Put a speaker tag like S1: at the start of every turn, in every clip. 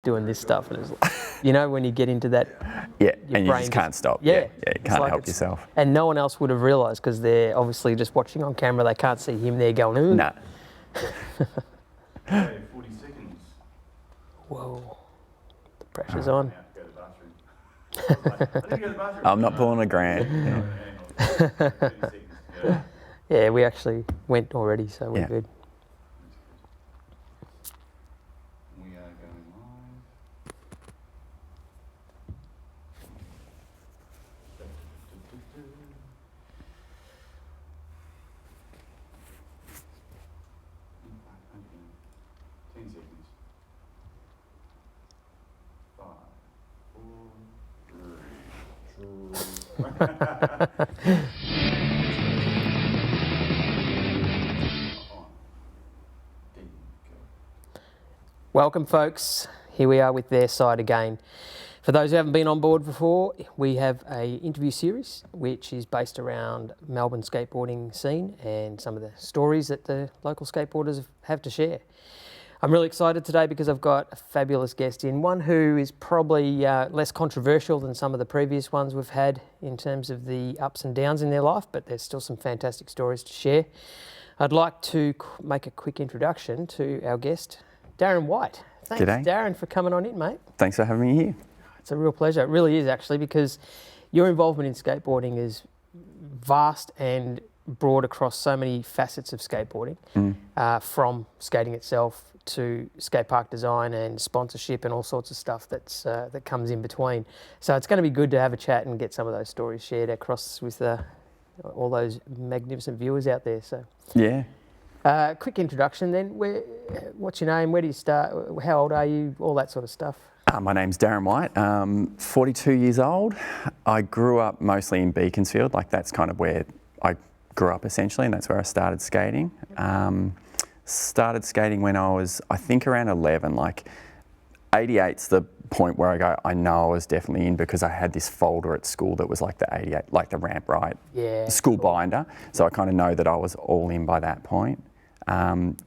S1: doing this stuff, and it's like, you know, when you get into that,
S2: yeah, and you just can't stop. Yeah, you can't help yourself.
S1: And no one else would have realised because they're obviously just watching on camera. They can't see him there going, ooh.
S2: Nah.
S3: 40 seconds.
S1: Whoa, the pressure's on.
S2: I'm not pulling a Grant.
S1: Yeah. Yeah, we actually went already, so we're good.
S3: We are going live. 10 seconds. 5, 4, 3, 2.
S1: Welcome, folks. Here we are with Their Side again. For those who haven't been on board before, we have a interview series which is based around Melbourne skateboarding scene and some of the stories that the local skateboarders have to share. I'm really excited today because I've got a fabulous guest in, one who is probably less controversial than some of the previous ones we've had in terms of the ups and downs in their life, but there's still some fantastic stories to share. I'd like to make a quick introduction to our guest, Darren White. Thanks,
S2: G'day.
S1: Darren, for coming on in, mate.
S2: Thanks for having me here.
S1: It's a real pleasure. It really is, actually, because your involvement in skateboarding is vast and broad across so many facets of skateboarding, from skating itself to skatepark design and sponsorship and all sorts of stuff that comes in between. So it's going to be good to have a chat and get some of those stories shared across with all those magnificent viewers out there. So
S2: Yeah.
S1: quick introduction then. What's your name? Where do you start? How old are you? All that sort of stuff.
S2: My name's Darren White. 42 years old. I grew up mostly in Beaconsfield. Like that's kind of where I grew up essentially, and that's where I started skating. Started skating when I was, I think, around 11. Like 88's the point where I go, I know I was definitely in, because I had this folder at school that was like the 88, like the ramp right school binder. So I kind of know that I was all in by that point.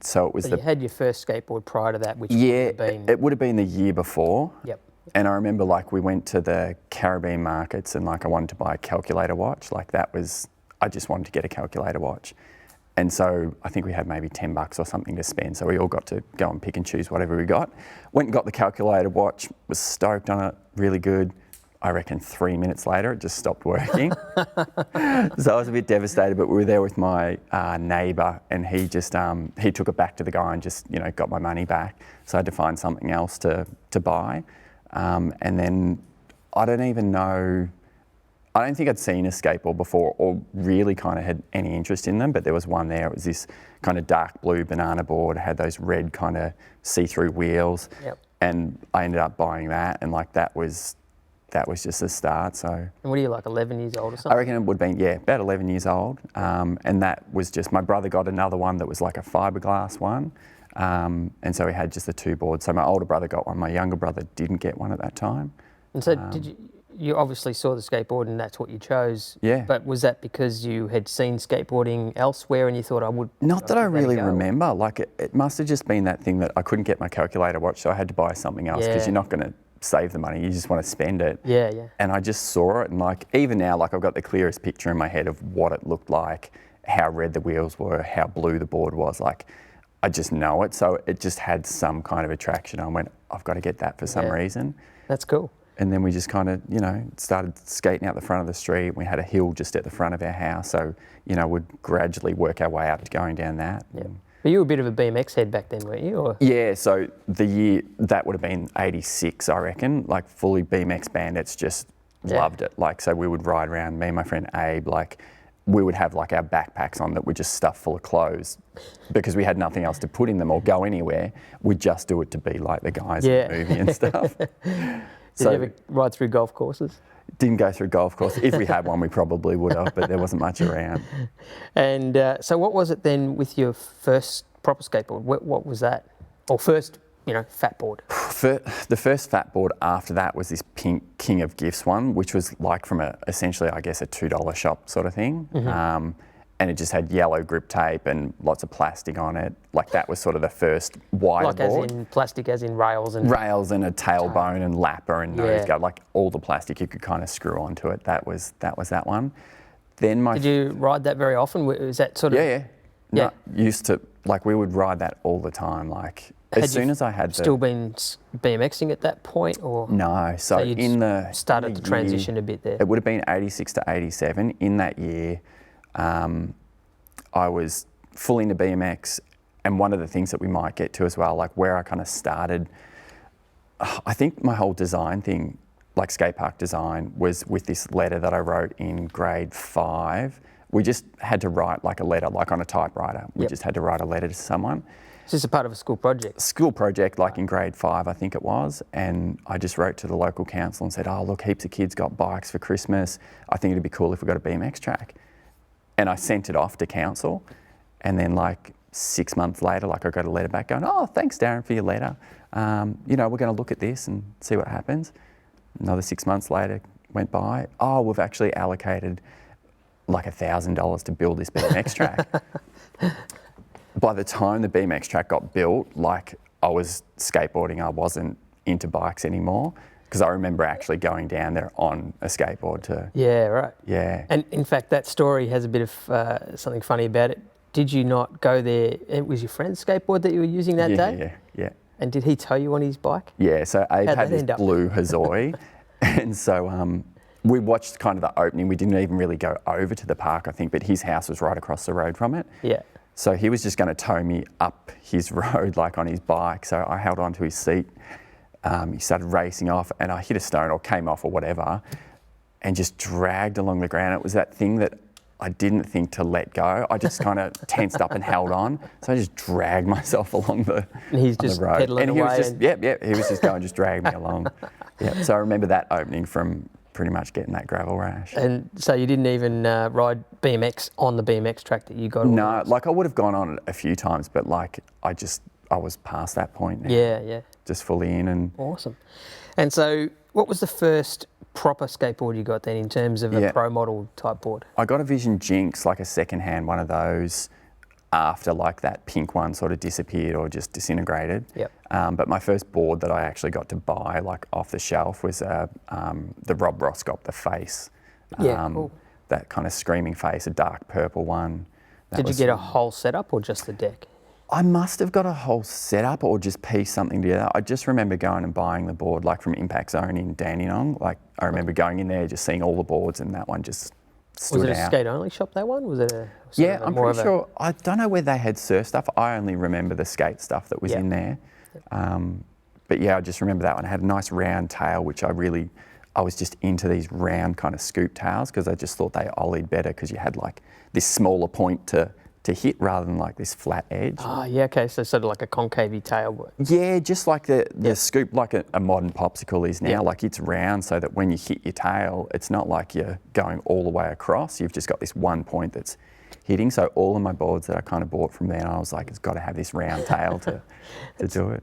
S2: So it was.
S1: So you had your first skateboard prior to that, which
S2: it would have been the year before.
S1: Yep.
S2: And I remember like we went to the Caribbean markets and like I wanted to buy a calculator watch. Like that was, I just wanted to get a calculator watch. And so I think we had maybe $10 or something to spend. So we all got to go and pick and choose whatever we got. Went and got the calculator watch, was stoked on it, really good. I reckon 3 minutes later, it just stopped working. So I was a bit devastated, but we were there with my neighbour, and he just, he took it back to the guy and just, you know, got my money back. So I had to find something else to buy. And then I don't even know, I don't think I'd seen a skateboard before or really kind of had any interest in them, but there was one there. It was this kind of dark blue banana board, had those red kind of see-through wheels.
S1: Yep.
S2: And I ended up buying that, and like that was just the start. So.
S1: And what are you, like 11 years old or something?
S2: I reckon it would have been, about 11 years old. And that was just, my brother got another one that was like a fiberglass one. And so we had just the two boards. So my older brother got one, my younger brother didn't get one at that time.
S1: And so you obviously saw the skateboard and that's what you chose.
S2: Yeah.
S1: But was that because you had seen skateboarding elsewhere and you thought I would?
S2: Not that I really remember. Like it must have just been that thing that I couldn't get my calculator watch, so I had to buy something else, because you're not going to save the money, you just want to spend it.
S1: Yeah, yeah.
S2: And I just saw it, and like even now, like I've got the clearest picture in my head of what it looked like, how red the wheels were, how blue the board was. Like I just know it, so it just had some kind of attraction. I went, I've got to get that for some reason.
S1: That's cool.
S2: And then we just kind of, you know, started skating out the front of the street. We had a hill just at the front of our house, so, you know, we'd gradually work our way up to going down that.
S1: Yeah. But you were a bit of a BMX head back then, weren't you? Or?
S2: Yeah, so the year, that would have been 86, I reckon, like fully BMX bandits, just loved it. Like, so we would ride around, me and my friend Abe, like we would have like our backpacks on that were just stuffed full of clothes, because we had nothing else to put in them or go anywhere. We'd just do it to be like the guys in the movie and stuff.
S1: Did you ever ride through golf courses?
S2: Didn't go through golf course. If we had one, we probably would have, but there wasn't much around.
S1: And so what was it then with your first proper skateboard? What was that? Or first, you know, fat board?
S2: The first fat board after that was this pink King of Gifts one, which was like from essentially, I guess, a $2 shop sort of thing. and it just had yellow grip tape and lots of plastic on it. Like that was sort of the first wider
S1: Like
S2: board.
S1: as in plastic, as in rails and...
S2: Rails and a tailbone and lapper and
S1: Yeah.
S2: nose guard, like all the plastic you could kind of screw onto it. That was that one. Then my...
S1: Did you ride that very often? Was that sort of...
S2: Yeah.
S1: Yeah.
S2: No, used to, like we would ride that all the time. Like as soon as I had
S1: still been BMXing at that point, or...
S2: No, so
S1: you'd
S2: in the...
S1: started
S2: in
S1: to
S2: the
S1: transition
S2: year,
S1: a bit there.
S2: It would have been 86 to 87. In that year, I was full into BMX, and one of the things that we might get to as well, like where I kind of started, I think my whole design thing, like skatepark design, was with this letter that I wrote in grade 5. We just had to write like a letter, like on a typewriter. We just had to write a letter to someone.
S1: Is this a part of a school project?
S2: School project, like in grade 5, I think it was. And I just wrote to the local council and said, oh, look, heaps of kids got bikes for Christmas. I think it'd be cool if we got a BMX track. And I sent it off to council. And then like 6 months later, like I got a letter back going, oh, thanks, Darren, for your letter. You know, we're going to look at this and see what happens. Another 6 months later went by. Oh, we've actually allocated like $1,000 to build this BMX track. By the time the BMX track got built, like I was skateboarding, I wasn't into bikes anymore, because I remember actually going down there on a skateboard to...
S1: Yeah, right.
S2: Yeah.
S1: And in fact, that story has a bit of something funny about it. Did you not go there? It was your friend's skateboard that you were using that day?
S2: Yeah.
S1: And did he tow you on his bike?
S2: Yeah, so Abe
S1: How'd
S2: had
S1: that
S2: this
S1: end up?
S2: blue Hazoi, and so we watched kind of the opening. We didn't even really go over to the park, I think, but his house was right across the road from it.
S1: Yeah.
S2: So he was just going to tow me up his road, like on his bike. So I held onto his seat. He started racing off, and I hit a stone or came off or whatever, and just dragged along the ground. It was that thing that I didn't think to let go. I just kind of tensed up and held on. So I just dragged myself along the,
S1: And he's
S2: on
S1: just
S2: the road.
S1: pedaling
S2: And he was
S1: away
S2: just,
S1: and-
S2: he was just going, just drag me along. Yeah. So I remember that opening from pretty much getting that gravel rash.
S1: And so you didn't even ride BMX on the BMX track that you got on?
S2: No, like I would have gone on it a few times, but like I was past that point now.
S1: Yeah.
S2: Just fully in and...
S1: Awesome. And so what was the first proper skateboard you got then in terms of a pro model type board?
S2: I got a Vision Jinx, like a second-hand one of those, after like that pink one sort of disappeared or just disintegrated.
S1: Yep.
S2: But my first board that I actually got to buy like off the shelf was the Rob Roscop, the face.
S1: Yeah, cool.
S2: That kind of screaming face, a dark purple one.
S1: Did you get a whole setup or just the deck?
S2: I must have got a whole setup or just pieced something together. I just remember going and buying the board like from Impact Zone in Dandenong. Like I remember going in there, just seeing all the boards, and that one just stood out.
S1: Was it a skate only shop, that one? Was it a...
S2: Yeah, I'm pretty sure. I don't know whether they had surf stuff. I only remember the skate stuff that was in there. But yeah, I just remember that one. It had a nice round tail, which I was just into these round kind of scoop tails because I just thought they ollied better because you had like this smaller point to hit rather than like this flat edge.
S1: Oh, yeah, okay, so sort of like a concavey tail.
S2: Yeah, just like the scoop, like a modern popsicle is now. Like it's round so that when you hit your tail, it's not like you're going all the way across. You've just got this one point that's hitting. So all of my boards that I kind of bought from then, I was like, it's got to have this round tail to do it.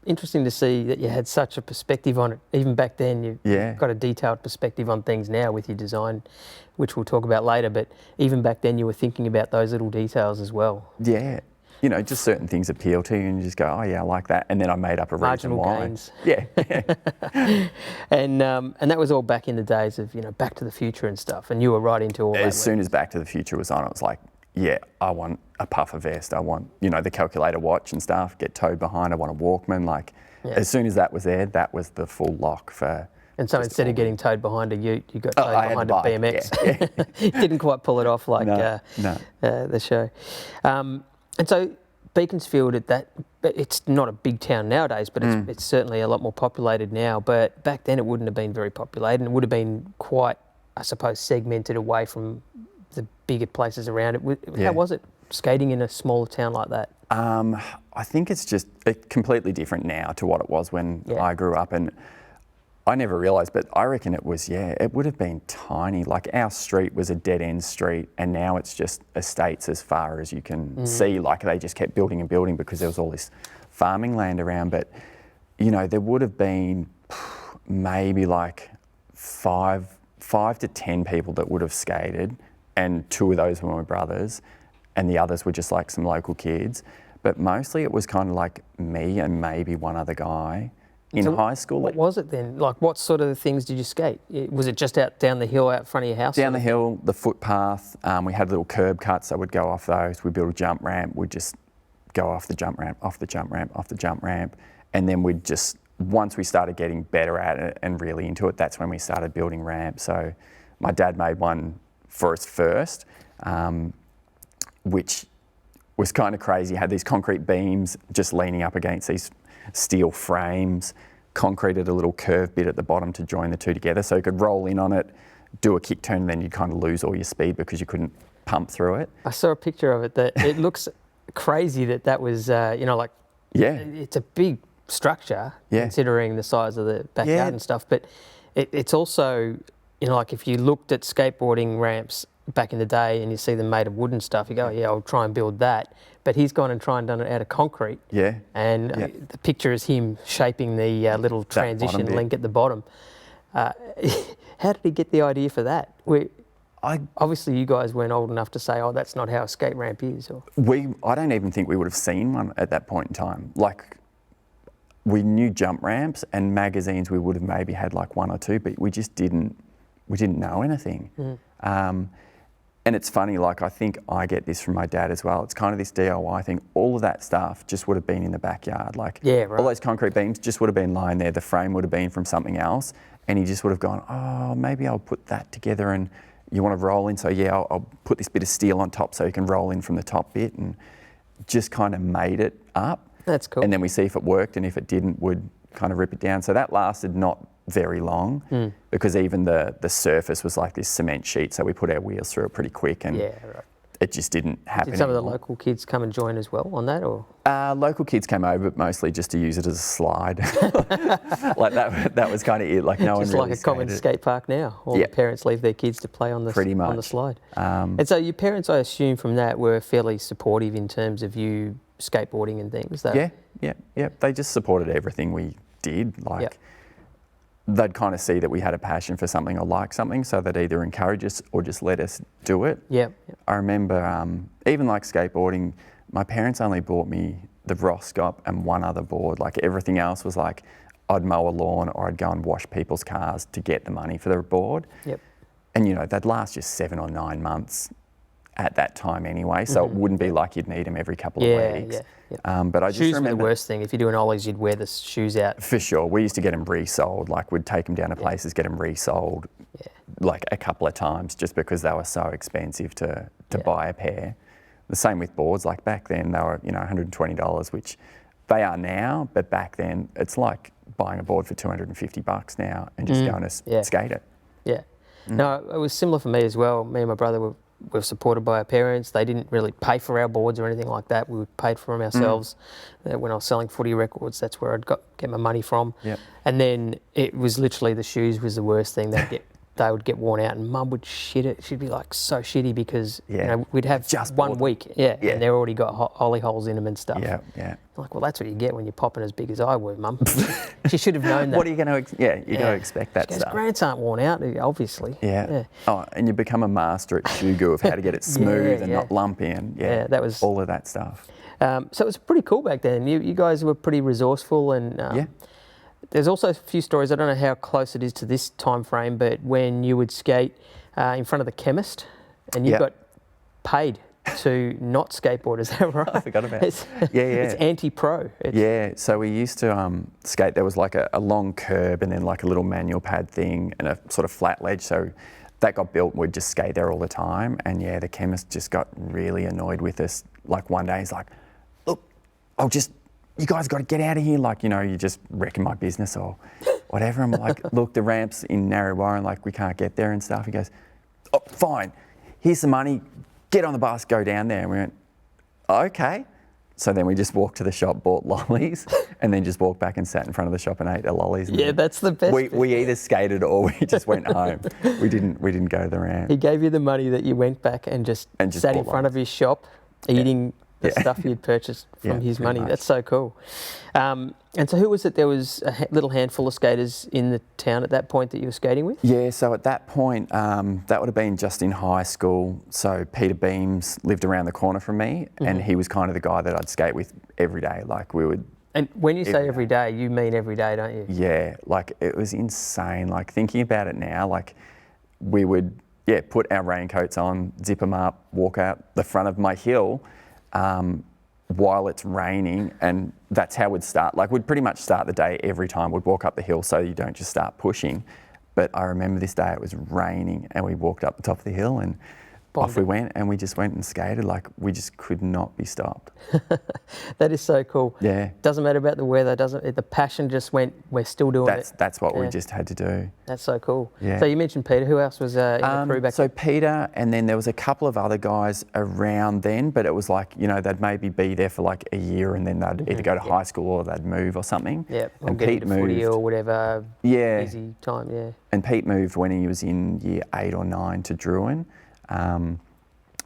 S1: Interesting to see that you had such a perspective on it. Even back then, you've got a detailed perspective on things now with your design, which we'll talk about later. But even back then, you were thinking about those little details as well.
S2: Yeah. You know, just certain things appeal to you and you just go, oh yeah, I like that. And then I made up a reason why.
S1: Gains.
S2: Yeah.
S1: And that was all back in the days of, Back to the Future and stuff. And you were right into all that.
S2: As soon as Back to the Future was on, it was like, yeah, I want a puffer vest. I want, the calculator watch and stuff, get towed behind. I want a Walkman. Like, as soon as that was there, that was the full lock for...
S1: And so instead of getting towed behind a ute, you got towed behind a BMX.
S2: Yeah.
S1: Didn't quite pull it off like the show. And so Beaconsfield, it's not a big town nowadays, but it's certainly a lot more populated now. But back then it wouldn't have been very populated and it would have been quite, I suppose, segmented away from the bigger places around it. How was it skating in a smaller town like that?
S2: I think it's just completely different now to what it was when I grew up. And I never realised, but I reckon it was, it would have been tiny. Like our street was a dead-end street and now it's just estates as far as you can see. Like they just kept building and building because there was all this farming land around. But, there would have been maybe like five to 10 people that would have skated and 2 of those were my brothers, and the others were just like some local kids. But mostly it was kind of like me and maybe one other guy. In
S1: So
S2: high school,
S1: what was it then? Like, what sort of things did you skate? Was it just out down the hill out front of your house?
S2: down the hill, the footpath, we had little curb cuts that would go off those. We built a jump ramp, we'd just go off the jump ramp, off the jump ramp, off the jump ramp. And then we'd just, once we started getting better at it and really into it, that's when we started building ramps. So my dad made one for us first, which was kind of crazy. It had these concrete beams just leaning up against these steel frames, concreted a little curved bit at the bottom to join the two together, so you could roll in on it, do a kick turn, and then you'd kind of lose all your speed because you couldn't pump through it.
S1: I saw a picture of it. That it looks crazy that was, like,
S2: Yeah.
S1: it's a big structure
S2: Yeah.
S1: considering the size of the backyard
S2: Yeah.
S1: and stuff. But it's also, like if you looked at skateboarding ramps back in the day and you see them made of wood and stuff, you go, yeah, I'll try and build that. But he's gone and tried and done it out of concrete.
S2: Yeah.
S1: And the picture is him shaping the little transition
S2: bit.
S1: link at the bottom. How did he get the idea for that? Obviously, you guys weren't old enough to say, oh, that's not how a skate ramp is. Or...
S2: I don't even think we would have seen one at that point in time. Like, we knew jump ramps and magazines, we would have maybe had like 1 or 2, but we just didn't know anything. And it's funny, like, I think I get this from my dad as well. It's kind of this DIY thing. All of that stuff just would have been in the backyard. Like, all those concrete beams just would have been lying there. The frame would have been from something else. And he just would have gone, oh, maybe I'll put that together, and you want to roll in. So yeah, I'll put this bit of steel on top so you can roll in from the top bit, and just kind of made it up.
S1: That's cool.
S2: And then we see if it worked, and if it didn't, would kind of rip it down. So that lasted not very long because even the surface was like this cement sheet, so we put our wheels through it pretty quick, and it just didn't happen.
S1: Did some of the
S2: anymore.
S1: local kids come and join as well on that, or?
S2: Local kids came over, but mostly just to use it as a slide. Like that was kind of it. Like no
S1: just
S2: one really
S1: like a common
S2: skated.
S1: skate park now. All the parents leave their kids to play on the
S2: Pretty
S1: on the
S2: much.
S1: slide. And so your parents, I assume, from that were fairly supportive in terms of you skateboarding and things. Though.
S2: Yeah. They just supported everything we did. Like they'd kind of see that we had a passion for something or like something, so they'd either encourage us or just let us do it. I remember even like skateboarding, my parents only bought me the Roscop and one other board. Like everything else was like I'd mow a lawn or I'd go and wash people's cars to get the money for the board. And they'd last you 7 or 9 months at that time anyway, so it wouldn't be like you'd need them every couple of weeks. But I just
S1: shoes
S2: remember
S1: were the worst thing. If you're doing ollies, you'd wear the shoes out.
S2: For sure. We used to get them resold. Like we'd take them down to places, get them resold like a couple of times just because they were so expensive to buy a pair. The same with boards. Like back then they were, $120, which they are now, but back then it's like buying a board for $250 now and just going to skate it.
S1: No, it was similar for me as well. Me and my brother were supported by our parents. They didn't really pay for our boards or anything like that. We paid for them ourselves. When I was selling footy records, that's where I'd get my money from. And then it was literally the shoes was the worst thing. They would get worn out, and Mum would shit it. She'd be like so shitty because we'd have just 1 week, and they've already got ollie holes in them and stuff. Like, well, that's what you get when you're popping as big as I were, Mum. She should have known that.
S2: What are you going to? You got to expect that stuff.
S1: Grants aren't worn out, obviously.
S2: Oh, and you become a master at shoe goo of how to get it smooth and not lumpy, and
S1: that was
S2: all of that stuff.
S1: So it was pretty cool back then. You guys were pretty resourceful, and there's also a few stories. I don't know how close it is to this time frame, but when you would skate in front of the chemist, and you got paid to not skateboard, is that right?
S2: I forgot about it.
S1: It's anti-pro.
S2: So we used to skate. There was like a long curb and then like a little manual pad thing and a sort of flat ledge. So that got built. We'd just skate there all the time. And the chemist just got really annoyed with us. Like one day he's like, look, you guys got to get out of here. Like, you're just wrecking my business or whatever. I'm like, look, the ramp's in Narrabri and like we can't get there and stuff. He goes, oh, fine, here's some money. Get on the bus, go down there. And we went, okay. So then we just walked to the shop, bought lollies, and then just walked back and sat in front of the shop and ate the lollies. And
S1: that's the best.
S2: We either skated or we just went home. We didn't go to the ramp.
S1: He gave you the money that you went back and just sat in front of his shop, eating the
S2: Yeah.
S1: stuff you'd purchased from
S2: Yeah,
S1: his
S2: pretty
S1: money.
S2: much.
S1: That's so cool. And so who was it? There was a little handful of skaters in the town at that point that you were skating with?
S2: Yeah, so at that point, that would have been just in high school. So Peter Beams lived around the corner from me, and he was kind of the guy that I'd skate with every day. Like we would,
S1: And when you say every day, you mean every day, don't you?
S2: yeah, like it was insane. Like thinking about it now, like we would, put our raincoats on, zip them up, walk out the front of my hill while it's raining, and that's how we'd start. Like we'd pretty much start the day every time. We'd walk up the hill so you don't just start pushing. But I remember this day it was raining and we walked up the top of the hill and off we went, and we just went and skated. Like we just could not be stopped.
S1: That is so cool.
S2: Yeah.
S1: Doesn't matter about the weather, doesn't it? The passion just went, we're still doing it.
S2: That's what we
S1: Yeah.
S2: just had to do.
S1: That's so cool.
S2: Yeah.
S1: So you mentioned Peter. Who else was in the crew back
S2: So
S1: then?
S2: Peter, and then there was a couple of other guys around then, but it was like, they'd maybe be there for like a year and then they'd either go to high school or they'd move or something.
S1: Yeah, or
S2: And
S1: get
S2: Pete
S1: into footy or whatever busy time, yeah.
S2: And Pete moved when he was in year 8 or 9 to Druin.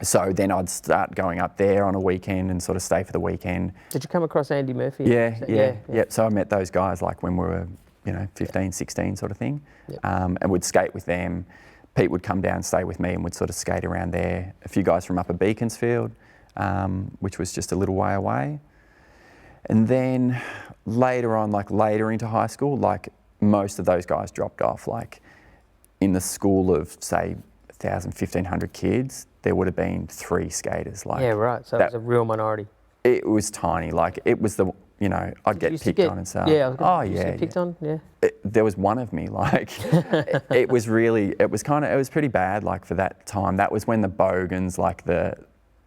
S2: So then I'd start going up there on a weekend and sort of stay for the weekend.
S1: Did you come across Andy Murphy?
S2: Yeah. So I met those guys like when we were, 15, 16 sort of thing.
S1: Yep.
S2: And would skate with them. Pete would come down and stay with me and would sort of skate around there. A few guys from Upper Beaconsfield, which was just a little way away. And then later on, like later into high school, like most of those guys dropped off. Like in the school of, say, 1,000, 1,500 kids, there would have been 3 skaters. Like
S1: Yeah, right. So it was a real minority.
S2: It was tiny. Like it was the, I'd get picked on and stuff.
S1: Yeah. Picked on. Yeah.
S2: There was one of me. Like it was pretty bad. Like for that time, that was when the bogans, like the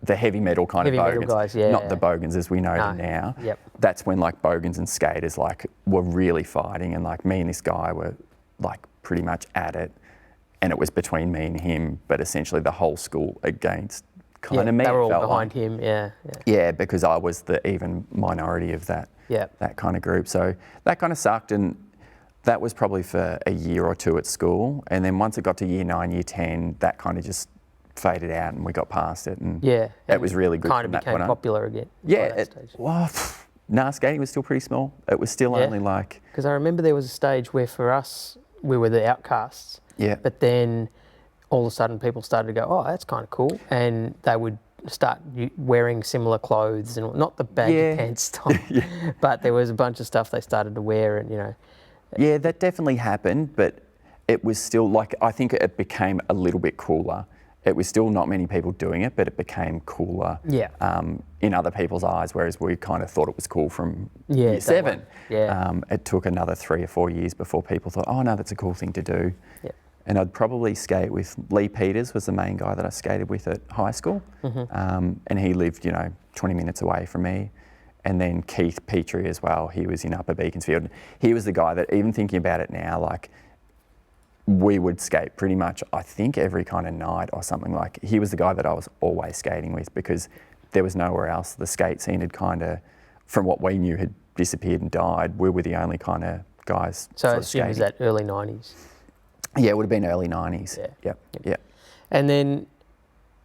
S2: heavy metal kind
S1: Heavy
S2: of
S1: metal
S2: bogans,
S1: guys, yeah.
S2: not the bogans as we know them
S1: No.
S2: now.
S1: Yep.
S2: That's when like bogans and skaters like were really fighting, and like me and this guy were like pretty much at it. And it was between me and him, but essentially the whole school against kind of me.
S1: They were all
S2: it felt
S1: behind
S2: like.
S1: him, yeah.
S2: Yeah, because I was the even minority of that kind of group. So that kind of sucked, and that was probably for a year or two at school. And then once it got to year 9, year 10, that kind of just faded out and we got past it. And it was really good.
S1: Kind of became popular again.
S2: Yeah. Skating was still pretty small. It was still only like...
S1: Because I remember there was a stage where for us, we were the outcasts.
S2: Yeah.
S1: But then all of a sudden people started to go, oh, that's kind of cool. And they would start wearing similar clothes, and not the baggy pants style, but there was a bunch of stuff they started to wear, and
S2: Yeah, that definitely happened, but it was still like, I think it became a little bit cooler. It was still not many people doing it, but it became cooler in other people's eyes, whereas we kind of thought it was cool from year 7. It took another 3 or 4 years before people thought, oh no, that's a cool thing to do.
S1: Yeah.
S2: And I'd probably skate with Lee Peters, was the main guy that I skated with at high school. And he lived, 20 minutes away from me. And then Keith Petrie as well, he was in Upper Beaconsfield. He was the guy that, even thinking about it now, like, we would skate pretty much, I think, every kind of night or something. Like, he was the guy that I was always skating with, because there was nowhere else. The skate scene had kind of, from what we knew, had disappeared and died. We were the only kind of guys.
S1: So I assume it was that early 90s.
S2: Yeah, it would have been early 90s. Yep.
S1: And then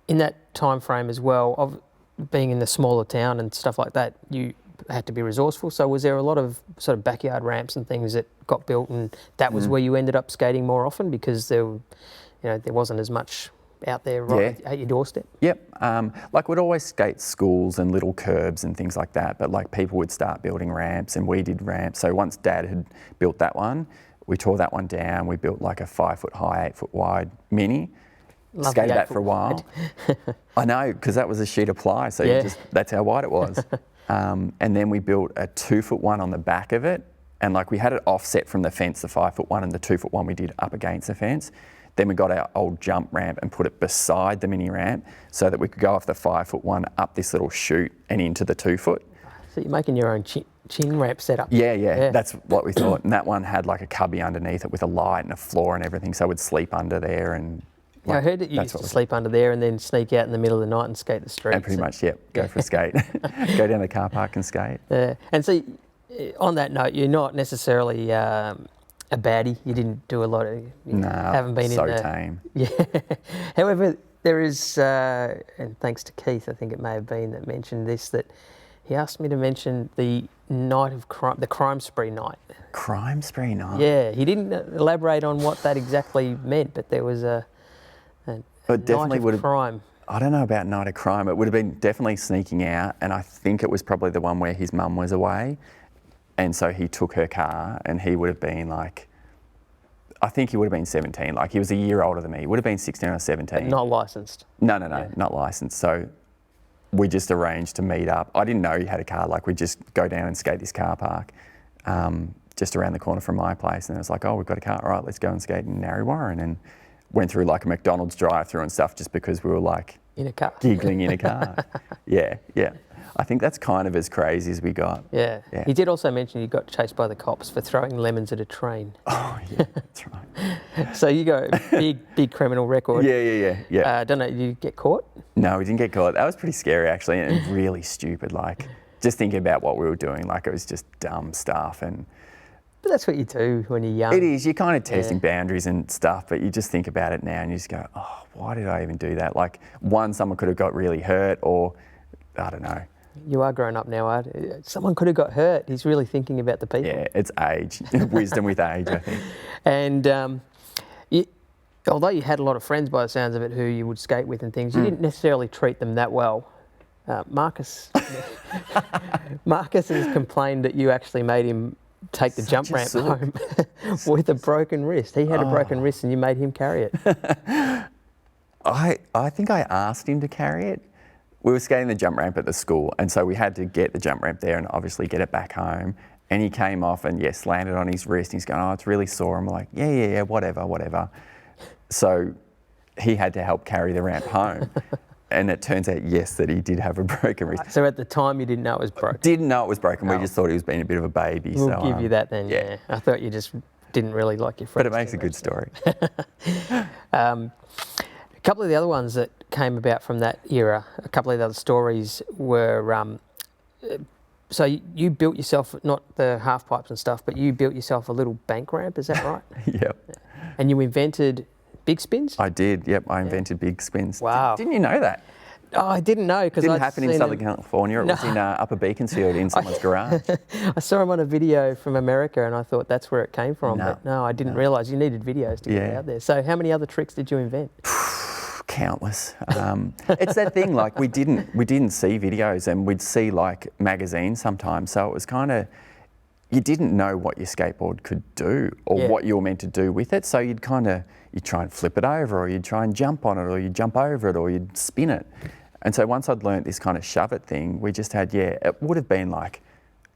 S1: in that time frame as well, of being in the smaller town and stuff like that, you had to be resourceful. So was there a lot of sort of backyard ramps and things that got built, and that was where you ended up skating more often, because there wasn't as much out there at your doorstep?
S2: Yep. Like, we'd always skate schools and little curbs and things like that, but like people would start building ramps, and we did ramps. So once Dad had built that one, we tore that one down. We built like a 5 foot high, 8 foot wide mini.
S1: Love
S2: Skated
S1: the
S2: that for a while. I know, because that was a sheet of ply, so that's how wide it was. And then we built a 2 foot one on the back of it, and like we had it offset from the fence, the 5 foot one, and the 2 foot one we did up against the fence. Then we got our old jump ramp and put it beside the mini ramp, so that we could go off the 5 foot one up this little chute and into the 2 foot.
S1: So you're making your own chin ramp setup.
S2: Yeah, that's what we thought. And that one had like a cubby underneath it with a light and a floor and everything, so we'd sleep under there. And
S1: I heard that you used to sleep under there and then sneak out in the middle of the night and skate the streets.
S2: And pretty much, go for a skate. Go down the car park and skate.
S1: And so on that note, you're not necessarily a baddie. You didn't do a lot of...
S2: No,
S1: haven't been
S2: so
S1: in
S2: tame.
S1: Yeah. However, there is, and thanks to Keith, I think it may have been that mentioned this, that he asked me to mention the night of crime, the crime spree night.
S2: Crime spree night?
S1: Yeah, he didn't elaborate on what that exactly meant, but there was a
S2: But definitely
S1: night of crime.
S2: I don't know about night of crime. It would have been definitely sneaking out, and I think it was probably the one where his mum was away, and so he took her car, and he would have been like, I think he would have been 17. Like, he was a year older than me. He would have been 16 or 17.
S1: But not licensed.
S2: No, not licensed. So we just arranged to meet up. I didn't know he had a car. Like, we'd just go down and skate this car park just around the corner from my place, and it was like, oh, we've got a car. All right, let's go and skate in Narre Warren. And went through like a McDonald's drive-through and stuff just because we were like
S1: in a car,
S2: giggling in a car. Yeah. I think that's kind of as crazy as we got.
S1: Yeah. He did also mention you got chased by the cops for throwing lemons at a train.
S2: Oh yeah, that's right.
S1: So you got a big criminal record.
S2: Yeah.
S1: Don't know, did you get caught?
S2: No, we didn't get caught. That was pretty scary actually, and really stupid. Like, just thinking about what we were doing, like it was just dumb stuff. And
S1: But that's what you do when you're young.
S2: it is. You're kind of testing boundaries and stuff, but you just think about it now and you just go, oh, why did I even do that? Like, one, someone could have got really hurt, or I don't know.
S1: You are grown up now, Art. Someone could have got hurt. He's really thinking about the people.
S2: Yeah, it's age, wisdom with age, I think.
S1: And although you had a lot of friends by the sounds of it who you would skate with and things, you didn't necessarily treat them that well. Marcus has complained that you actually made him take the jump ramp home with a broken wrist. He had a broken wrist and you made him carry it.
S2: I think I asked him to carry it. We were skating the jump ramp at the school, and so we had to get the jump ramp there and obviously get it back home. And he came off and landed on his wrist. He's going, oh, it's really sore. I'm like, yeah, whatever. So he had to help carry the ramp home. And it turns out, yes, that he did have a broken wrist.
S1: So at the time you didn't know it was broken?
S2: Didn't know it was broken. We just thought he was being a bit of a baby.
S1: We'll give you that then, yeah. I thought you just didn't really like your friends.
S2: But it makes a good story.
S1: A couple of the other ones that came about from that era, a couple of the other stories were, so you built yourself, not the half pipes and stuff, but you built yourself a little bank ramp, is that right?
S2: Yep.
S1: And you invented big spins?
S2: I did, yep. I invented big spins.
S1: Wow.
S2: Didn't you know that?
S1: Oh, I didn't know.
S2: It didn't happen in Southern California. It was in Upper Beaconsfield in someone's garage.
S1: I saw him on a video from America and I thought that's where it came from.
S2: No.
S1: But no, I didn't realise you needed videos to get it out there. So how many other tricks did you invent?
S2: Countless. It's that thing, like we didn't see videos, and we'd see like magazines sometimes. So it was kind of, you didn't know what your skateboard could do or what you were meant to do with it. So you'd try and flip it over, or you'd try and jump on it, or you'd jump over it, or you'd spin it. And so once I'd learnt this kind of shove it thing, we just had, it would have been like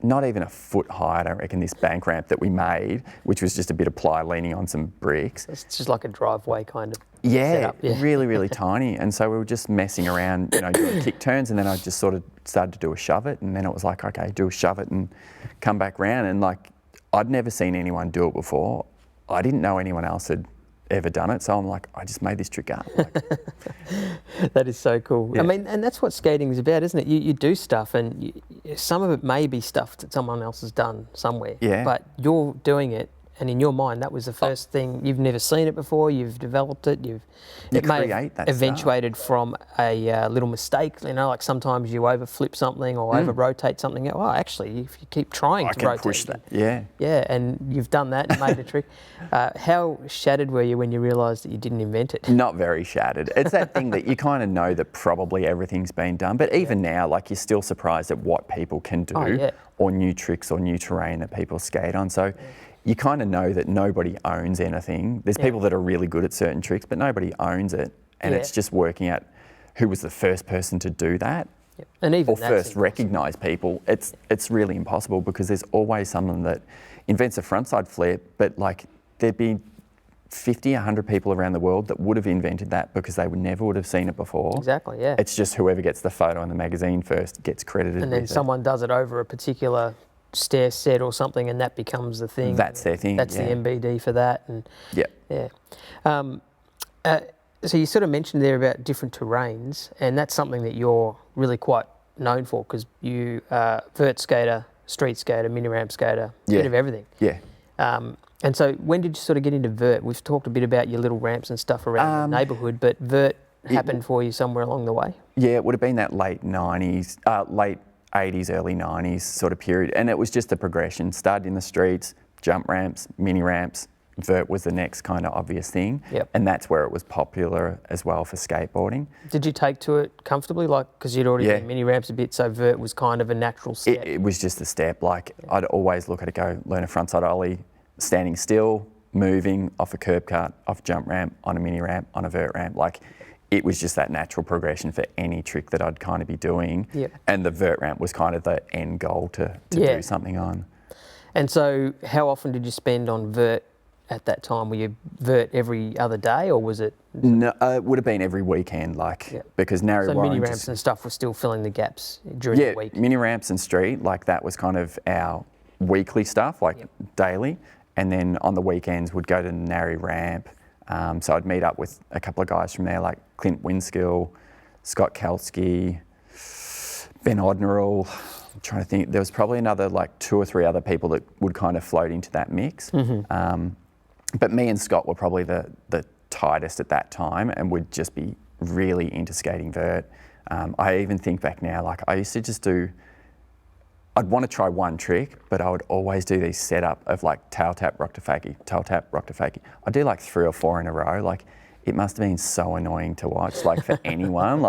S2: not even a foot high, I don't reckon, this bank ramp that we made, which was just a bit of ply leaning on some bricks.
S1: It's just like a driveway kind of
S2: Yeah,
S1: setup.
S2: really, really tiny. And so we were just messing around, doing kick turns, and then I just sort of started to do a shove it, and then it was like, okay, do a shove it and come back round. And like, I'd never seen anyone do it before. I didn't know anyone else had ever done it, so I'm like, I just made this trick up. Like,
S1: that is so cool.
S2: Yeah.
S1: I mean, and that's what skating is about, isn't it? You do stuff, and some of it may be stuff that someone else has done somewhere.
S2: Yeah.
S1: But you're doing it, and in your mind, that was the first thing. You've never seen it before. You've developed it. It may
S2: create
S1: have
S2: that
S1: eventuated from a little mistake. Like sometimes you overflip something or over-rotate something. Oh, actually, if you keep trying
S2: I
S1: to
S2: can
S1: rotate,
S2: push that. Yeah.
S1: Yeah, and you've done that and made a trick. How shattered were you when you realised that you didn't invent it?
S2: Not very shattered. It's that thing that you kind of know that probably everything's been done, but even now, like, you're still surprised at what people can do, or new tricks or new terrain that people skate on. So you kind of know that nobody owns anything. There's people that are really good at certain tricks, but nobody owns it. And it's just working out who was the first person to do that.
S1: Yep. And even
S2: or first recognise people. It's really impossible, because there's always someone that invents a frontside flip, but like there'd be 50, 100 people around the world that would have invented that because they never would have seen it before.
S1: Exactly, yeah.
S2: It's just whoever gets the photo in the magazine first gets credited
S1: and then
S2: with
S1: someone does it over a particular stair set or something, and that becomes the thing.
S2: That's their thing.
S1: That's the MBD for that. And
S2: yeah.
S1: So you sort of mentioned there about different terrains, and that's something that you're really quite known for, because you vert skater, street skater, mini ramp skater, bit of everything.
S2: Yeah.
S1: And so when did you sort of get into vert? We've talked a bit about your little ramps and stuff around the neighbourhood, but vert happened for you somewhere along the way?
S2: Yeah, it would have been that late 90s, late 80s, early 90s sort of period. And it was just a progression. Started in the streets, jump ramps, mini ramps. Vert was the next kind of obvious thing.
S1: Yep.
S2: And that's where it was popular as well for skateboarding.
S1: Did you take to it comfortably? Like, because you'd already done mini ramps a bit, so vert was kind of a natural step.
S2: It was just a step. Like, I'd always look at it, go, learn a frontside ollie, standing still, moving off a curb cut, off a jump ramp, on a mini ramp, on a vert ramp. Like, it was just that natural progression for any trick that I'd kind of be doing.
S1: Yep.
S2: And the vert ramp was kind of the end goal to do something on.
S1: And so how often did you spend on vert at that time? Were you vert every other day, or was it?
S2: No, it would have been every weekend, because Narry
S1: So
S2: Warren
S1: mini ramps and stuff were still filling the gaps during the week?
S2: Yeah, mini ramps and street, like that was kind of our weekly stuff, daily. And then on the weekends, would go to Narry Ramp. So I'd meet up with a couple of guys from there, like Clint Winskill, Scott Kalski, Ben Odnerall. I'm trying to think. There was probably another 2 or 3 other people that would kind of float into that mix. But me and Scott were probably the tightest at that time, and would just be really into skating vert. I even think back now, I used to just do, I'd want to try one trick, but I would always do these setup of tail tap, rock to fakie, tail tap, rock to fakie. I'd do 3 or 4 in a row. It must have been so annoying to watch, for anyone.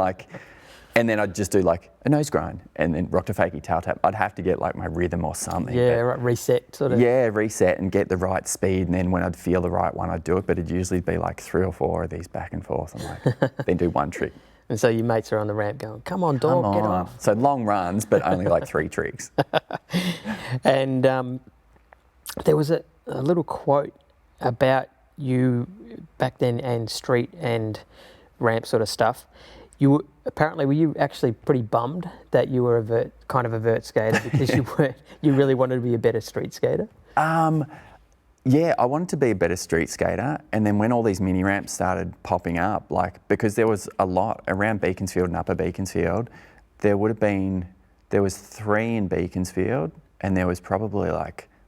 S2: And then I'd just do a nose grind and then rock to fakie, tail tap. I'd have to get my rhythm or something.
S1: Yeah, right, reset sort of.
S2: Yeah, reset and get the right speed. And then when I'd feel the right one, I'd do it. But it'd usually be 3 or 4 of these back and forth. I'm then do one trick.
S1: And so your mates are on the ramp going, come on, dog, get off.
S2: So long runs, but only 3 tricks.
S1: And there was a little quote about you back then, and street and ramp sort of stuff. Were you actually pretty bummed that you were a vert skater because you really wanted to be a better street skater?
S2: Yeah, I wanted to be a better street skater, and then when all these mini ramps started popping up, because there was a lot around Beaconsfield and Upper Beaconsfield, there was 3 in Beaconsfield, and there was probably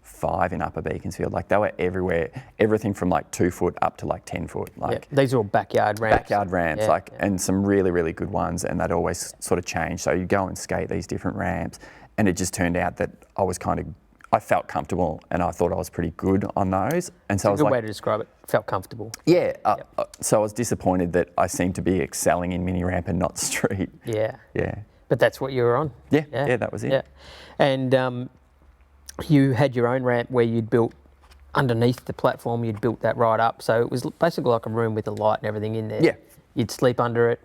S2: 5 in Upper Beaconsfield. They were everywhere, everything from 2 foot up to 10 foot.
S1: These are all backyard ramps.
S2: And some really, really good ones, and they'd always sort of change. So you go and skate these different ramps, and it just turned out that I felt comfortable, and I thought I was pretty good on those. And so
S1: It's a good way to describe it. Felt comfortable.
S2: Yeah. So I was disappointed that I seemed to be excelling in mini ramp and not street.
S1: Yeah.
S2: Yeah.
S1: But that's what you were on.
S2: Yeah. That was it.
S1: Yeah. And you had your own ramp where you'd built underneath the platform. You'd built that right up, so it was basically like a room with a light and everything in there.
S2: Yeah.
S1: You'd sleep under it.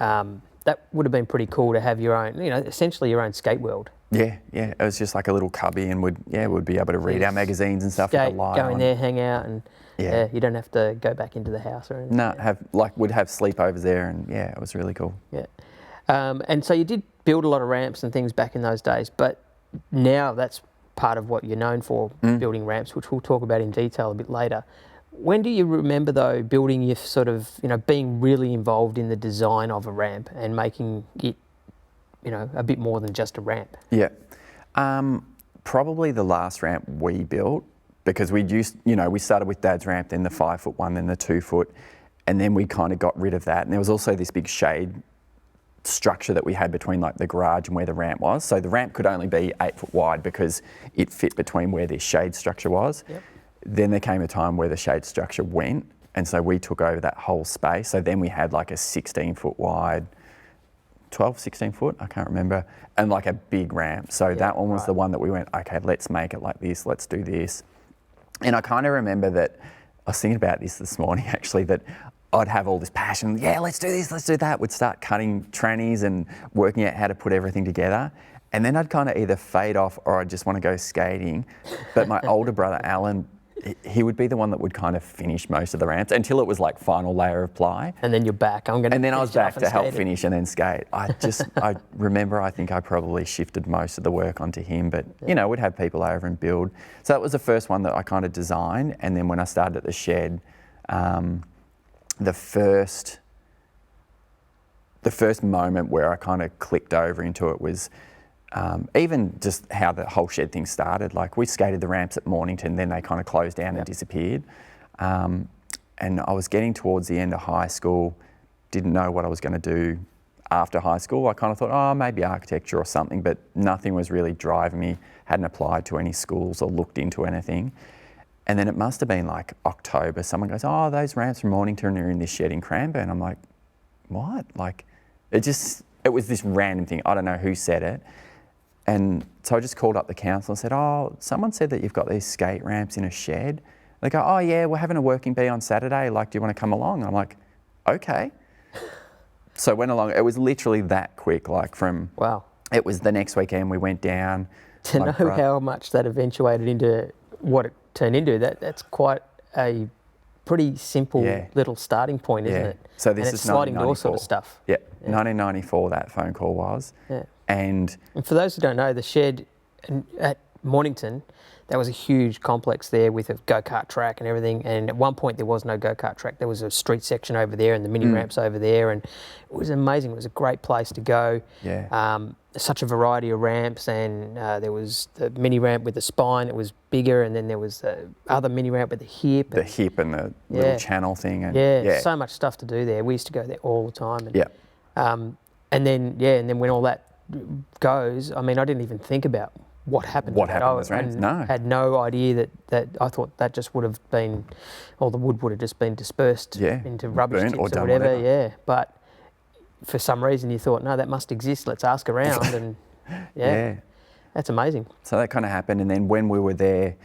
S1: That would have been pretty cool to have your own, essentially your own skate world.
S2: Yeah. It was just like a little cubby, and we'd be able to read our magazines and stuff with the light
S1: go in
S2: on.
S1: there, hang out, and you don't have to go back into the house or anything.
S2: No, we'd have sleepovers there, and it was really cool.
S1: Yeah. And so you did build a lot of ramps and things back in those days, but now that's part of what you're known for, building ramps, which we'll talk about in detail a bit later. When do you remember, though, building your being really involved in the design of a ramp and making it, a bit more than just a ramp?
S2: Yeah. Probably the last ramp we built, because we started with Dad's ramp, then the 5 foot one, then the 2 foot, and then we kind of got rid of that. And there was also this big shade structure that we had between the garage and where the ramp was. So the ramp could only be 8 foot wide because it fit between where this shade structure was.
S1: Yep.
S2: Then there came a time where the shade structure went, and so we took over that whole space. So then we had a 16 foot wide, 16 foot, I can't remember, and a big ramp. So that one was the one that we went, okay, let's make it like this, let's do this. And I kind of remember that, I was thinking about this morning actually, that I'd have all this passion, let's do this, let's do that. We'd start cutting trannies and working out how to put everything together. And then I'd kind of either fade off or I'd just want to go skating. But my older brother, Alan, he would be the one that would kind of finish most of the ramps until it was final layer of ply.
S1: And then you're back.
S2: And then I was back to help finish and then skate. I remember, I think I probably shifted most of the work onto him, but we'd have people over and build. So that was the first one that I kind of designed. And then when I started at the shed, the first moment where I kind of clicked over into it was even just how the whole shed thing started. We skated the ramps at Mornington, then they kind of closed down and disappeared. And I was getting towards the end of high school, didn't know what I was going to do after high school. I kind of thought, oh, maybe architecture or something, but nothing was really driving me. Hadn't applied to any schools or looked into anything. And then it must have been like October. Someone goes, oh, those ramps from Mornington are in this shed in Cranbourne. I'm like, what? Like, it was this random thing. I don't know who said it. And so I just called up the council and said, oh, someone said that you've got these skate ramps in a shed. They go, oh yeah, we're having a working bee on Saturday. Like, do you want to come along? And I'm like, okay. So I went along. It was literally that quick, like from...
S1: Wow.
S2: It was the next weekend we went down.
S1: To know how much that eventuated into what it turned into, that's quite a pretty simple little starting point, isn't it?
S2: So this
S1: and
S2: is
S1: it's sliding door
S2: 1994.
S1: sort of stuff.
S2: Yeah, 1994 that phone call was.
S1: Yeah.
S2: And
S1: for those who don't know, the shed at Mornington, that was a huge complex there with a go-kart track and everything. And at one point there was no go-kart track. There was a street section over there and the mini ramps over there. And it was amazing. It was a great place to go.
S2: Yeah.
S1: Such a variety of ramps, and there was the mini ramp with the spine that was bigger, and then there was the other mini ramp with the hip.
S2: The hip and the little channel thing. And
S1: so much stuff to do there. We used to go there all the time. And,
S2: yeah.
S1: And then when all that goes, I mean, I didn't even think about what happened.
S2: What happened with ramps? No.
S1: Had no idea that I thought that just would have been, all the wood would have just been dispersed into rubbish
S2: burnt
S1: tips
S2: or
S1: or whatever.
S2: whatever.
S1: Yeah, but for some reason you thought, no, that must exist. Let's ask around, and that's amazing.
S2: So that kind of happened, and then when we were there,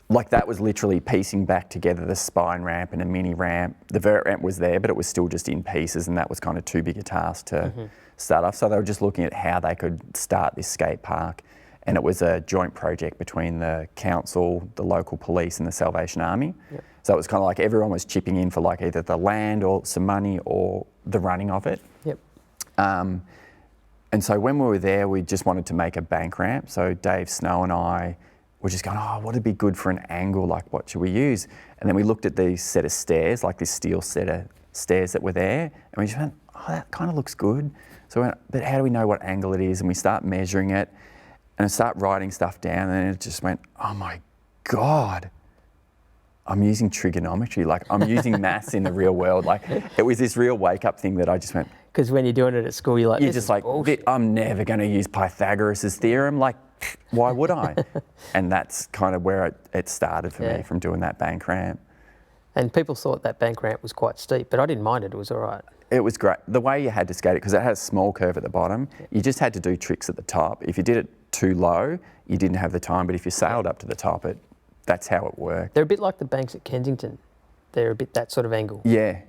S2: like that was literally piecing back together the spine ramp and a mini ramp. The vert ramp was there, but it was still just in pieces, and that was kind of too big a task to start off. So they were just looking at how they could start this skate park, and it was a joint project between the council, the local police, and the Salvation Army.
S1: Yep.
S2: So it was kind of like everyone was chipping in for like either the land or some money or the running of it.
S1: Yep.
S2: And so when we were there, we just wanted to make a bank ramp. So Dave Snow and I were just going, oh, what would be good for an angle? Like, what should we use? And then we looked at these set of stairs, like this steel set of stairs that were there, and we just went, oh, that kind of looks good. So we went, but how do we know what angle it is? And we start measuring it, and I start writing stuff down, and it just went, oh my God, I'm using trigonometry. Like, I'm using maths in the real world. Like, it was this real wake-up thing that I just went...
S1: Because when you're doing it at school, you're like,
S2: you're just like, I'm never going to use Pythagoras' theorem. Like, why would I? And that's kind of where it started for me, from doing that bank ramp.
S1: And people thought that bank ramp was quite steep, but I didn't mind it. It was all right.
S2: It was great. The way you had to skate it, because it had a small curve at the bottom, you just had to do tricks at the top. If you did it too low, you didn't have the time. But if you sailed up to the top, that's how it worked.
S1: They're a bit like the banks at Kensington. They're a bit that sort of angle.
S2: Yeah.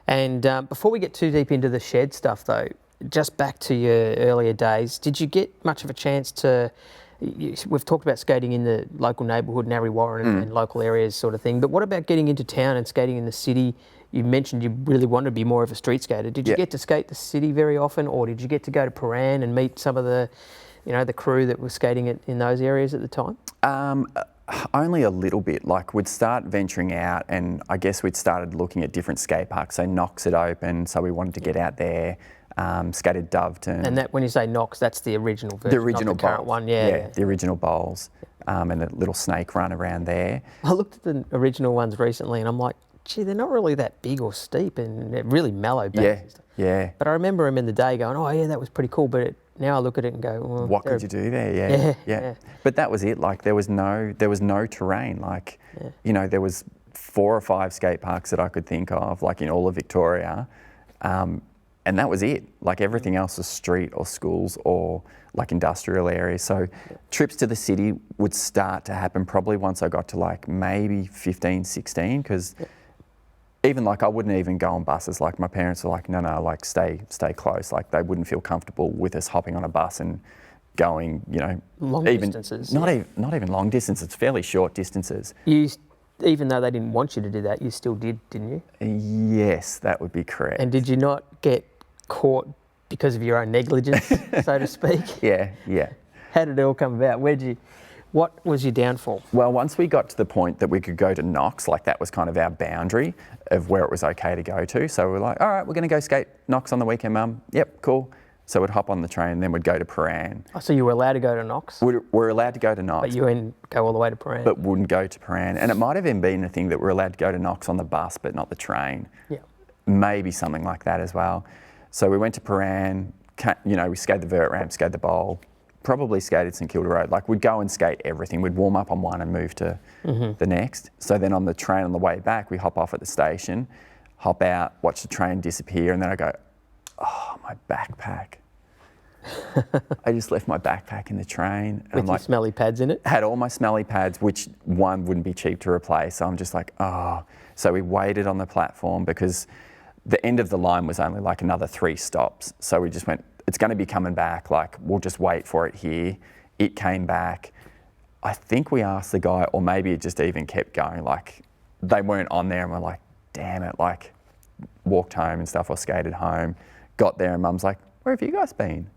S1: And before we get too deep into the shed stuff, though, just back to your earlier days, did you get much of a chance to... We've talked about skating in the local neighbourhood, Narre Warren and local areas sort of thing, but what about getting into town and skating in the city? You mentioned you really wanted to be more of a street skater. Did you get to skate the city very often, or did you get to go to Paran and meet some of the, the crew that was skating in those areas at the time?
S2: Only a little bit. Like, we'd start venturing out, and I guess we'd started looking at different skate parks. So Knox had opened, so we wanted to get out there. Skated Doveton.
S1: And that, when you say Knox, that's the original version,
S2: the original
S1: not the current
S2: bowls.
S1: one,
S2: the original bowls, and a little snake run around there.
S1: I looked at the original ones recently, and I'm like, gee, they're not really that big or steep, and they're really mellow banks.
S2: Yeah.
S1: But I remember them in the day going, oh yeah, that was pretty cool. But now I look at it and go, well,
S2: what could you do there? Yeah. But that was it. Like, there was no terrain. Like, there was 4 or 5 skate parks that I could think of, like in all of Victoria. And that was it. Like, everything else was street or schools or like industrial areas. So trips to the city would start to happen probably once I got to like maybe 15, 16, because even like I wouldn't even go on buses. Like, my parents were like, no, like stay close. Like, they wouldn't feel comfortable with us hopping on a bus and going,
S1: long distances.
S2: Not even long distance. It's fairly short distances.
S1: Even though they didn't want you to do that, you still did, didn't you?
S2: Yes, that would be correct.
S1: And did you not get caught because of your own negligence, so to speak?
S2: Yeah.
S1: How did it all come about? What was your downfall?
S2: Well, once we got to the point that we could go to Knox, like that was kind of our boundary of where it was okay to go to. So we're like, all right, we're going to go skate Knox on the weekend, Mum. Yep, cool. So we'd hop on the train, and then we'd go to Paran.
S1: Oh, so you were allowed to go to Knox?
S2: We're allowed to go to Knox.
S1: But you wouldn't go all the way to Paran?
S2: But wouldn't go to Paran. And it might have even been a thing that we're allowed to go to Knox on the bus, but not the train.
S1: Yeah.
S2: maybe something like that as well. So we went to Paran, we skated the vert ramp, skated the bowl, probably skated St Kilda Road. Like we'd go and skate everything. We'd warm up on one and move to the next. So then on the train on the way back, we hop off at the station, hop out, watch the train disappear, and then I go, oh, my backpack. I just left my backpack in the train.
S1: With your smelly pads in it?
S2: Had all my smelly pads, which one wouldn't be cheap to replace. So I'm just like, oh. So we waited on the platform because the end of the line was only like another 3 stops. So we just went, it's going to be coming back. Like, we'll just wait for it here. It came back. I think we asked the guy, or maybe it just even kept going. Like, they weren't on there and we're like, damn it. Like, walked home and stuff or skated home. Got there and Mum's like, where have you guys been?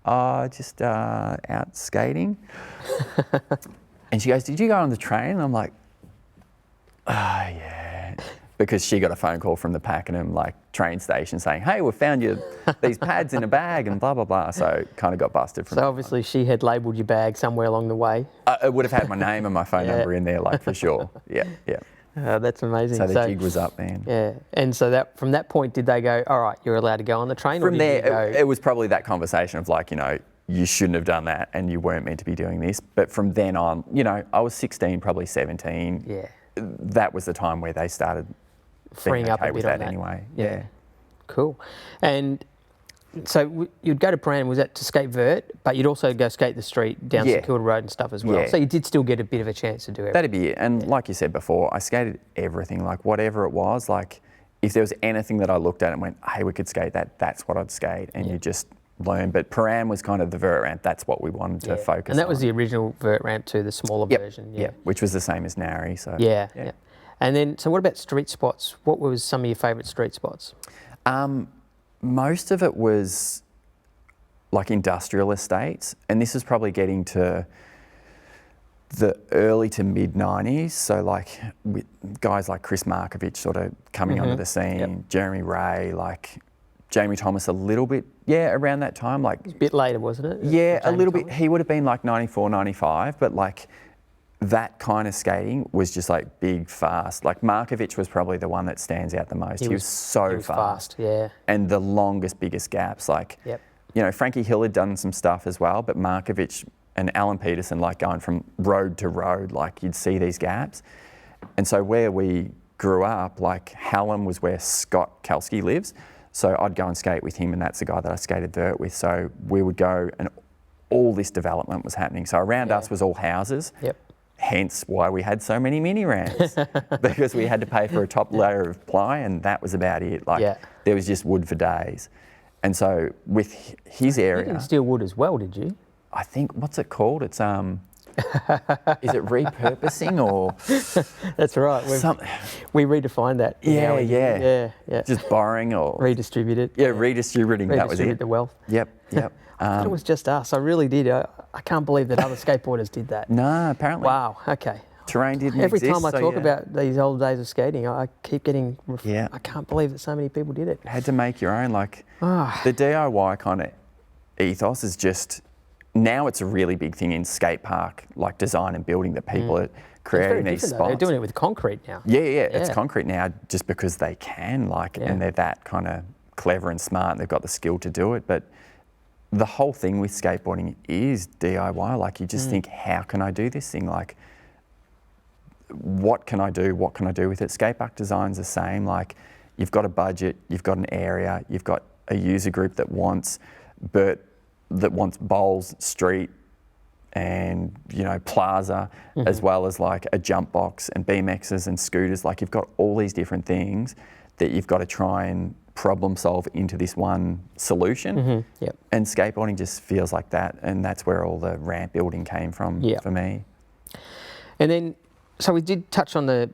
S2: Just out skating. And she goes, did you go on the train? And I'm like, yeah. Because she got a phone call from the Pakenham train station saying, hey, we found you these pads in a bag and blah, blah, blah. So kind of got busted from
S1: So obviously she had labelled your bag somewhere along the way.
S2: It would have had my name and my phone number in there, for sure. Yeah, yeah.
S1: That's amazing.
S2: So the jig was up then.
S1: Yeah. And so from that point, did they go, all right, you're allowed to go on the train?
S2: From there, it was probably that conversation of you shouldn't have done that and you weren't meant to be doing this. But from then on, I was 16, probably 17.
S1: Yeah.
S2: That was the time where they started
S1: freeing up a bit on that
S2: anyway.
S1: Yeah. Cool. And so you'd go to Paran, was that to skate vert, but you'd also go skate the street down St Kilda Road and stuff as well.
S2: Yeah.
S1: So you did still get a bit of a chance to do it.
S2: That'd be it. And like you said before, I skated everything, whatever it was. If there was anything that I looked at and went, hey, we could skate that, that's what I'd skate. And you just learn. But Paran was kind of the vert ramp. That's what we wanted to focus on.
S1: And that was the original vert ramp too, the smaller version.
S2: Yeah, which was the same as Nari. So
S1: yeah. And then, so what about street spots? What was some of your favourite street spots?
S2: Most of it was industrial estates, and this is probably getting to the early to mid 90s. So with guys like Chris Markovich sort of coming onto the scene, Jeremy Ray, Jamie Thomas a little bit, around that time.
S1: It was a bit later, wasn't it?
S2: Yeah, a little bit. He would have been 94, 95, but that kind of skating was just big, fast. Markovich was probably the one that stands out the most. He was so fast.
S1: Yeah.
S2: And the longest, biggest gaps. Frankie Hill had done some stuff as well, but Markovich and Alan Peterson, going from road to road, you'd see these gaps. And so where we grew up, Hallam was where Scott Kalski lives. So I'd go and skate with him, and that's the guy that I skated vert with. So we would go, and all this development was happening. So around us was all houses.
S1: Yep.
S2: Hence why we had so many mini ramps, because we had to pay for a top layer of ply, and that was about it. There was just wood for days. And so with his area...
S1: You didn't steal wood as well, did you?
S2: I think, what's it called? It's, is it repurposing or...
S1: That's right. We redefined that.
S2: Yeah. Just borrowing or...
S1: Redistributed.
S2: Yeah, redistributing, that was it.
S1: Redistribute the wealth.
S2: Yep.
S1: I thought it was just us. I really did. I can't believe that other skateboarders did that.
S2: No, apparently.
S1: Wow, okay.
S2: Terrain didn't
S1: Every
S2: exist.
S1: time I talk about these old days of skating, I keep getting... I can't believe that so many people did it.
S2: Had to make your own. The DIY kind of ethos is just... Now it's a really big thing in skatepark, design and building, that people are creating these spots.
S1: They're doing it with concrete now.
S2: Yeah. It's concrete now just because they can, and they're that kind of clever and smart, and they've got the skill to do it. But the whole thing with skateboarding is DIY. You just think, how can I do this thing? What can I do? What can I do with it? Skatepark design's the same. You've got a budget, you've got an area, you've got a user group that wants bowls, street, and plaza, as well as a jump box and BMXs and scooters. You've got all these different things that you've got to try and problem solve into this one solution. And skateboarding just feels like that, and that's where all the ramp building came from for me.
S1: And then, so we did touch on the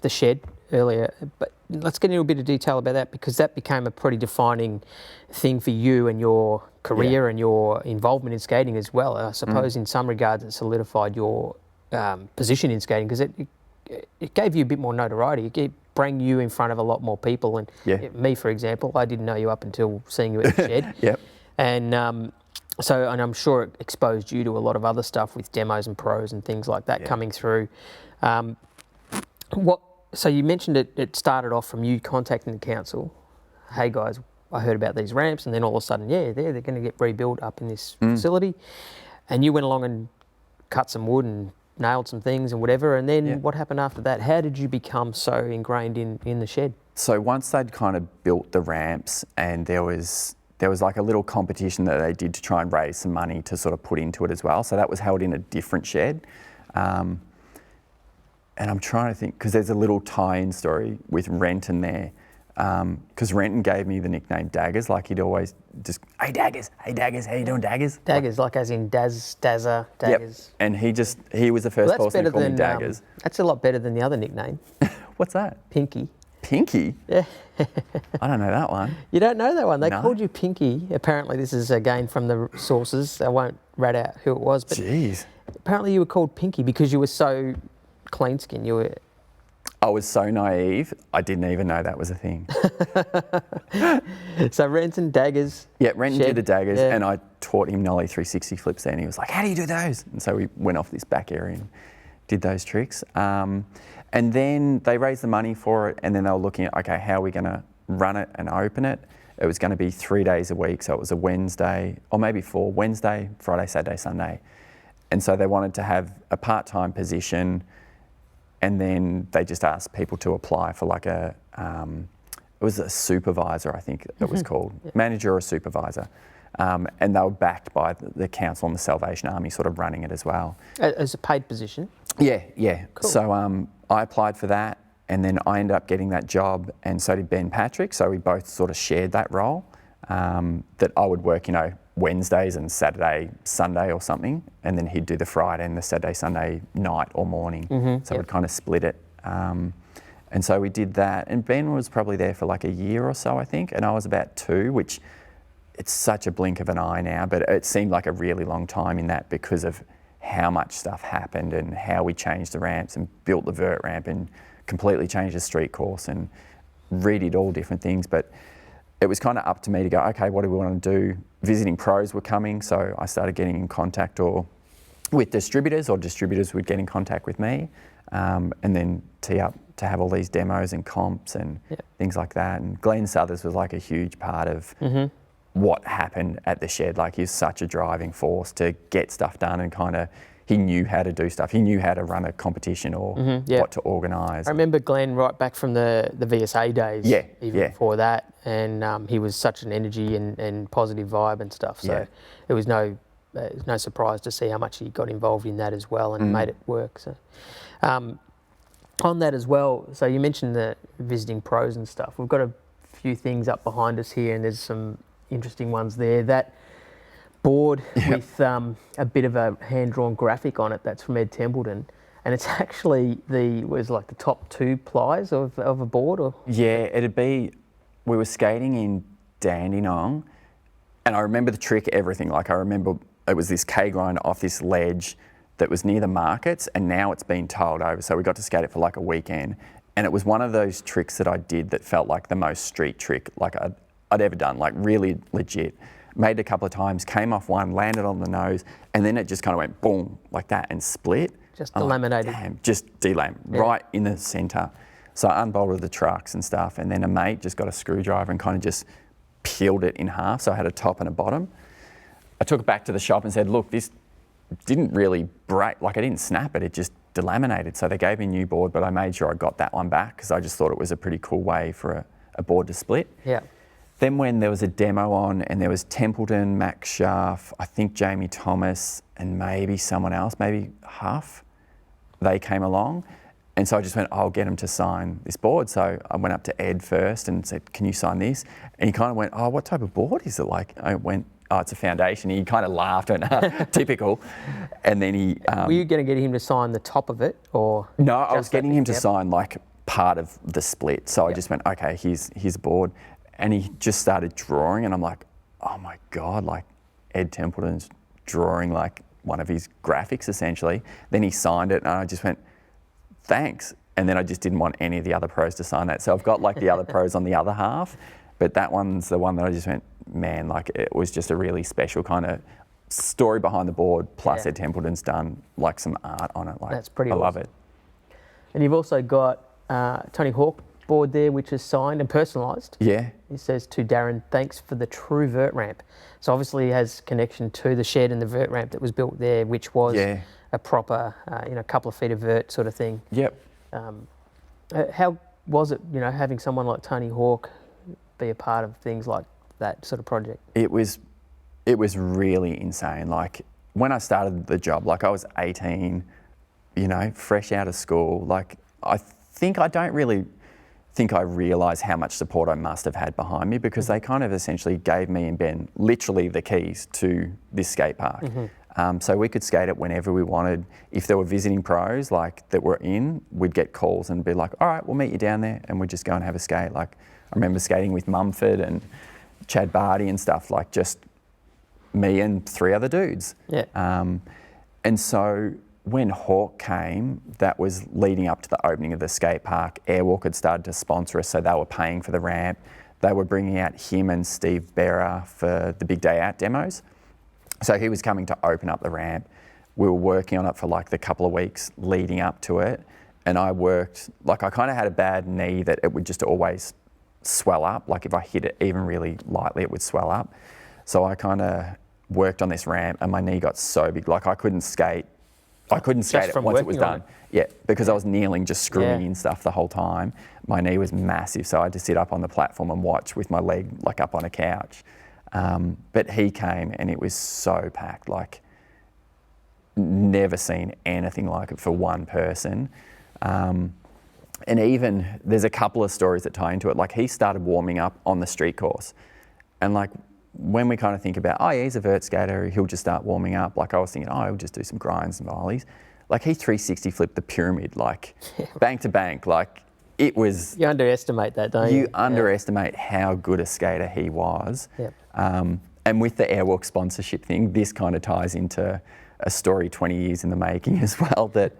S1: shed earlier, but let's get into a bit of detail about that, because that became a pretty defining thing for you and your career and your involvement in skating as well. I suppose in some regards it solidified your position in skating, because it gave you a bit more notoriety. It bring you in front of a lot more people. And me, for example, I didn't know you up until seeing you at the shed. And and I'm sure it exposed you to a lot of other stuff with demos and pros and things like that coming through. So you mentioned it started off from you contacting the council. Hey guys, I heard about these ramps, and then all of a sudden, they're going to get rebuilt up in this facility. And you went along and cut some wood and nailed some things and whatever. And then what happened after that? How did you become so ingrained in the shed?
S2: So once they'd kind of built the ramps, and there was like a little competition that they did to try and raise some money to sort of put into it as well. So that was held in a different shed. And I'm trying to think, because there's a little tie-in story with Renton there. Because Renton gave me the nickname Daggers, like he'd always just, hey Daggers, how you doing Daggers?
S1: Daggers, like as in Dazza, Daggers.
S2: Yep. And he was the first person to call me Daggers.
S1: That's a lot better than the other nickname.
S2: What's that?
S1: Pinky.
S2: Pinky?
S1: Yeah.
S2: I don't know that one.
S1: You don't know that one? They
S2: No.
S1: called you Pinky. Apparently this is again from the sources. I won't rat out who it was, but
S2: Jeez. apparently
S1: you were called Pinky because you were so clean skinned.
S2: I was so naive, I didn't even know that was a thing.
S1: So Renton, Daggers.
S2: Yeah, Renton
S1: shed,
S2: did the Daggers,
S1: yeah.
S2: and I taught him Nollie 360 flips there, and he was like, how do you do those? And so we went off this back area and did those tricks. And then they raised the money for it, and then they were looking at, okay, how are we going to run it and open it? It was going to be 3 days a week, so it was a Wednesday, or maybe 4, Wednesday, Friday, Saturday, Sunday. And so they wanted to have a part-time position, and then they just asked people to apply for like it was a supervisor, I think it was called, manager or supervisor. And they were backed by the council and the Salvation Army sort of running it as well.
S1: As a paid position?
S2: Yeah.
S1: Cool.
S2: So I applied for that, and then I ended up getting that job, and so did Ben Patrick. So we both sort of shared that role, that I would work, Wednesdays and Saturday, Sunday or something, and then he'd do the Friday and the Saturday, Sunday night or morning. So we'd kind of split it. And so we did that, and Ben was probably there for like a year or so, I think, and I was about 2, which it's such a blink of an eye now, but it seemed like a really long time in that because of how much stuff happened and how we changed the ramps and built the vert ramp and completely changed the street course and redid all different things. But it was kind of up to me to go, okay, what do we want to do? Visiting pros were coming, so I started getting in contact with distributors, or distributors would get in contact with me, and then tee up to have all these demos and comps and things like that. And Glenn Southers was like a huge part of what happened at the shed. Like, he's such a driving force to get stuff done, and kind of, he knew how to do stuff. He knew how to run a competition or what to organise.
S1: I remember Glenn right back from the VSA days, even before that, and he was such an energy and positive vibe and stuff. So it was no surprise to see how much he got involved in that as well and made it work. So on that as well, so you mentioned the visiting pros and stuff. We've got a few things up behind us here, and there's some interesting ones there. That board with a bit of a hand-drawn graphic on it, that's from Ed Templeton, and it's actually the top 2 plies of a board, or
S2: it'd be, we were skating in Dandenong, and I remember the trick, everything. Like, I remember it was this K grind off this ledge that was near the markets, and now it's been tiled over, so we got to skate it for like a weekend, and it was one of those tricks that I did that felt like the most street trick like I'd ever done, like really legit. Made it a couple of times, came off one, landed on the nose, and then it just kind of went boom like that and split.
S1: Just delaminated.
S2: Like, damn, just delam right in the centre. So I unbolted the trucks and stuff, and then a mate just got a screwdriver and kind of just peeled it in half. So I had a top and a bottom. I took it back to the shop and said, look, this didn't really break, like I didn't snap it, it just delaminated. So they gave me a new board, but I made sure I got that one back because I just thought it was a pretty cool way for a board to split.
S1: Yeah.
S2: Then when there was a demo on, and there was Templeton, Max Schaff, I think Jamie Thomas, and maybe someone else, maybe Huff, they came along. And so I just went, I'll get him to sign this board. So I went up to Ed first and said, can you sign this? And he kind of went, oh, what type of board is it like? I went, oh, it's a foundation. He kind of laughed and typical. And then he...
S1: were you going to get him to sign the top of it, or...?
S2: No, I was getting him to sign like part of the split. So I just went, okay, here's a board. And he just started drawing, and I'm like, oh my God, like Ed Templeton's drawing like one of his graphics essentially. Then he signed it, and I just went, thanks. And then I just didn't want any of the other pros to sign that. So I've got like the other pros on the other half, but that one's the one that I just went, man, like it was just a really special kind of story behind the board. Plus Ed Templeton's done like some art on it. Like,
S1: that's pretty
S2: I
S1: awesome.
S2: love it.
S1: And you've also got Tony Hawk board there, which is signed and personalised.
S2: Yeah.
S1: It says to Darren, thanks for the true vert ramp. So obviously he has connection to the shed and the vert ramp that was built there, which was a proper, couple of feet of vert sort of thing.
S2: Yep.
S1: How was it, having someone like Tony Hawk be a part of things like that sort of project?
S2: It was really insane. Like when I started the job, like I was 18, fresh out of school. Like I don't really think I realised how much support I must have had behind me, because they kind of essentially gave me and Ben literally the keys to this skate park. So we could skate it whenever we wanted. If there were visiting pros like that were in, we'd get calls and be like, all right, we'll meet you down there, and we'd just go and have a skate. Like I remember skating with Mumford and Chad Barty and stuff, like just me and 3 other dudes.
S1: Yeah.
S2: And so when Hawk came, that was leading up to the opening of the skate park. Airwalk had started to sponsor us, so they were paying for the ramp. They were bringing out him and Steve Berra for the Big Day Out demos. So he was coming to open up the ramp. We were working on it for like the couple of weeks leading up to it. And I worked, like I kind of had a bad knee that it would just always swell up. Like if I hit it even really lightly, it would swell up. So I kind of worked on this ramp and my knee got so big, like I couldn't skate. I couldn't skate it once it was done. Yeah, because I was kneeling, just screwing in stuff the whole time. My knee was massive, so I had to sit up on the platform and watch with my leg like up on a couch. But he came and it was so packed, like never seen anything like it for one person. And even there's a couple of stories that tie into it. Like he started warming up on the street course, and like when we kind of think about, oh yeah, he's a vert skater, he'll just start warming up. Like I was thinking, oh, he'll just do some grinds and volleys. Like he 360 flipped the pyramid, like bank to bank. Like it was.
S1: You underestimate that, don't you?
S2: You underestimate how good a skater he was.
S1: Yep.
S2: And with the Airwalk sponsorship thing, this kind of ties into a story 20 years in the making as well, that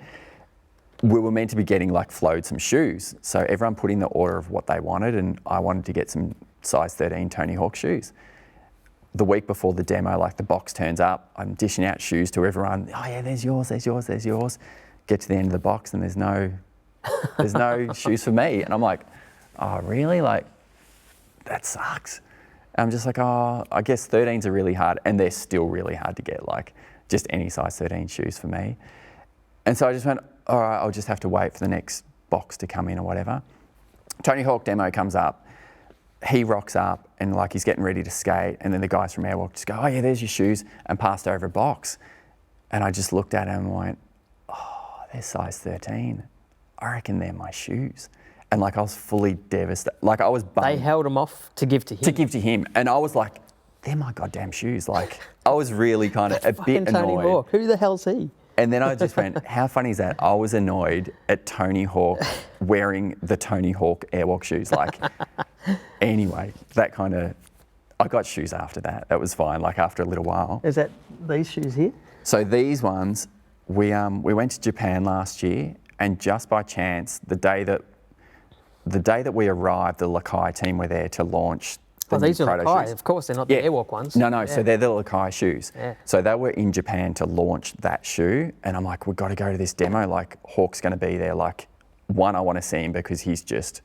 S2: we were meant to be getting like flowed some shoes. So everyone put in the order of what they wanted, and I wanted to get some size 13 Tony Hawk shoes. The week before the demo, like the box turns up, I'm dishing out shoes to everyone. Oh yeah, there's yours, there's yours, there's yours. Get to the end of the box and there's no shoes for me. And I'm like, oh really? Like, that sucks. And I'm just like, oh, I guess 13s are really hard, and they're still really hard to get, like just any size 13 shoes for me. And so I just went, all right, I'll just have to wait for the next box to come in or whatever. Tony Hawk demo comes up. He rocks up and like he's getting ready to skate, and then the guys from Airwalk just go, oh yeah, there's your shoes, and passed over a box. And I just looked at him and went, oh, they're size 13. I reckon they're my shoes. And like I was fully devastated. Like I was bummed.
S1: They held them off to give to him.
S2: To give to him. And I was like, they're my goddamn shoes. Like I was really kind of a bit annoyed.
S1: Tony Hawk. Who the hell's he?
S2: And then I just went, how funny is that? I was annoyed at Tony Hawk wearing the Tony Hawk Airwalk shoes. Like, anyway, that kind of, I got shoes after that. That was fine, like after a little while.
S1: Is that these shoes here?
S2: So these ones, we went to Japan last year, and just by chance, the day that we arrived, the Lakai team were there to launch the
S1: these are
S2: proto
S1: Lakai,
S2: shoes.
S1: of course, they're not the Airwalk ones.
S2: No, so they're the Lakai shoes.
S1: Yeah.
S2: So they were in Japan to launch that shoe, and I'm like, we've got to go to this demo, like Hawk's going to be there. Like, one, I want to see him because he's just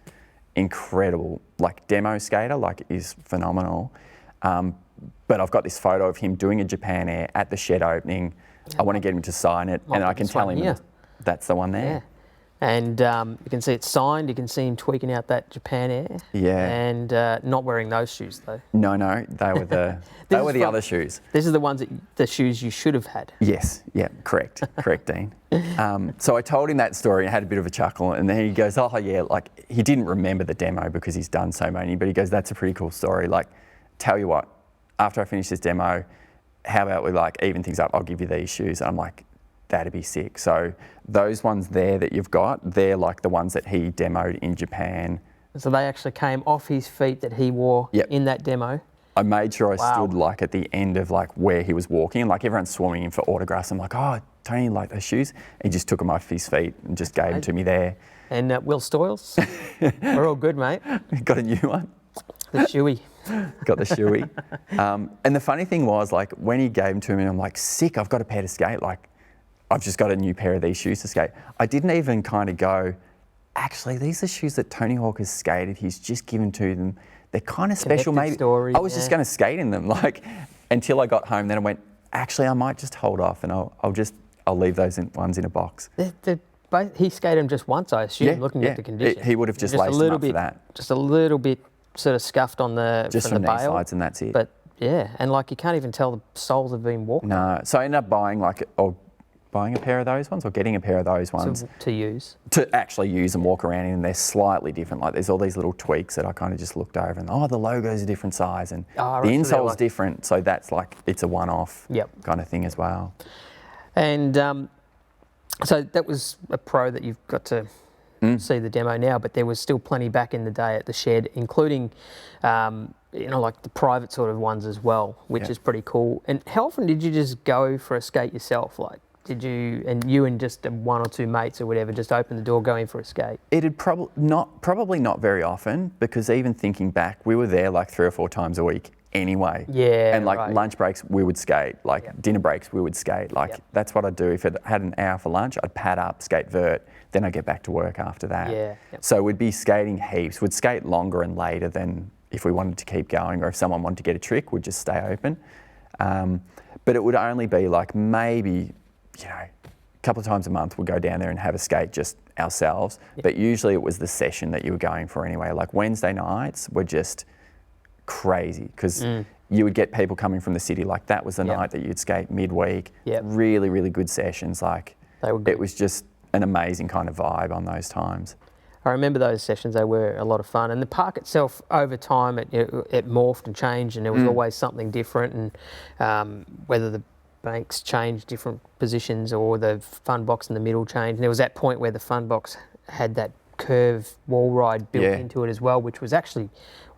S2: incredible, like demo skater, like is phenomenal. But I've got this photo of him doing a Japan Air at the shed opening. I want to get him to sign it, and I can tell him that's the one there.
S1: Yeah. And you can see it's signed. You can see him tweaking out that Japan Air.
S2: Yeah.
S1: And not wearing those shoes though.
S2: No, they were the other shoes.
S1: This is the ones the shoes you should have had.
S2: Yes. Yeah. Correct, Dean. So I told him that story and had a bit of a chuckle, and then he goes, "Oh yeah," like he didn't remember the demo because he's done so many, but he goes, "That's a pretty cool story. Like, tell you what, after I finish this demo, how about we like even things up? I'll give you these shoes." And I'm like, that'd be sick. So those ones there that you've got, they're like the ones that he demoed in Japan.
S1: So they actually came off his feet that he wore in that demo.
S2: I made sure I stood like at the end of like where he was walking, like everyone's swarming in for autographs. I'm like, oh, Tony, like those shoes? He just took them off his feet and just gave them to me there.
S1: And Will Stoyles, we're all good, mate.
S2: Got a new one.
S1: The shoey.
S2: Got the shoey. And the funny thing was, like when he gave them to me, I'm like, sick, I've got a pair to skate. Like, I've just got a new pair of these shoes to skate. I didn't even kind of go, actually, these are shoes that Tony Hawk has skated. He's just given to them. They're kind of special.
S1: Connected
S2: Maybe
S1: story,
S2: I was just going to skate in them, like until I got home. Then I went, actually, I might just hold off and I'll leave those ones in a box.
S1: He skated them just once, I assume, looking at the condition.
S2: He would have just laced them up for that.
S1: Just a little bit sort of scuffed on the
S2: Just
S1: from
S2: from
S1: the
S2: knee
S1: bail.
S2: sides, and that's it.
S1: But yeah, and like you can't even tell the soles have been walked
S2: No, so I ended up buying a pair of those ones or getting a pair of those ones
S1: to use.
S2: to actually use and walk around in. And they're slightly different. Like there's all these little tweaks that I kind of just looked over and the logo's a different size and
S1: Oh, right,
S2: the
S1: so they're
S2: insole's
S1: like-
S2: different. So that's like, it's a one-off
S1: Yep.
S2: kind of thing as well.
S1: And so that was a pro that you've got to see the demo now, but there was still plenty back in the day at the shed, including, like the private sort of ones as well, which is pretty cool. And how often did you just go for a skate yourself? Like, did you and just one or two mates or whatever just open the door, go in for a skate?
S2: It'd probably not very often, because even thinking back, we were there like 3 or 4 times a week anyway.
S1: Yeah,
S2: And like
S1: right.
S2: lunch breaks, we would skate. Like dinner breaks, we would skate. Like that's what I'd do. If it had an hour for lunch, I'd pad up, skate vert, then I'd get back to work after that.
S1: Yeah, yep.
S2: So we'd be skating heaps. We'd skate longer and later than if we wanted to keep going, or if someone wanted to get a trick, we'd just stay open. But it would only be like maybe, a couple of times a month we'd go down there and have a skate just ourselves. But usually it was the session that you were going for anyway. Like Wednesday nights were just crazy, because you would get people coming from the city. Like that was the night that you'd skate midweek. Really, really good sessions. Like
S1: They were good.
S2: it was just an amazing kind of vibe on those times.
S1: I remember those sessions, they were a lot of fun. And the park itself, over time, it morphed and changed, and there was always something different. And whether the banks changed different positions or the fun box in the middle changed. And there was that point where the fun box had that curve wall ride built into it as well, which was actually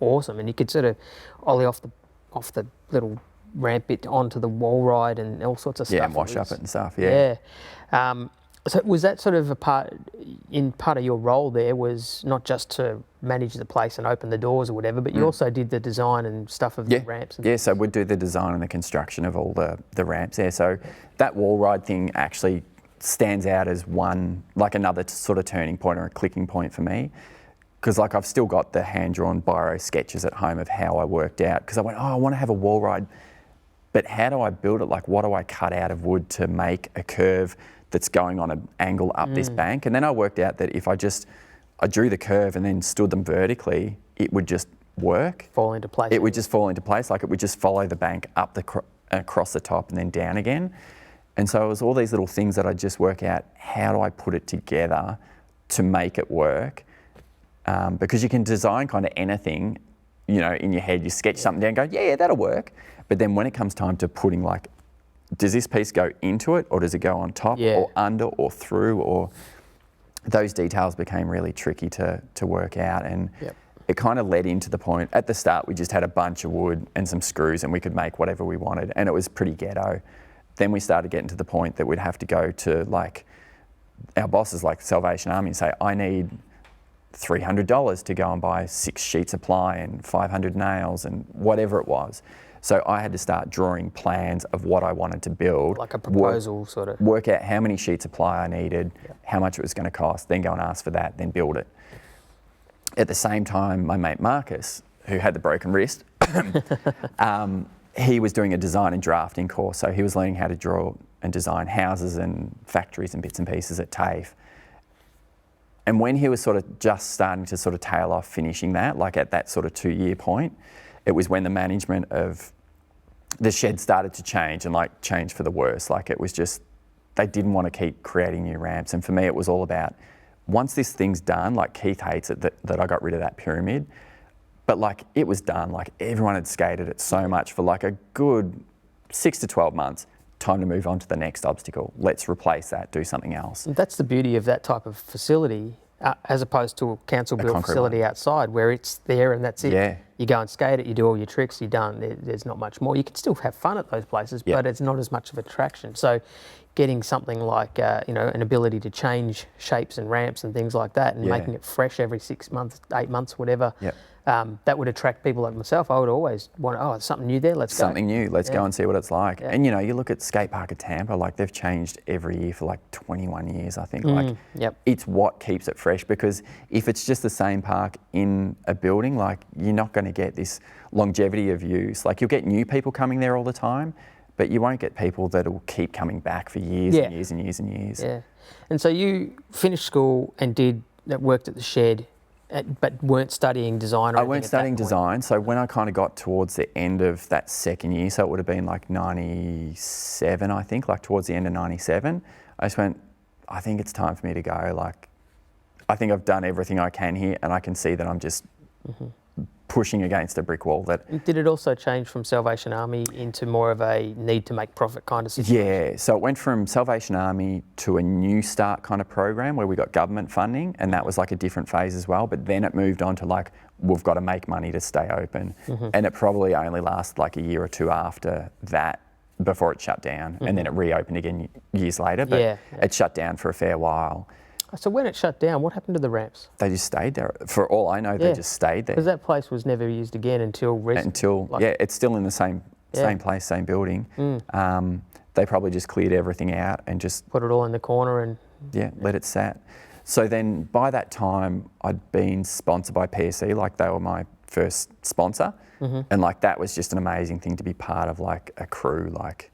S1: awesome. And you could sort of ollie off the little ramp bit onto the wall ride and all sorts of stuff.
S2: Yeah, and wash up it and stuff.
S1: So was that sort of part of your role there, was not just to manage the place and open the doors or whatever, but you also did the design and stuff of the ramps? And
S2: so we'd do the design and the construction of all the ramps there. So that wall ride thing actually stands out as another sort of turning point or a clicking point for me. Because like I've still got the hand-drawn biro sketches at home of how I worked out. Because I went, I want to have a wall ride, but how do I build it? Like, what do I cut out of wood to make a curve that's going on an angle up this bank? And then I worked out that if I drew the curve and then stood them vertically, it would just work.
S1: fall into place.
S2: It would just fall into place. Like it would just follow the bank up across the top and then down again. And so it was all these little things that I just work out, how do I put it together to make it work? Because you can design kind of anything, in your head. You sketch something down and go, yeah, that'll work. But then when it comes time to putting, like, does this piece go into it, or does it go on top or under or through? Or those details became really tricky to work out. And it kind of led into the point, at the start we just had a bunch of wood and some screws and we could make whatever we wanted, and it was pretty ghetto. Then we started getting to the point that we'd have to go to like our bosses like Salvation Army and say, I need $300 to go and buy 6 sheets of ply and 500 nails and whatever it was. So I had to start drawing plans of what I wanted to build.
S1: Like a proposal sort of.
S2: Work out how many sheets of ply I needed, how much it was going to cost, then go and ask for that, then build it. At the same time, my mate Marcus, who had the broken wrist, he was doing a design and drafting course. So he was learning how to draw and design houses and factories and bits and pieces at TAFE. And when he was sort of just starting to sort of tail off finishing that, like at that sort of 2-year point, it was when the management of the shed started to change, and like change for the worse. Like it was just, they didn't want to keep creating new ramps. And for me, it was all about, once this thing's done, like Keith hates it that I got rid of that pyramid, but like it was done. Like everyone had skated it so much for like a good 6 to 12 months. Time to move on to the next obstacle. Let's replace that, do something else.
S1: And that's the beauty of that type of facility, as opposed to a council-built facility outside where it's there and that's it.
S2: Yeah.
S1: You go and skate it, you do all your tricks, you're done. There's not much more. You can still have fun at those places, but it's not as much of an attraction. So getting something like, an ability to change shapes and ramps and things like that, and making it fresh every 6 months, 8 months, whatever, that would attract people like myself. I would always want, oh, there's something new there, let's go.
S2: Something new, let's go and see what it's like.
S1: Yeah.
S2: And you know, you look at skatepark at Tampa, like they've changed every year for like 21 years, I think. Like
S1: Yep.
S2: it's what keeps it fresh, because if it's just the same park in a building, like you're not going to get this longevity of use. Like you'll get new people coming there all the time, but you won't get people that will keep coming back for years and years and years and years.
S1: Yeah. And so you finished school and worked at the shed, but weren't studying design or
S2: I
S1: anything
S2: weren't
S1: at
S2: studying
S1: that point.
S2: design, so when I kind of got towards the end of that second year, so it would have been like 97, I think, like towards the end of 97, I just went, I think it's time for me to go. Like, I think I've done everything I can here, and I can see that I'm just pushing against a brick wall. That
S1: Did it also change from Salvation Army into more of a need to make profit kind of situation?
S2: Yeah, so it went from Salvation Army to a New Start kind of program where we got government funding, and that was like a different phase as well. But then it moved on to like, we've got to make money to stay open. And it probably only lasted like a year or two after that before it shut down. And then it reopened again years later, but it shut down for a fair while.
S1: So when it shut down, what happened to the ramps?
S2: They just stayed there. For all I know, they just stayed there.
S1: Because that place was never used again until recently.
S2: Yeah, it's still in the same place, same building. They probably just cleared everything out and just
S1: put it all in the corner and
S2: let it sat. So then by that time, I'd been sponsored by PSC, like they were my first sponsor. And like that was just an amazing thing to be part of, like a crew. Like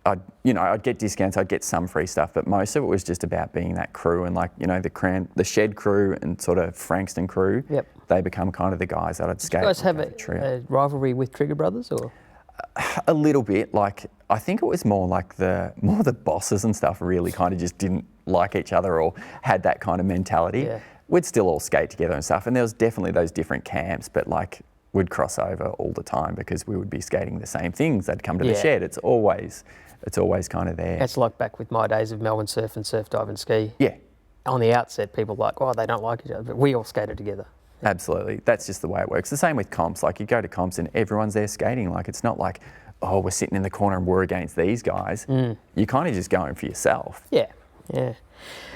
S2: I'd get discounts, I'd get some free stuff, but most of it was just about being that crew. And like, you know, the shed crew and sort of Frankston crew, they become kind of the guys that I'd skate.
S1: Did you guys have a rivalry with Trigger Brothers, or?
S2: A little bit. Like, I think it was more the bosses and stuff really kind of just didn't like each other or had that kind of mentality.
S1: Yeah.
S2: We'd still all skate together and stuff, and there was definitely those different camps, but like we'd cross over all the time because we would be skating the same things. They'd come to the shed. It's always kind of there.
S1: It's like back with my days of Melbourne surf and surf, dive and ski.
S2: Yeah.
S1: On the outset, people are like, oh, they don't like each other, but we all skated together.
S2: Absolutely. That's just the way it works. The same with comps. Like you go to comps and everyone's there skating. Like it's not like, oh, we're sitting in the corner and we're against these guys. You're kind of just going for yourself.
S1: Yeah.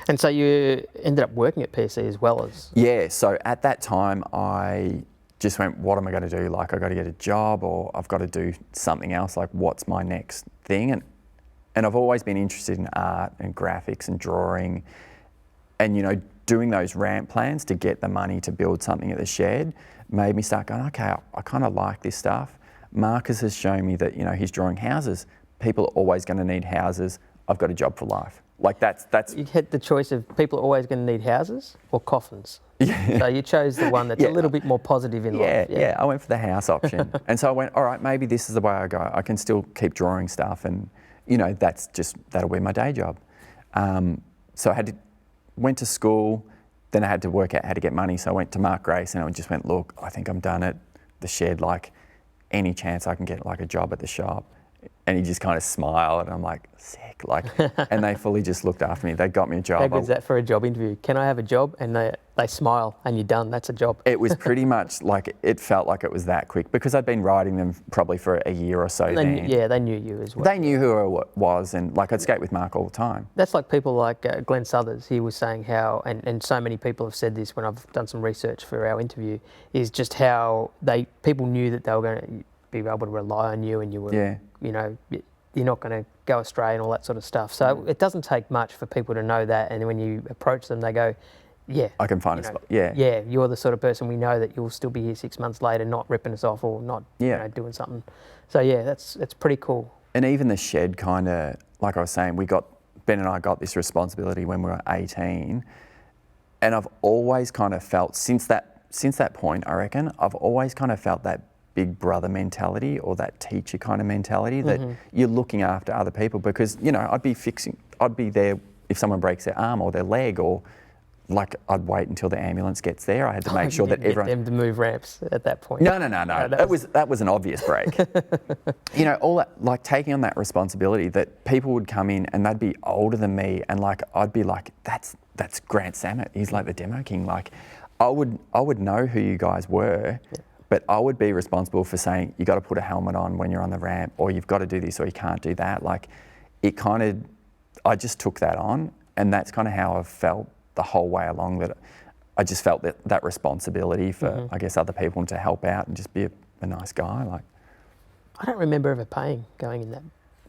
S1: And so you ended up working at PSC as well as...
S2: Yeah, so at that time I just went, what am I going to do? Like, I've got to get a job or I've got to do something else. Like, what's my next thing? And I've always been interested in art and graphics and drawing and, you know, doing those ramp plans to get the money to build something at the shed made me start going, okay, I kind of like this stuff. Marcus has shown me that, you know, he's drawing houses. People are always going to need houses. I've got a job for life. Like that's...
S1: You had the choice of people are always going to need houses or coffins.
S2: Yeah.
S1: So you chose the one that's a little bit more positive in life.
S2: Yeah, I went for the house option. And so I went, all right, maybe this is the way I go. I can still keep drawing stuff and, you know, that'll be my day job. So I went to school, then I had to work out how to get money. So I went to Mark Grace and I just went, look, I think I'm done at the shed. Like, any chance I can get like a job at the shop? And he just kind of smiled and I'm like, sick. Like, and they fully just looked after me. They got me a job.
S1: How good's that for a job interview? Can I have a job? And they smile and you're done. That's a job.
S2: It was pretty much like, it felt like it was that quick because I'd been riding them probably for a year or so then.
S1: Yeah, they knew you as well.
S2: They knew who I was and like I'd skate with Mark all the time.
S1: That's like people like Glenn Southers. He was saying how, and so many people have said this when I've done some research for our interview, is just how people knew that they were going to be able to rely on you and you were, you know, you're not going to go astray and all that sort of stuff. So it doesn't take much for people to know that. And when you approach them, they go, yeah.
S2: I can find a spot. Yeah.
S1: Yeah, you're the sort of person we know that you'll still be here 6 months later, not ripping us off or not you know, doing something. So yeah, that's pretty cool.
S2: And even the shed kind of, like I was saying, Ben and I got this responsibility when we were 18. And I've always kind of felt, since that point, I reckon, I've always kind of felt that big brother mentality or that teacher kind of mentality that you're looking after other people because, you know, I'd be there if someone breaks their arm or their leg or like I'd wait until the ambulance gets there. I had to make sure that everyone...
S1: Get them to move ramps at that point.
S2: No. That was an obvious break. You know, all that, like taking on that responsibility that people would come in and they'd be older than me and like, I'd be like, that's Grant Sammut. He's like the demo king. Like I would know who you guys were. Yeah. But I would be responsible for saying, you got to put a helmet on when you're on the ramp, or you've got to do this, or you can't do that. Like, I just took that on, and that's kind of how I've felt the whole way along. That I just felt that responsibility for, I guess, other people and to help out and just be a nice guy. Like,
S1: I don't remember ever paying going in that.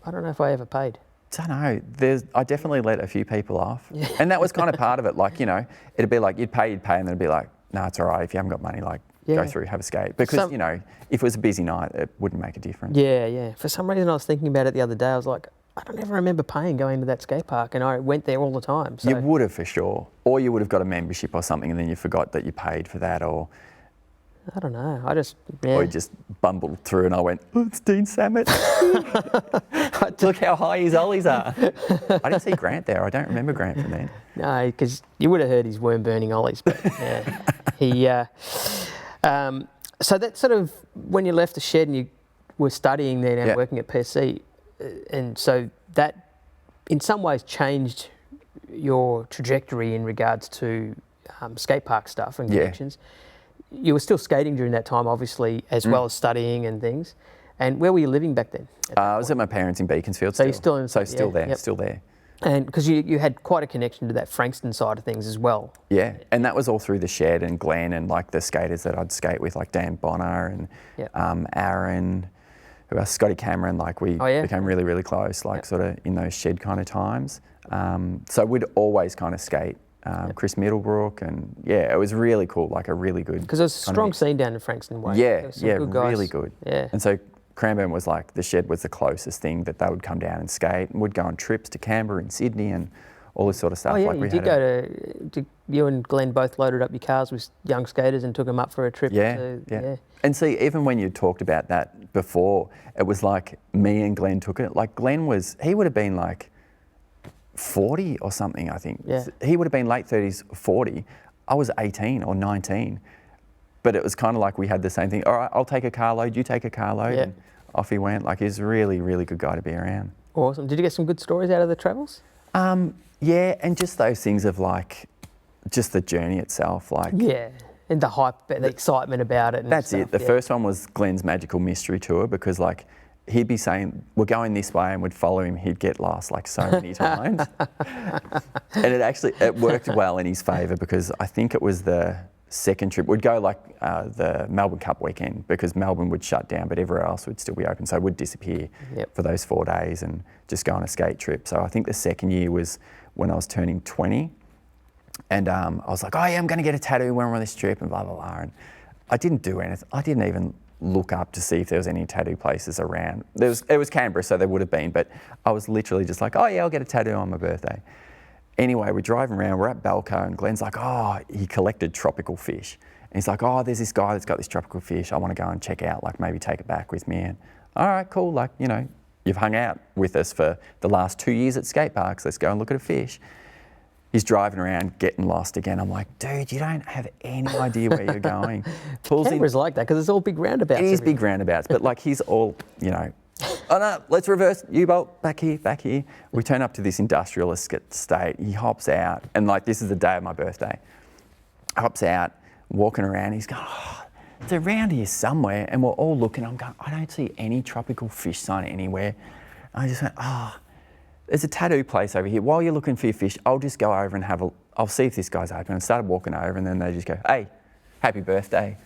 S1: I don't know if I ever paid.
S2: I don't know. I definitely let a few people off.
S1: Yeah.
S2: And that was kind of part of it. Like, you know, it'd be like, you'd pay, and then it'd be like, no, it's all right. If you haven't got money, like, go through, have a skate. Because, you know, if it was a busy night, it wouldn't make a difference.
S1: Yeah, yeah. For some reason, I was thinking about it the other day. I was like, I don't ever remember paying going to that skate park, and I went there all the time. So.
S2: You would have for sure. Or you would have got a membership or something and then you forgot that you paid for that, or
S1: I don't know. I just,
S2: or you just bumbled through and I went, oh, it's Dean Sammut. Look how high his ollies are. I didn't see Grant there. I don't remember Grant from then.
S1: No, because you would have heard his worm burning ollies. But yeah, so that sort of, when you left the shed and you were studying there and working at PSC, and so that in some ways changed your trajectory in regards to skate park stuff and connections. You were still skating during that time, obviously, as well as studying and things. And where were you living back then?
S2: I was at my parents in Beaconsfield.
S1: So you're still in...
S2: So still there, still there.
S1: And because you had quite a connection to that Frankston side of things as well.
S2: Yeah, and that was all through the shed and Glenn and like the skaters that I'd skate with, like Dan Bonner and Aaron, who else, Scotty Cameron. Like we became really, really close, like sort of in those shed kind of times. So we'd always kind of skate. Chris Middlebrook, and it was really cool, like a really good...
S1: Because there's a strong scene down in Frankston way.
S2: Good guys. Really good. Yeah. And so Cranbourne was like, the shed was the closest thing that they would come down and skate, and we'd go on trips to Canberra and Sydney and all this sort of stuff.
S1: Oh yeah,
S2: like
S1: you did go to... You and Glenn both loaded up your cars with young skaters and took them up for a trip.
S2: Yeah. And see, even when you talked about that before, it was like me and Glenn took it. Like Glenn he would have been like 40 or something, I think.
S1: Yeah.
S2: He would have been late 30s, 40. I was 18 or 19. But it was kind of like we had the same thing. All right, I'll take a carload, you take a carload. And off he went. Like, he's a really, really good guy to be around.
S1: Awesome. Did you get some good stories out of the travels?
S2: Yeah, and just those things of like, just the journey itself. Like,
S1: yeah, and the hype, the excitement about it. And
S2: that's it. The first one was Glenn's Magical Mystery Tour, because like, he'd be saying, we're going this way, and we'd follow him. He'd get lost like so many times. And it worked well in his favour, because I think it was the second trip. We'd go like the Melbourne Cup weekend, because Melbourne would shut down, but everywhere else would still be open. So we'd disappear for those 4 days and just go on a skate trip. So I think the second year was when I was turning 20. And I was like, oh yeah, I'm going to get a tattoo when we're on this trip and blah, blah, blah. And I didn't do anything. I didn't even look up to see if there was any tattoo places around. It was Canberra, so there would have been, but I was literally just like, oh yeah, I'll get a tattoo on my birthday. Anyway, we're driving around, we're at Belco, and Glenn's like, oh, he collected tropical fish. And he's like, oh, there's this guy that's got this tropical fish, I want to go and check out, like maybe take it back with me. And all right, cool, like, you know, you've hung out with us for the last 2 years at skate parks, let's go and look at a fish. He's driving around, getting lost again. I'm like, dude, you don't have any idea where you're going.
S1: Canberra's like that, because it's all big roundabouts.
S2: It is big roundabouts, but like he's all, you know, oh no, let's reverse, U-bolt, back here, back here. We turn up to this industrial estate. He hops out, and like this is the day of my birthday. Hops out, walking around. He's going, oh, it's around here somewhere. And we're all looking. I'm going, I don't see any tropical fish sign anywhere. And I just went, oh. There's a tattoo place over here. While you're looking for your fish, I'll just go over and I'll see if this guy's open. And started walking over, and then they just go, hey, happy birthday.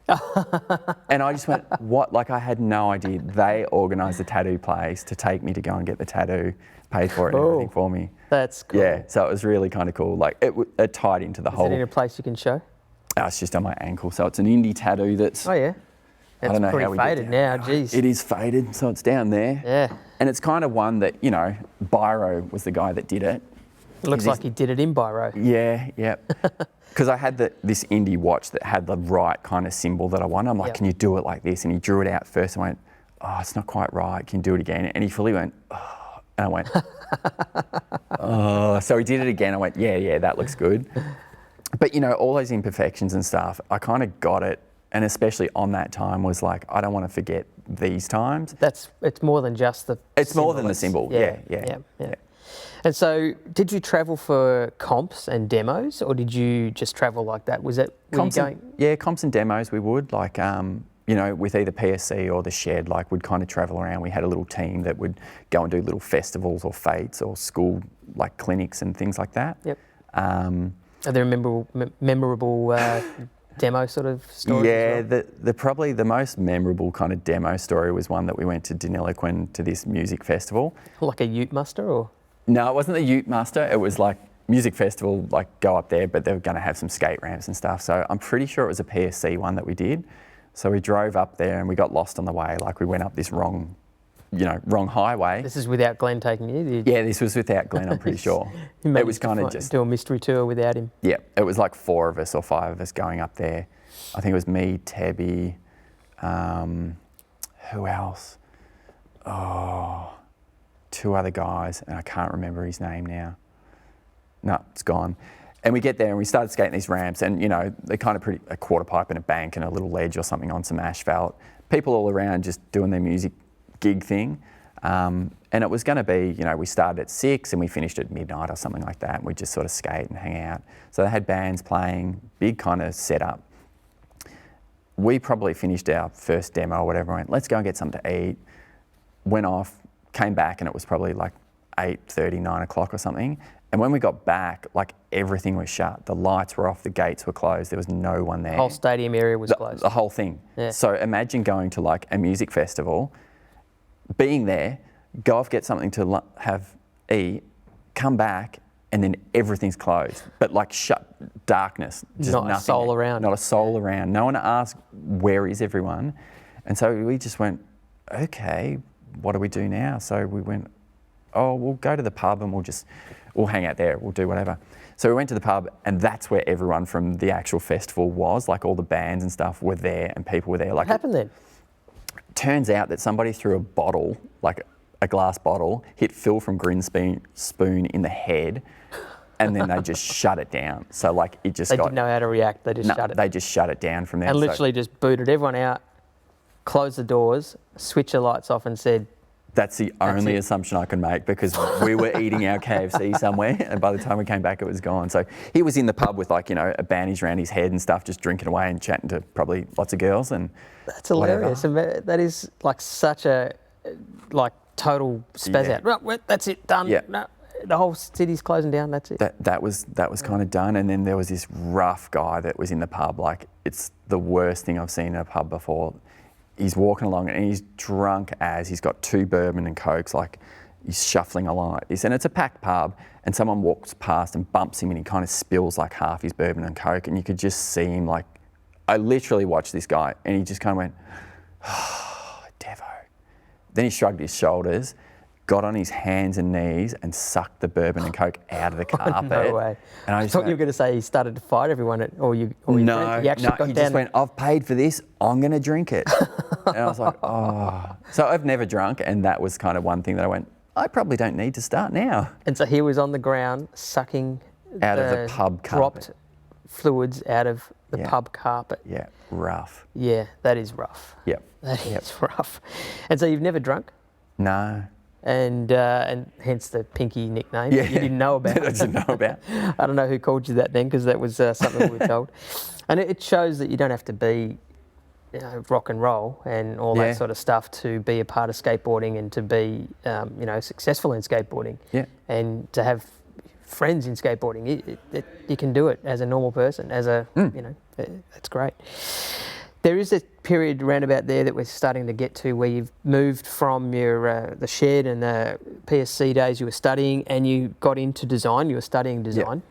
S2: And I just went, what? Like, I had no idea. They organised a tattoo place to take me to go and get the tattoo, paid for it and everything for me.
S1: That's cool.
S2: Yeah, so it was really kind of cool. Like, it tied into the whole...
S1: Is it in a place you can show?
S2: It's just on my ankle. So it's an indie tattoo that's...
S1: Oh, yeah.
S2: I don't know
S1: pretty
S2: how we
S1: faded now, geez.
S2: It is faded, so it's down there.
S1: Yeah.
S2: And it's kind of one that, you know, Biro was the guy that did it.
S1: It looks like he did it in Biro.
S2: Yeah. Because I had this indie watch that had the right kind of symbol that I wanted. I'm like, can you do it like this? And he drew it out first. I went, oh, it's not quite right. Can you do it again? And he fully went, oh. And I went, oh. So he did it again. I went, yeah, that looks good. But, you know, all those imperfections and stuff, I kind of got it. And especially on that time was like, I don't want to forget these times.
S1: It's more than just the
S2: It's more than the symbol, yeah.
S1: And so did you travel for comps and demos, or did you just travel like that? Was it,
S2: comps and demos we would, like, you know, with either PSC or the shed, like we'd kind of travel around. We had a little team that would go and do little festivals or fetes or school, like clinics and things like that.
S1: Yep. Are there memorable demo sort of stories?
S2: Yeah,
S1: as well?
S2: the probably the most memorable kind of demo story was one that we went to Deniliquin to this music festival.
S1: Like a ute muster, or?
S2: No, it wasn't the Ute Muster. It was like music festival, like go up there, but they were going to have some skate ramps and stuff. So I'm pretty sure it was a PSC one that we did. So we drove up there and we got lost on the way. Like we went up this wrong highway.
S1: This is without Glenn taking you?
S2: Yeah, this was without Glenn, I'm pretty sure. It was kind of just...
S1: do a mystery tour without him?
S2: Yeah, it was like 4 of us or 5 of us going up there. I think it was me, Tebby, who else? Oh, 2 other guys, and I can't remember his name now. No, it's gone. And we get there and we started skating these ramps, and you know, they're kind of a quarter pipe and a bank and a little ledge or something on some asphalt. People all around just doing their music gig thing. And it was going to be, you know, we started at 6 and we finished at midnight or something like that. And we just sort of skate and hang out. So they had bands playing, big kind of setup. We probably finished our first demo or whatever, went, let's go and get something to eat. Went off, came back, and it was probably like 8:30, 9 o'clock or something. And when we got back, like everything was shut. The lights were off, the gates were closed, there was no one there.
S1: The whole stadium area was closed.
S2: The whole thing.
S1: Yeah.
S2: So imagine going to like a music festival, being there, go off, get something to eat, come back, and then everything's closed. But like shut, darkness, just
S1: Not
S2: nothing.
S1: a soul around.
S2: Not a soul around. No one asked, where is everyone? And so we just went, okay, what do we do now? So we went, oh, we'll go to the pub and we'll hang out there, we'll do whatever. So we went to the pub, and that's where everyone from the actual festival was, like all the bands and stuff were there and people were there. Like,
S1: what happened then?
S2: Turns out that somebody threw a bottle, like a glass bottle, hit Phil from Spoon in the head, and then they just shut it down. So like it just
S1: They didn't know how to react, they just shut it.
S2: They just shut it down from there.
S1: And literally just booted everyone out, closed the doors, switched the lights off and said...
S2: That's the only assumption I can make, because we were eating our KFC somewhere, and by the time we came back, it was gone. So he was in the pub with like, you know, a bandage around his head and stuff, just drinking away and chatting to probably lots of girls and
S1: That's hilarious. And that is like such a like total spaz out. Right, that's it, done.
S2: Yeah.
S1: No, the whole city's closing down, that's it.
S2: That was kind of done. And then there was this rough guy that was in the pub. Like, it's the worst thing I've seen in a pub before. He's walking along and he's drunk as he's got 2 bourbon and cokes, like he's shuffling along like this. And it's a packed pub, and someone walks past and bumps him and he kind of spills like half his bourbon and coke, and you could just see him like, I literally watched this guy and he just kind of went, oh, Devo. Then he shrugged his shoulders, got on his hands and knees and sucked the bourbon and coke out of the carpet.
S1: No way.
S2: And
S1: I thought you were going to say he started to fight everyone,
S2: No, he just went, I've paid for this, I'm going to drink it. And I was like, oh. So I've never drunk, and that was kind of one thing that I went, I probably don't need to start now.
S1: And so he was on the ground sucking
S2: out of the pub carpet.
S1: Dropped fluids out of the pub carpet.
S2: Yeah, rough.
S1: Yeah, that is rough.
S2: Yep.
S1: That is rough. And so you've never drunk?
S2: No.
S1: And hence the Pinky nickname
S2: Yeah.
S1: that you didn't know about.
S2: I didn't know about.
S1: I don't know who called you that then, because that was something we were told. And it shows that you don't have to be, you know, rock and roll and all that sort of stuff to be a part of skateboarding and to be, you know, successful in skateboarding.
S2: Yeah.
S1: And to have friends in skateboarding. You can do it as a normal person, as a, you know, that's great. There is a period around about there that we're starting to get to where you've moved from your the shed and the PSC days you were studying, and you got into design. You were studying design.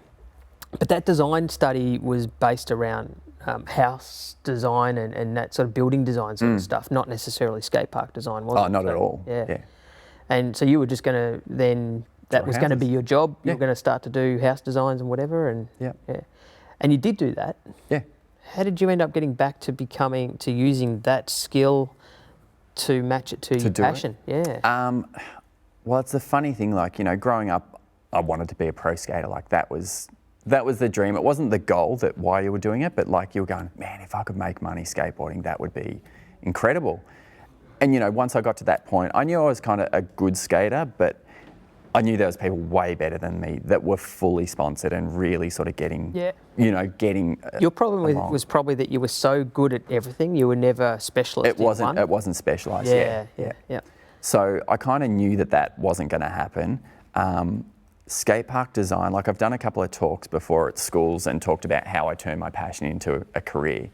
S1: But that design study was based around house design and that sort of building design sort of stuff, not necessarily skate park design, was it?
S2: Oh, not at all.
S1: Yeah. And so you were just going to then, that was going to be your job. You were going to start to do house designs and whatever. And yeah. And you did do that.
S2: Yeah.
S1: How did you end up getting back to using that skill to match it to your passion? Yeah.
S2: Well, it's the funny thing, like, you know, growing up, I wanted to be a pro skater. Like, that was the dream. It wasn't the goal that why you were doing it, but like, you were going, man, if I could make money skateboarding, that would be incredible. And, you know, once I got to that point, I knew I was kind of a good skater, but I knew there was people way better than me that were fully sponsored and really sort of getting,
S1: Your problem was probably that you were so good at everything, you were never specialist in one.
S2: It wasn't specialised,
S1: yeah.
S2: So I kind of knew that wasn't going to happen. skatepark design, like I've done a couple of talks before at schools and talked about how I turned my passion into a career.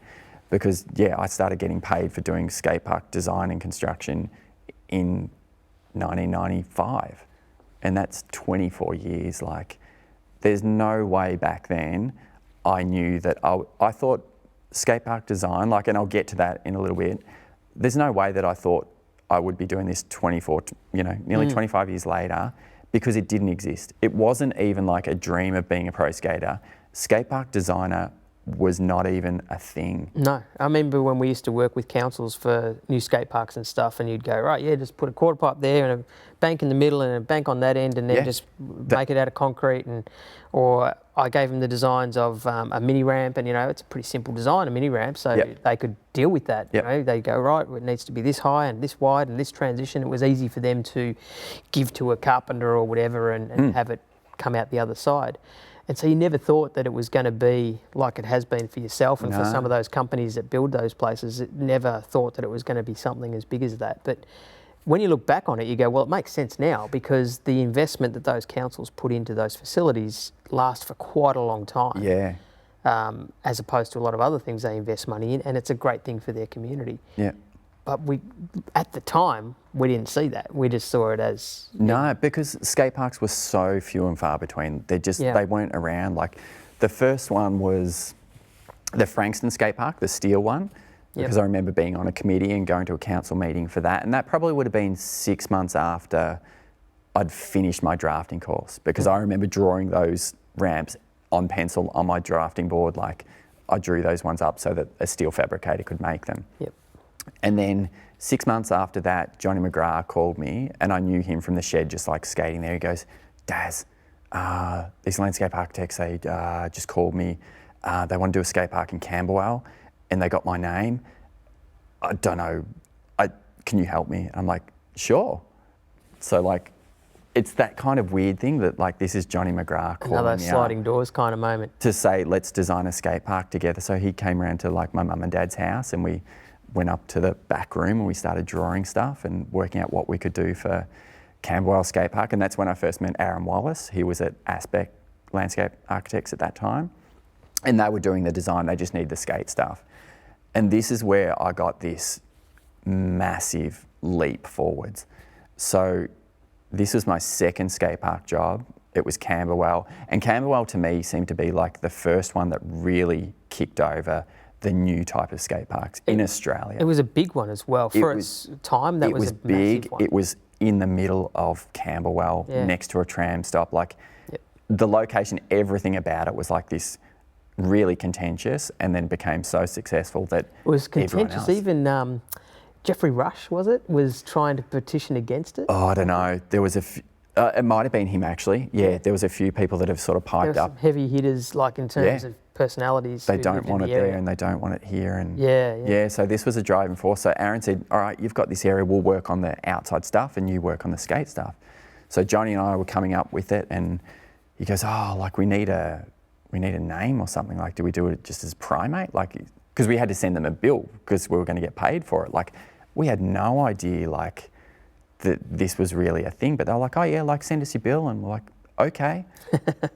S2: Because I started getting paid for doing skatepark design and construction in 1995. And that's 24 years. Like, there's no way back then I knew that I thought skatepark design, like, and I'll get to that in a little bit. There's no way that I thought I would be doing this nearly 25 years later, because it didn't exist. It wasn't even like a dream of being a pro skater. Skatepark designer was not even a thing.
S1: No, I remember when we used to work with councils for new skate parks and stuff, and you'd go, right, just put a quarter pipe there and a bank in the middle and a bank on that end, and then just make it out of concrete. Or I gave them the designs of a mini ramp, and it's a pretty simple design, a mini ramp, so they could deal with that. They go, right, it needs to be this high and this wide and this transition. It was easy for them to give to a carpenter or whatever and have it come out the other side. And so you never thought that it was going to be like it has been for yourself and for some of those companies that build those places. It never thought that it was going to be something as big as that. But when you look back on it, you go, well, it makes sense now, because the investment that those councils put into those facilities lasts for quite a long time.
S2: Yeah.
S1: As opposed to a lot of other things they invest money in, and it's a great thing for their community.
S2: Yeah.
S1: But at the time, we didn't see that. We just saw it as...
S2: No, because skate parks were so few and far between. They weren't around. Like, the first one was the Frankston skate park, the steel one, because I remember being on a committee and going to a council meeting for that. And that probably would have been 6 months after I'd finished my drafting course, because I remember drawing those ramps on pencil on my drafting board. Like, I drew those ones up so that a steel fabricator could make them.
S1: Yep.
S2: And then 6 months after that, Johnny McGrath called me, and I knew him from the shed, just like skating there. He goes, Daz, these landscape architects, they just called me. They want to do a skate park in Camberwell, and they got my name. I don't know, can you help me? I'm like, sure. So, like, it's that kind of weird thing that, like, this is Johnny McGrath calling
S1: another
S2: me
S1: sliding doors kind of moment.
S2: to say, let's design a skate park together. So he came around to, like, my mum and dad's house, and we went up to the back room and we started drawing stuff and working out what we could do for Camberwell Skate Park. And that's when I first met Aaron Wallace. He was at Aspect Landscape Architects at that time. And they were doing the design, they just needed the skate stuff. And this is where I got this massive leap forwards. So this was my second skate park job. It was Camberwell. And Camberwell to me seemed to be like the first one that really kicked over the new type of skate parks in Australia.
S1: It was a big one as well. For its time, that was a
S2: big.
S1: massive one.
S2: It was in the middle of Camberwell, next to a tram stop. Like, the location, everything about it was like this really contentious, and then became so successful that
S1: it was contentious. Even Jeffrey Rush, was trying to petition against it.
S2: Oh, I don't know. There was it might have been him actually. Yeah, there was a few people that have sort of piped
S1: there were
S2: up.
S1: Some heavy hitters, like in terms of personalities.
S2: They don't want it there and they don't want it here. And so this was a driving force. So Aaron said, all right, you've got this area, we'll work on the outside stuff and you work on the skate stuff. So Johnny and I were coming up with it, and he goes, oh, like, we need a name or something. Like, do we do it just as Primate? Like, because we had to send them a bill because we were going to get paid for it. Like, we had no idea, like, that this was really a thing. But they were like, oh yeah, like, send us your bill. And we're like, okay,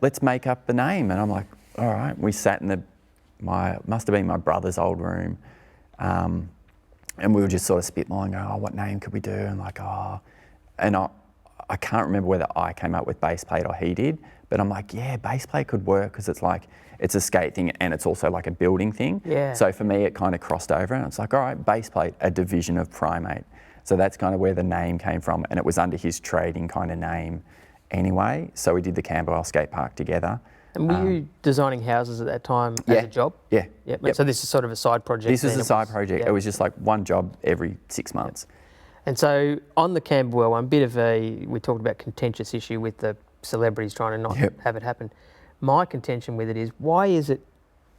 S2: let's make up the name. And I'm like, all right. We sat in must have been my brother's old room. And we were just sort of spitballing, oh, what name could we do? And like, and I can't remember whether I came up with base plate or he did, but I'm like, yeah, base plate could work, because it's like, it's a skate thing and it's also like a building thing.
S1: Yeah.
S2: So for me, it kind of crossed over, and it's like, all right, base plate, a division of Primate. So that's kind of where the name came from, and it was under his trading kind of name anyway. So we did the Camberwell Skate Park together.
S1: And were you designing houses at that time as a job?
S2: Yeah.
S1: Yep. So this is sort of a side project.
S2: This was a side project.
S1: Yep.
S2: It was just like one job every 6 months.
S1: Yep. And so on the Camberwell one, we talked about contentious issue with the celebrities trying to not have it happen. My contention with it is, why is it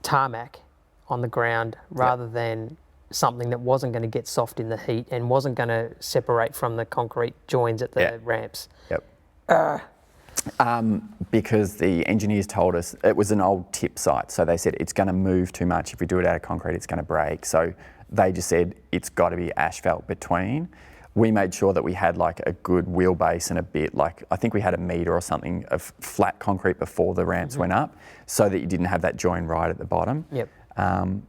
S1: tarmac on the ground rather than something that wasn't going to get soft in the heat and wasn't going to separate from the concrete joins at the ramps?
S2: Yep. Because the engineers told us it was an old tip site, so they said it's going to move too much. If we do it out of concrete, it's going to break. So they just said it's got to be asphalt between. we made sure that we had like a good wheelbase and a bit, like I think we had a metre or something of flat concrete before the ramps went up, so that you didn't have that join right at the bottom.
S1: Yep.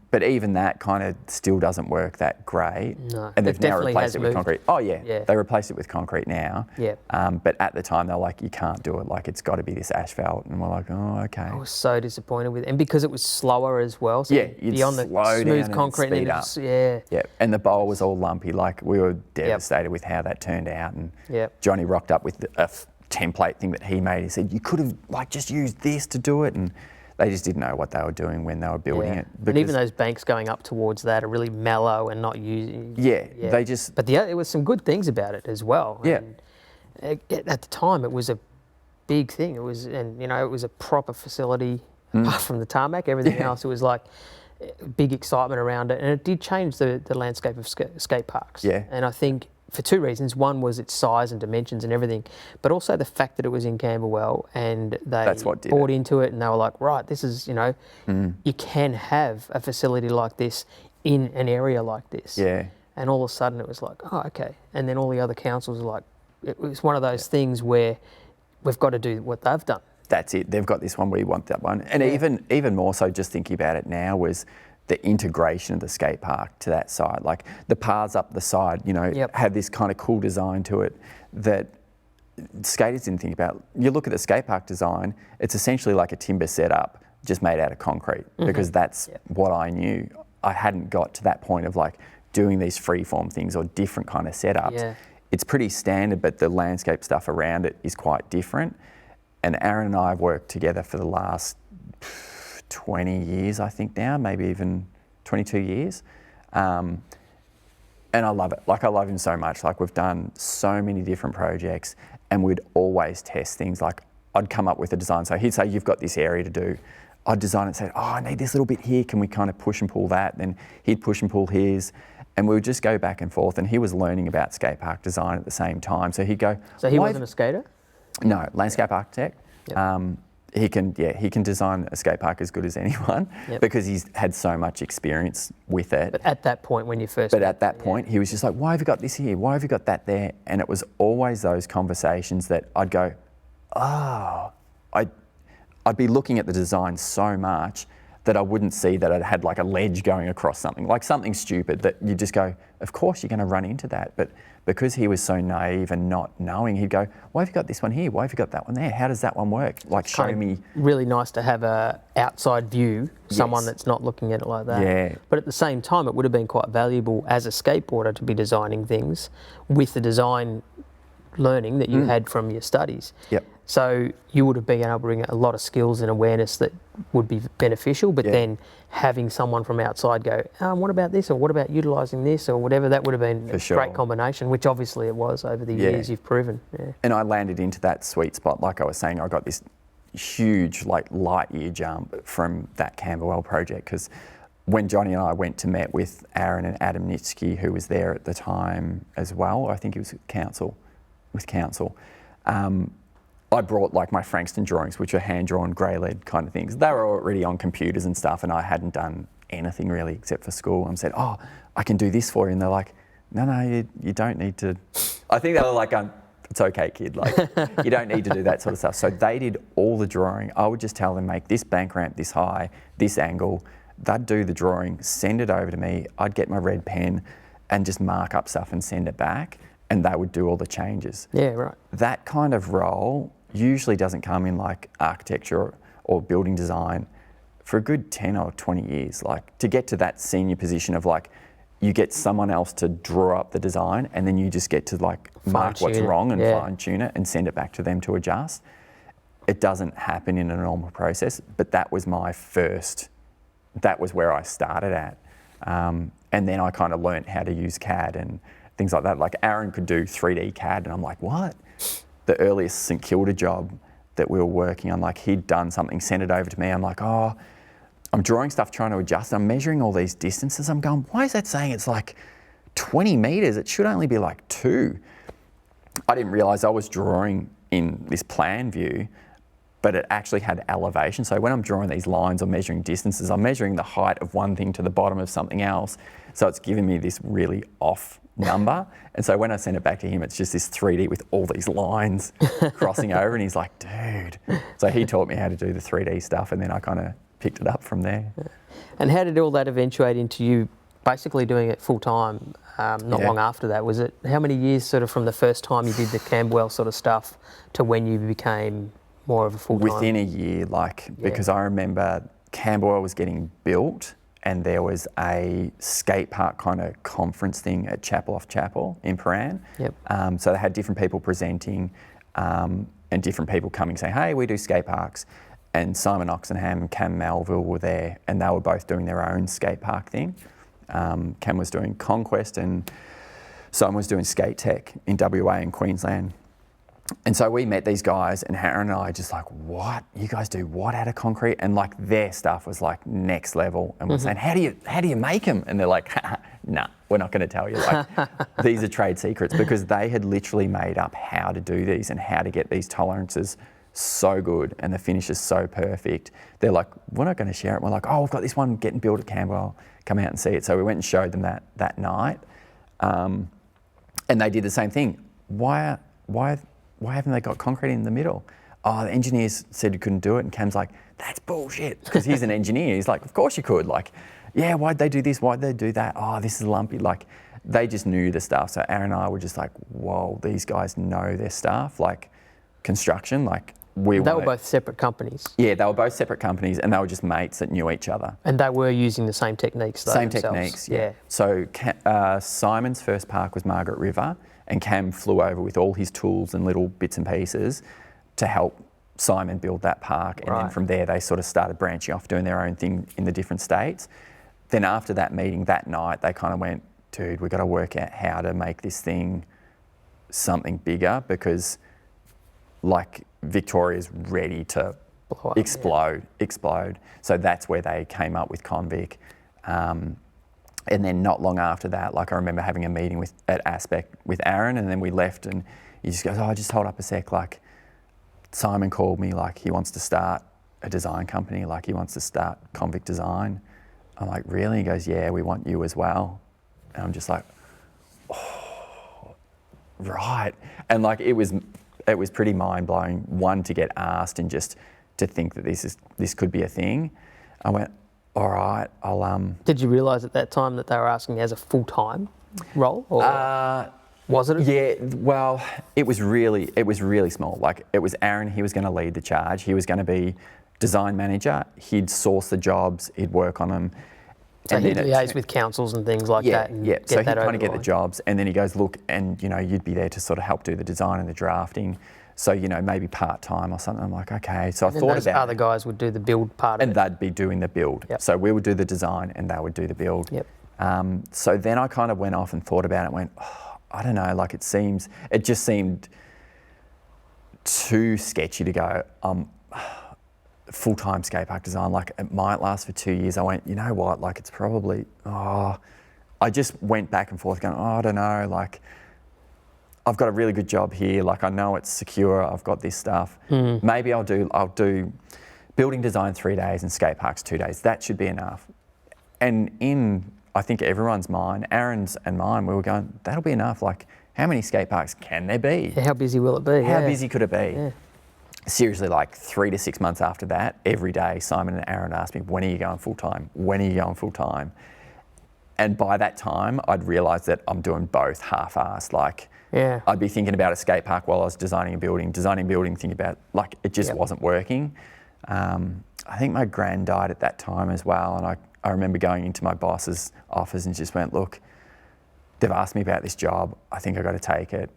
S2: But even that kind of still doesn't work that great.
S1: No,
S2: and
S1: it
S2: they've now
S1: definitely
S2: replaced
S1: has
S2: it with
S1: moved.
S2: concrete. Oh yeah,
S1: Yeah.
S2: they replaced it with concrete now.
S1: Yep.
S2: But at the time they're like, you can't do it. Like it's got to be this asphalt, and we're like, oh okay.
S1: I was so disappointed with it. And because it was slower as well. So
S2: Yeah, you'd
S1: beyond the
S2: slow down
S1: smooth
S2: and
S1: concrete.
S2: speed
S1: And
S2: up.
S1: yeah.
S2: Yeah, and the bowl was all lumpy. Like we were devastated with how that turned out. And
S1: Yep.
S2: Johnny rocked up with a template thing that he made. He said, you could have like just used this to do it. And they just didn't know what they were doing when they were building it.
S1: And even those banks going up towards that are really mellow and not using.
S2: Yeah, they just...
S1: But there was some good things about it as well.
S2: Yeah.
S1: And at the time, it was a big thing. It was, and you know, it was a proper facility. Apart from the tarmac, everything else, it was like big excitement around it, and it did change the landscape of skate parks.
S2: Yeah.
S1: And I think for two reasons. One was its size and dimensions and everything, but also the fact that it was in Camberwell, and they
S2: That's what did
S1: bought
S2: it.
S1: into it, and they were like, right, this is, you know, you can have a facility like this in an area like this.
S2: Yeah.
S1: And all of a sudden it was like, oh, okay. And then all the other councils were like, it was one of those things where we've got to do what they've done.
S2: That's it. They've got this one, we want that one. And even more so, just thinking about it now, was the integration of the skate park to that side. Like the paths up the side, you know, have this kind of cool design to it that skaters didn't think about. You look at the skate park design, it's essentially like a timber setup just made out of concrete, because that's what I knew. I hadn't got to that point of like doing these freeform things or different kind of setups.
S1: Yeah.
S2: It's pretty standard, but the landscape stuff around it is quite different. And Aaron and I have worked together for the last 20 years, I think now, maybe even 22 years. And I love it. Like I love him so much. Like we've done so many different projects, and we'd always test things. Like I'd come up with a design. So he'd say, you've got this area to do. I'd design it and say, oh, I need this little bit here. Can we kind of push and pull that? Then he'd push and pull his. And we would just go back and forth. And he was learning about skate park design at the same time. So he'd go...
S1: So he wasn't a skater?
S2: No, landscape architect.
S1: Yep.
S2: He can design a skate park as good as anyone, because he's had so much experience with it.
S1: But at that point when you first...
S2: But at that point, he was just like, why have you got this here? Why have you got that there? And it was always those conversations that I'd go, oh, I'd be looking at the design so much that I wouldn't see that it had like a ledge going across something, like something stupid that you just go, of course you're going to run into that. But because he was so naive and not knowing, he'd go, why have you got this one here? Why have you got that one there? How does that one work? Like show me.
S1: Really nice to have a outside view, someone that's not looking at it like that.
S2: Yeah.
S1: But at the same time, it would have been quite valuable as a skateboarder to be designing things with the design learning that you had from your studies.
S2: Yep.
S1: So you would have been able to bring a lot of skills and awareness that would be beneficial, but then having someone from outside go, what about this, or what about utilising this, or whatever, that would have been a great combination, which obviously it was over the years you've proven. Yeah.
S2: And I landed into that sweet spot. Like I was saying, I got this huge like light year jump from that Camberwell project, because when Johnny and I went to meet with Aaron and Adam Nitsky, who was there at the time as well, I think he was with council. I brought like my Frankston drawings, which are hand-drawn grey lead kind of things. They were already on computers and stuff, and I hadn't done anything really except for school. And said, oh, I can do this for you. And they're like, no, you don't need to. I think they were like, it's okay, kid. Like, you don't need to do that sort of stuff. So they did all the drawing. I would just tell them, make this bank ramp this high, this angle. They'd do the drawing, send it over to me. I'd get my red pen and just mark up stuff and send it back. And they would do all the changes.
S1: Yeah, right.
S2: That kind of role usually doesn't come in like architecture or building design for a good 10 or 20 years. Like to get to that senior position of like, you get someone else to draw up the design, and then you just get to like mark what's wrong and fine tune it and send it back to them to adjust. It doesn't happen in a normal process, but that was where I started at. And then I kind of learnt how to use CAD and things like that. Like Aaron could do 3D CAD, and I'm like, what? The earliest St Kilda job that we were working on, like he'd done something, sent it over to me. I'm like, oh, I'm drawing stuff, trying to adjust. I'm measuring all these distances. I'm going, why is that saying it's like 20 metres? It should only be like 2. I didn't realise I was drawing in this plan view, but it actually had elevation. So when I'm drawing these lines or measuring distances, I'm measuring the height of one thing to the bottom of something else. So it's giving me this really off number. And so when I sent it back to him, it's just this 3D with all these lines crossing over, and he's like, dude. So he taught me how to do the 3D stuff, and then I kind of picked it up from there.
S1: And how did all that eventuate into you basically doing it full time? Not
S2: Yeah.
S1: long after that, was it? How many years sort of from the first time you did the Camberwell sort of stuff to when you became more of a full time?
S2: Within a year, because I remember Camberwell was getting built, and there was a skate park kind of conference thing at Chapel Off Chapel in Paran.
S1: Yep.
S2: So they had different people presenting and different people coming saying, hey, we do skate parks. And Simon Oxenham and Cam Melville were there, and they were both doing their own skate park thing. Cam was doing Conquest and Simon was doing Skate Tech in WA and Queensland. And so we met these guys, and Darren and I just like, what? You guys do what out of concrete? And like their stuff was like next level. And we're saying, how do you make them? And they're like, nah, we're not going to tell you. Like these are trade secrets, because they had literally made up how to do these and how to get these tolerances so good and the finish is so perfect. They're like, we're not going to share it. We're like, oh, we've got this one getting built at Camberwell. Come out and see it. So we went and showed them that night, and they did the same thing. Why haven't they got concrete in the middle? Oh, the engineers said you couldn't do it. And Cam's like, that's bullshit. Because he's an engineer. He's like, of course you could. Like, yeah, why'd they do this? Why'd they do that? Oh, this is lumpy. Like, they just knew the stuff. So Aaron and I were just like, whoa, these guys know their stuff. Like, construction, like,
S1: They were both separate companies.
S2: Yeah, they were both separate companies, and they were just mates that knew each other.
S1: And they were using the same techniques though
S2: Same
S1: themselves.
S2: techniques, yeah. So Simon's first park was Margaret River, and Cam flew over with all his tools and little bits and pieces to help Simon build that park. And then from there, they sort of started branching off, doing their own thing in the different states. Then after that meeting that night, they kind of went, dude, we've got to work out how to make this thing something bigger, because like Victoria's ready to explode. So that's where they came up with Convict. And then not long after that, like I remember having a meeting at Aspect with Aaron, and then we left, and he just goes, oh, just hold up a sec. Like Simon called me, like he wants to start a design company, like he wants to start Convict Design. I'm like, really? He goes, yeah, we want you as well. And I'm just like, oh, right. And like it was pretty mind blowing, one, to get asked and just to think that this could be a thing. I went, all right, I'll
S1: Did you realise at that time that they were asking as a full-time role, or was it?
S2: Yeah, well, it was really small. Like it was Aaron, he was going to lead the charge. He was going to be design manager. He'd source the jobs, he'd work on them.
S1: So he'd liaise with councils and things like that. And
S2: yeah. So he'd
S1: that
S2: kind of get the jobs, and then he goes, look, and you know, you'd be there to sort of help do the design and the drafting. So, you know, maybe part-time or something. I'm like, okay. So I thought about it.
S1: Other guys would do the build part of it.
S2: And they'd be doing the build.
S1: Yep.
S2: So we would do the design and they would do the build.
S1: Yep.
S2: So then I kind of went off and thought about it and went, oh, I don't know, like it just seemed too sketchy to go, full-time skatepark design, like it might last for 2 years. I went, you know what, like it's probably, I just went back and forth going, I don't know, like I've got a really good job here, like I know it's secure, I've got this stuff. Maybe I'll do building design 3 days and skate parks 2 days. That should be enough. And in, I think everyone's mind, Aaron's and mine, we were going, that'll be enough. Like how many skate parks can there be?
S1: Yeah, how busy will it be?
S2: How busy could it be?
S1: Yeah.
S2: Seriously, like 3 to 6 months after that, every day Simon and Aaron asked me, when are you going full time? When are you going full time? And by that time, I'd realised that I'm doing both half-assed. Like, I'd be thinking about a skate park while I was designing a building, thinking about, like, it just wasn't working. I think my gran died at that time as well. And I remember going into my boss's office and just went, look, they've asked me about this job. I think I've got to take it.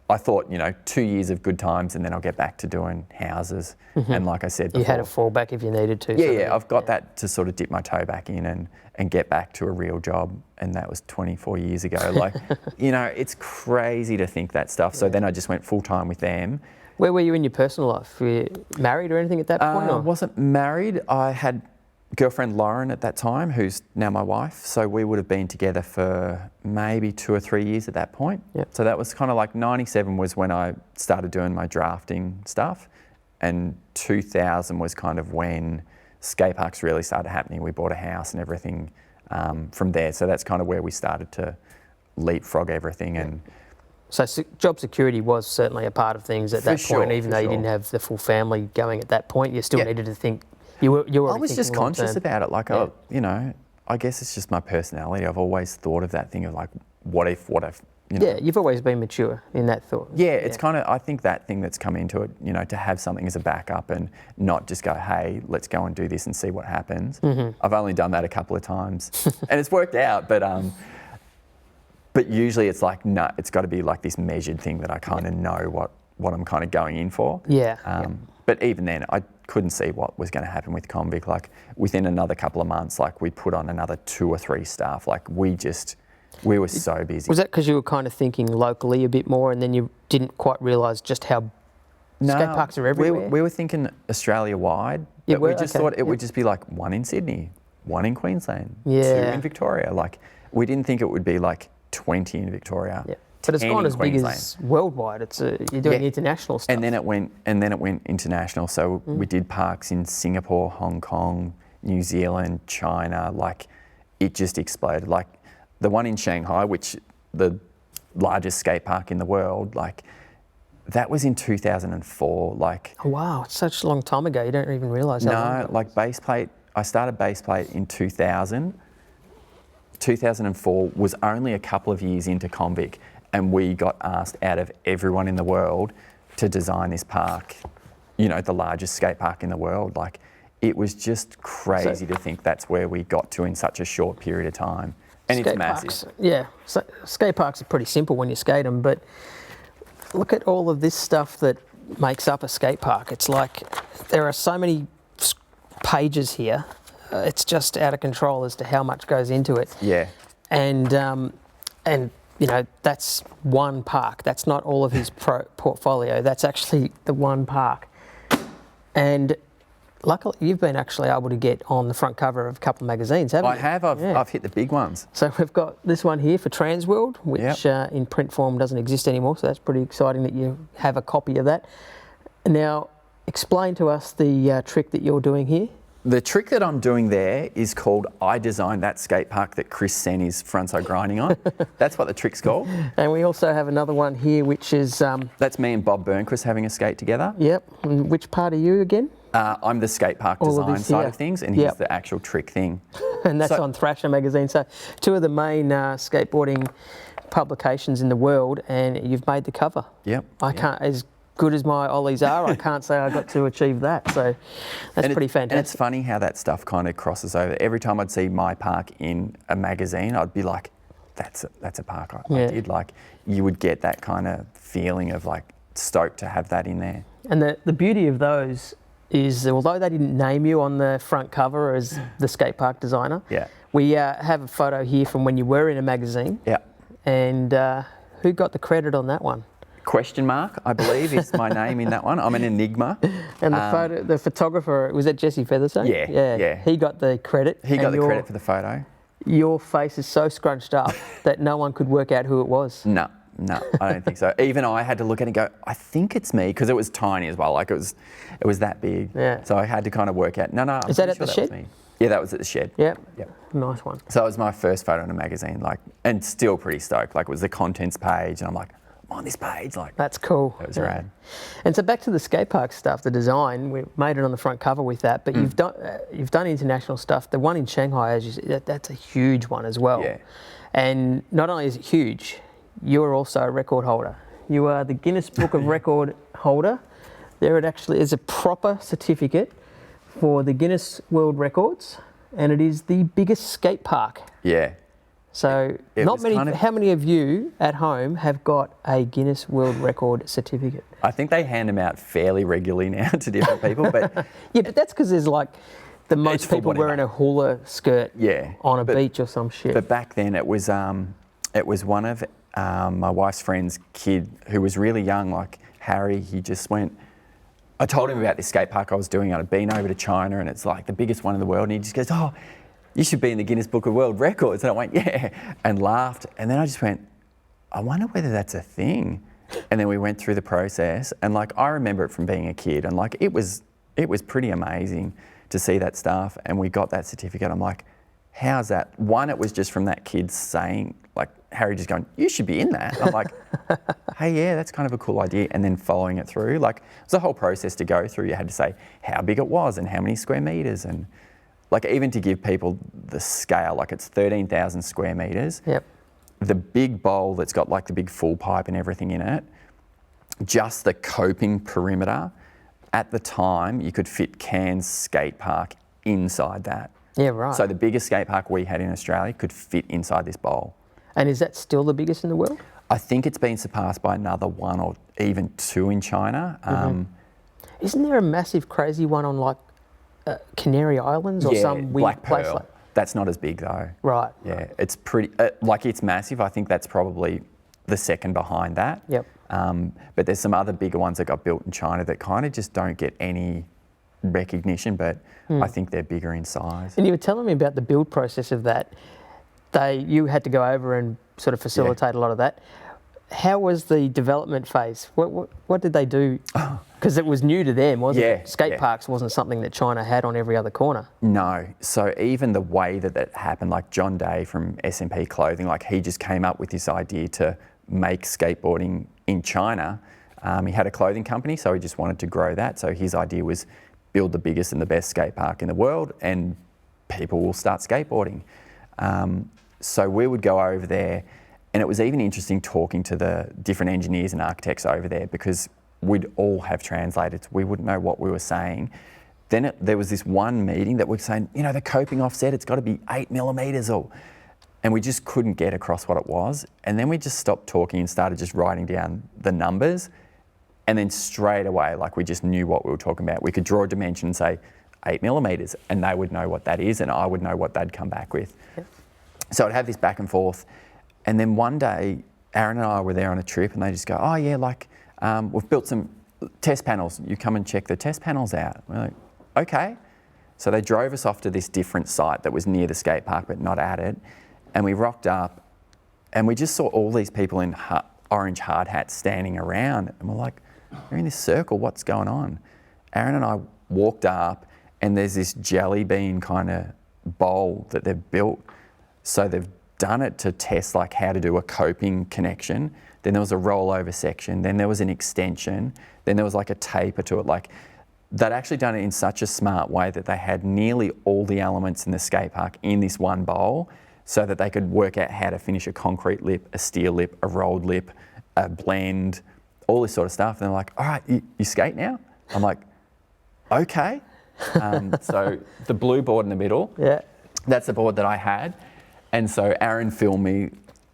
S2: I thought, 2 years of good times and then I'll get back to doing houses. And like I said before,
S1: you had a fallback if you needed to.
S2: Yeah, I've got that to sort of dip my toe back in and get back to a real job. And that was 24 years ago. Like, it's crazy to think that stuff. So then I just went full time with them.
S1: Where were you in your personal life? Were you married or anything at that point?
S2: I wasn't married. I had girlfriend Lauren at that time, who's now my wife. So we would have been together for maybe 2 or 3 years at that point.
S1: Yep.
S2: So that was kind of like 97 was when I started doing my drafting stuff. And 2000 was kind of when skate parks really started happening. We bought a house and everything from there. So that's kind of where we started to leapfrog everything. And
S1: So job security was certainly a part of things at
S2: For
S1: that point,
S2: sure,
S1: even
S2: for
S1: though you
S2: sure.
S1: didn't have the full family going at that point. You still
S2: Yeah.
S1: needed to think. You were
S2: I
S1: already
S2: was just
S1: thinking long
S2: conscious
S1: term.
S2: about it. Like,
S1: Yeah.
S2: you know, I guess it's just my personality. I've always thought of that thing of like, what if, you know.
S1: Yeah, you've always been mature in that thought.
S2: Yeah, it's kind of, I think that thing that's come into it, you know, to have something as a backup and not just go, hey, let's go and do this and see what happens. I've only done that a couple of times and it's worked out, but usually it's like, no, it's got to be like this measured thing that I kind of know what I'm kind of going in for.
S1: Yeah.
S2: But even then, I couldn't see what was going to happen with Convict. Like within another couple of months, like we put on another 2 or 3 staff. Like we were so busy.
S1: Was that because you were kind of thinking locally a bit more, and then you didn't quite realise just how skate parks are everywhere?
S2: We were thinking Australia-wide,
S1: You
S2: but we
S1: were?
S2: just
S1: Okay,
S2: thought it
S1: yeah.
S2: would just be like 1 in Sydney, 1 in Queensland, 2
S1: Yeah.
S2: in Victoria. Like we didn't think it would be like 20 in Victoria.
S1: Yeah. But it's
S2: 10
S1: gone
S2: in
S1: as big
S2: Queensland.
S1: as worldwide. You're doing international stuff.
S2: And then it went international. So we did parks in Singapore, Hong Kong, New Zealand, China. Like it just exploded. Like the one in Shanghai, which the largest skate park in the world, like that was in 2004. Like
S1: Oh, wow, it's such a long time ago. You don't even realise how long
S2: no,
S1: ago.
S2: like base plate. I started base plate in 2000. 2004 was only a couple of years into Convict, and we got asked out of everyone in the world to design this park, you know, the largest skate park in the world. Like, it was just crazy to think that's where we got to in such a short period of time. And it's
S1: Skate
S2: massive.
S1: parks, yeah. So, skate parks are pretty simple when you skate them, but look at all of this stuff that makes up a skate park. It's like there are so many pages here. It's just out of control as to how much goes into it.
S2: Yeah.
S1: And you know, that's one park. That's not all of his portfolio. That's actually the one park. And luckily, you've been actually able to get on the front cover of a couple of magazines, haven't you?
S2: I have. I've hit the big ones.
S1: So we've got this one here for Transworld, which in print form doesn't exist anymore. So that's pretty exciting that you have a copy of that. Now, explain to us the trick that you're doing here.
S2: The trick that I'm doing there is called I designed that skate park that Chris sent his frontside grinding on. That's what the trick's called.
S1: And we also have another one here, which is...
S2: That's me and Bob Burnquist having a skate together.
S1: Yep. And which part are you again?
S2: I'm the skate park
S1: All of
S2: design
S1: this
S2: side
S1: here.
S2: of things, and
S1: Yep.
S2: he's the actual trick thing.
S1: And that's
S2: So-
S1: on Thrasher magazine. So 2 of the main skateboarding publications in the world, and you've made the cover.
S2: Yep.
S1: I can't, as good as my ollies are, I can't say I got to achieve that. So that's pretty
S2: And it's
S1: fantastic.
S2: funny how that stuff kind of crosses over. Every time I'd see my park in a magazine, I'd be like, that's a park I
S1: Yeah.
S2: did. Like, you would get that kind of feeling of like stoked to have that in there.
S1: And the beauty of those is, although they didn't name you on the front cover as the skate park designer,
S2: Yeah.
S1: we have a photo here from when you were in a magazine.
S2: Yeah.
S1: And who got the credit on that one?
S2: Question mark, I believe, is my name in that one. I'm an enigma.
S1: And the photographer, was that Jesse Featherstone?
S2: Yeah.
S1: He got the credit.
S2: He got
S1: and
S2: the credit for the photo.
S1: Your face is so scrunched up that no one could work out who it was.
S2: No, I don't think so. Even I had to look at it and go, I think it's me, because it was tiny as well. Like it was that big.
S1: Yeah.
S2: So I had to kind of work out. No, I'm
S1: Is that
S2: pretty
S1: at the
S2: sure
S1: shed?
S2: was me. Yeah, that was at the shed.
S1: Yep.
S2: Yep.
S1: Nice one.
S2: So it was my first photo in a magazine, like, and still pretty stoked. Like it was the contents page, and I'm like, I'm on this page, like.
S1: That's cool.
S2: That was rad.
S1: And so back to the skate park stuff, the design, we made it on the front cover with that, but you've done international stuff. The one in Shanghai, as you said, that's a huge one as well.
S2: Yeah.
S1: And not only is it huge, you're also a record holder. You are the Guinness Book of Record holder. There it actually is a proper certificate for the Guinness World Records, and it is the biggest skate park.
S2: Yeah.
S1: So
S2: It
S1: not
S2: was
S1: many.
S2: kind of-
S1: How many of you at home have got a Guinness World Record certificate?
S2: I think they hand them out fairly regularly now to different people, but
S1: Yeah, but that's because there's like the most
S2: It's for
S1: people
S2: whatever.
S1: wearing a hula skirt
S2: yeah.
S1: on a
S2: But-
S1: beach or some shit.
S2: But back then it was one of my wife's friend's kid who was really young, like Harry. He just went. I told him about this skate park I was doing. I'd been over to China, and it's like the biggest one in the world. And he just goes, "Oh, you should be in the Guinness Book of World Records." And I went, "Yeah," and laughed. And then I just went, "I wonder whether that's a thing." And then we went through the process, and like I remember it from being a kid, and like it was pretty amazing to see that stuff. And we got that certificate. I'm like, how's that? One, it was just from that kid saying, like, Harry just going, you should be in that. And I'm like, hey, yeah, that's kind of a cool idea. And then following it through, like, it was a whole process to go through. You had to say how big it was and how many square meters, and like even to give people the scale, like it's 13,000 square meters.
S1: Yep.
S2: The big bowl that's got like the big full pipe and everything in it, just the coping perimeter, at the time you could fit Cairns skatepark inside that.
S1: Yeah, right.
S2: So the biggest skate park we had in Australia could fit inside this bowl.
S1: And is that still the biggest in the world?
S2: I think it's been surpassed by another one or even two in China.
S1: Isn't there a massive crazy one on like Canary Islands or some weird
S2: Black
S1: place
S2: Pearl.
S1: like?
S2: That's not as big though.
S1: Right.
S2: Yeah, it's pretty, like it's massive. I think that's probably the second behind that.
S1: Yep.
S2: But there's some other bigger ones that got built in China that kind of just don't get any recognition, but I think they're bigger in size.
S1: And you were telling me about the build process of that. You had to go over and sort of facilitate a lot of that. How was the development phase? What did they do? Because it was new to them, wasn't it? Skate parks wasn't something that China had on every other corner.
S2: No. So even the way that happened, like John Day from SMP Clothing, like he just came up with this idea to make skateboarding in China. He had a clothing company, so he just wanted to grow that. So his idea was build the biggest and the best skate park in the world and people will start skateboarding. So we would go over there, and it was even interesting talking to the different engineers and architects over there because we'd all have translators. We wouldn't know what we were saying. Then there was this one meeting that we're saying, you know, the coping offset, it's got to be 8 millimeters and we just couldn't get across what it was. And then we just stopped talking and started just writing down the numbers. And then straight away, like we just knew what we were talking about. We could draw a dimension and say 8 millimeters, and they would know what that is, and I would know what they'd come back with. Yep. So I'd have this back and forth. And then one day, Aaron and I were there on a trip, and they just go, oh yeah, like we've built some test panels. You come and check the test panels out. We're like, okay. So they drove us off to this different site that was near the skate park, but not at it. And we rocked up, and we just saw all these people in orange hard hats standing around. And we're like, we're in this circle, what's going on? Aaron and I walked up, and there's this jelly bean kind of bowl that they've built. So they've done it to test like how to do a coping connection. Then there was a rollover section. Then there was an extension. Then there was like a taper to it. Like they'd actually done it in such a smart way that they had nearly all the elements in the skate park in this one bowl so that they could work out how to finish a concrete lip, a steel lip, a rolled lip, a blend, all this sort of stuff. And they're like, all right, you skate now? I'm like, okay. So the blue board in the middle, that's the board that I had. And so Aaron filmed me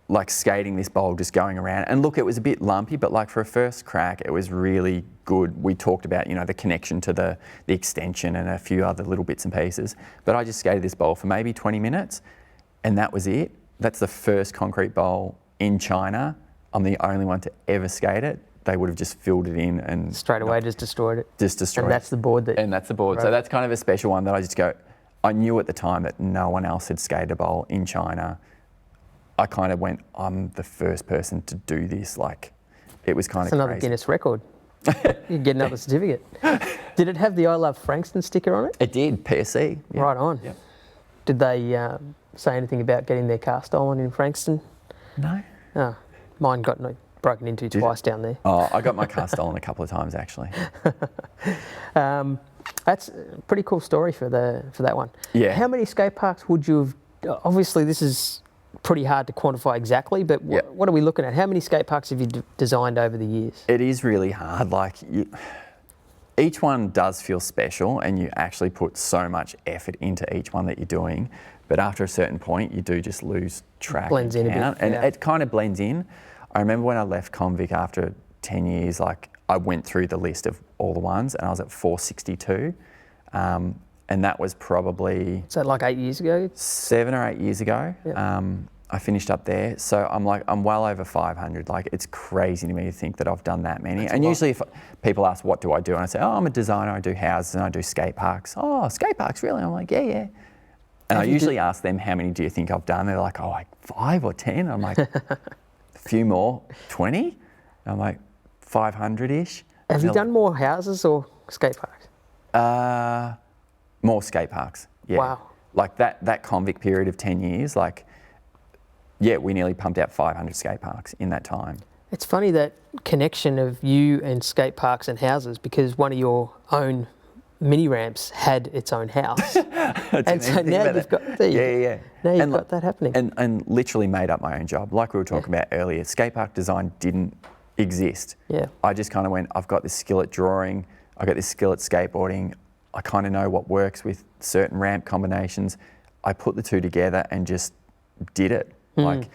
S2: like skating this bowl, just going around. And look, it was a bit lumpy, but like for a first crack, it was really good. We talked about, you know, the connection to the extension and a few other little bits and pieces. But I just skated this bowl for maybe 20 minutes and that was it. That's the first concrete bowl in China. I'm the only one to ever skate it. They would have just filled it in and
S1: straight away just destroyed it.
S2: Just destroyed it.
S1: And that's the board that...
S2: And that's the board. Right. So that's kind of a special one that I just go, I knew at the time that no one else had skated a bowl in China. I kind of went, I'm the first person to do this. Like, it was kind of crazy.
S1: It's another Guinness record. You get another certificate. Did it have the I Love Frankston sticker on it?
S2: It did, PSC.
S1: Yeah. Right on.
S2: Yep.
S1: Did they say anything about getting their car stolen in Frankston?
S2: No.
S1: Oh, mine got broken into twice down there.
S2: Oh, I got my car stolen a couple of times actually.
S1: That's a pretty cool story for that one.
S2: Yeah.
S1: How many skate parks would you have? Obviously, this is pretty hard to quantify exactly, but what are we looking at? How many skate parks have you designed over the years?
S2: It is really hard. Like, each one does feel special, and you actually put so much effort into each one that you're doing. But after a certain point, you do just lose track.
S1: Blends in a bit,
S2: and it kind of blends in. I remember when I left Convict after 10 years, like I went through the list of all the ones, and I was at 462. And that was probably...
S1: Is that like 8 years ago?
S2: 7 or 8 years ago. Yep. I finished up there. So I'm well over 500. Like, it's crazy to me to think that I've done that many. That's and usually if people ask, what do I do? And I say, oh, I'm a designer. I do houses and I do skate parks. Oh, skate parks, really? I'm like, yeah. And I usually ask them, how many do you think I've done? They're like, oh, like 5 or 10. I'm like, a few more, 20? I'm like, 500-ish.
S1: Have you done more houses or skate parks?
S2: More skate parks, yeah.
S1: Wow.
S2: Like that Convict period of 10 years, like yeah, we nearly pumped out 500 skate parks in that time.
S1: It's funny that connection of you and skate parks and houses, because one of your own mini ramps had its own house. And so now you've got now you've got that happening.
S2: And literally made up my own job. Like we were talking about earlier, skatepark design didn't exist.
S1: Yeah.
S2: I just kind of went, I've got this skill at drawing, I've got this skill at skateboarding, I kind of know what works with certain ramp combinations. I put the two together and just did it. Like,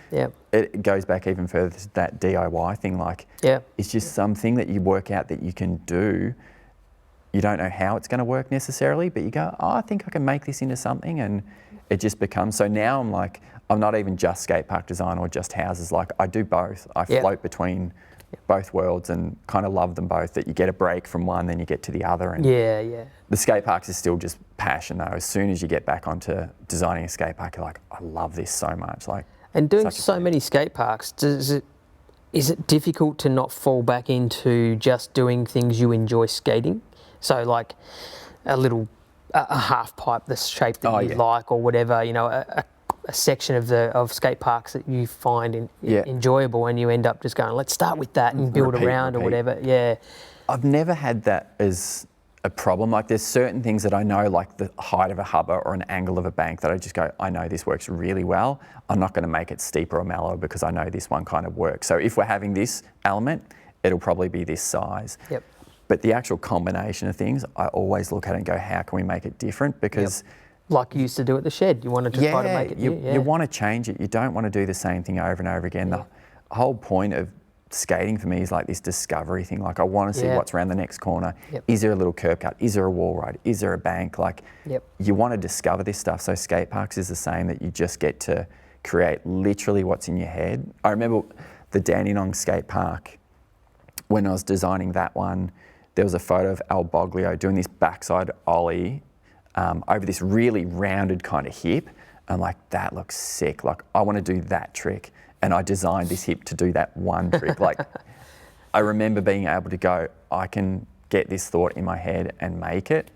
S2: it goes back even further to that DIY thing. Like, it's just something that you work out that you can do. You don't know how it's going to work necessarily, but you go, oh, I think I can make this into something, and it just becomes. So now I'm like, I'm not even just skate park design or just houses. Like, I do both. I float between both worlds and kind of love them both. That you get a break from one, then you get to the other. And the skate parks is still just passion though. As soon as you get back onto designing a skate park, you're like, I love this so much. Like.
S1: And doing so many skate parks, is it difficult to not fall back into just doing things you enjoy skating? So like a half pipe, the shape that you like, or whatever, you know, a section of skate parks that you find enjoyable, and you end up just going, let's start with that and build around or whatever. Yeah.
S2: I've never had that as a problem. Like, there's certain things that I know, like the height of a hubba or an angle of a bank, that I just go, I know this works really well. I'm not going to make it steeper or mellower because I know this one kind of works. So if we're having this element, it'll probably be this size.
S1: Yep.
S2: But the actual combination of things, I always look at it and go, how can we make it different? Because
S1: like you used to do at the shed, you wanted to try to make it new.
S2: You want to change it. You don't want to do the same thing over and over again. The whole point of skating for me is like this discovery thing. Like, I want to see what's around the next corner. Is there a little curb cut? Is there a wall ride? Is there a bank? Like, you want to discover this stuff. So skate parks is the same, that you just get to create literally what's in your head. I remember the Dandenong skate park, when I was designing that one, there was a photo of Al Boglio doing this backside ollie over this really rounded kind of hip. I'm like, that looks sick. Like, I want to do that trick. And I designed this hip to do that one trick. Like, I remember being able to go, I can get this thought in my head and make it.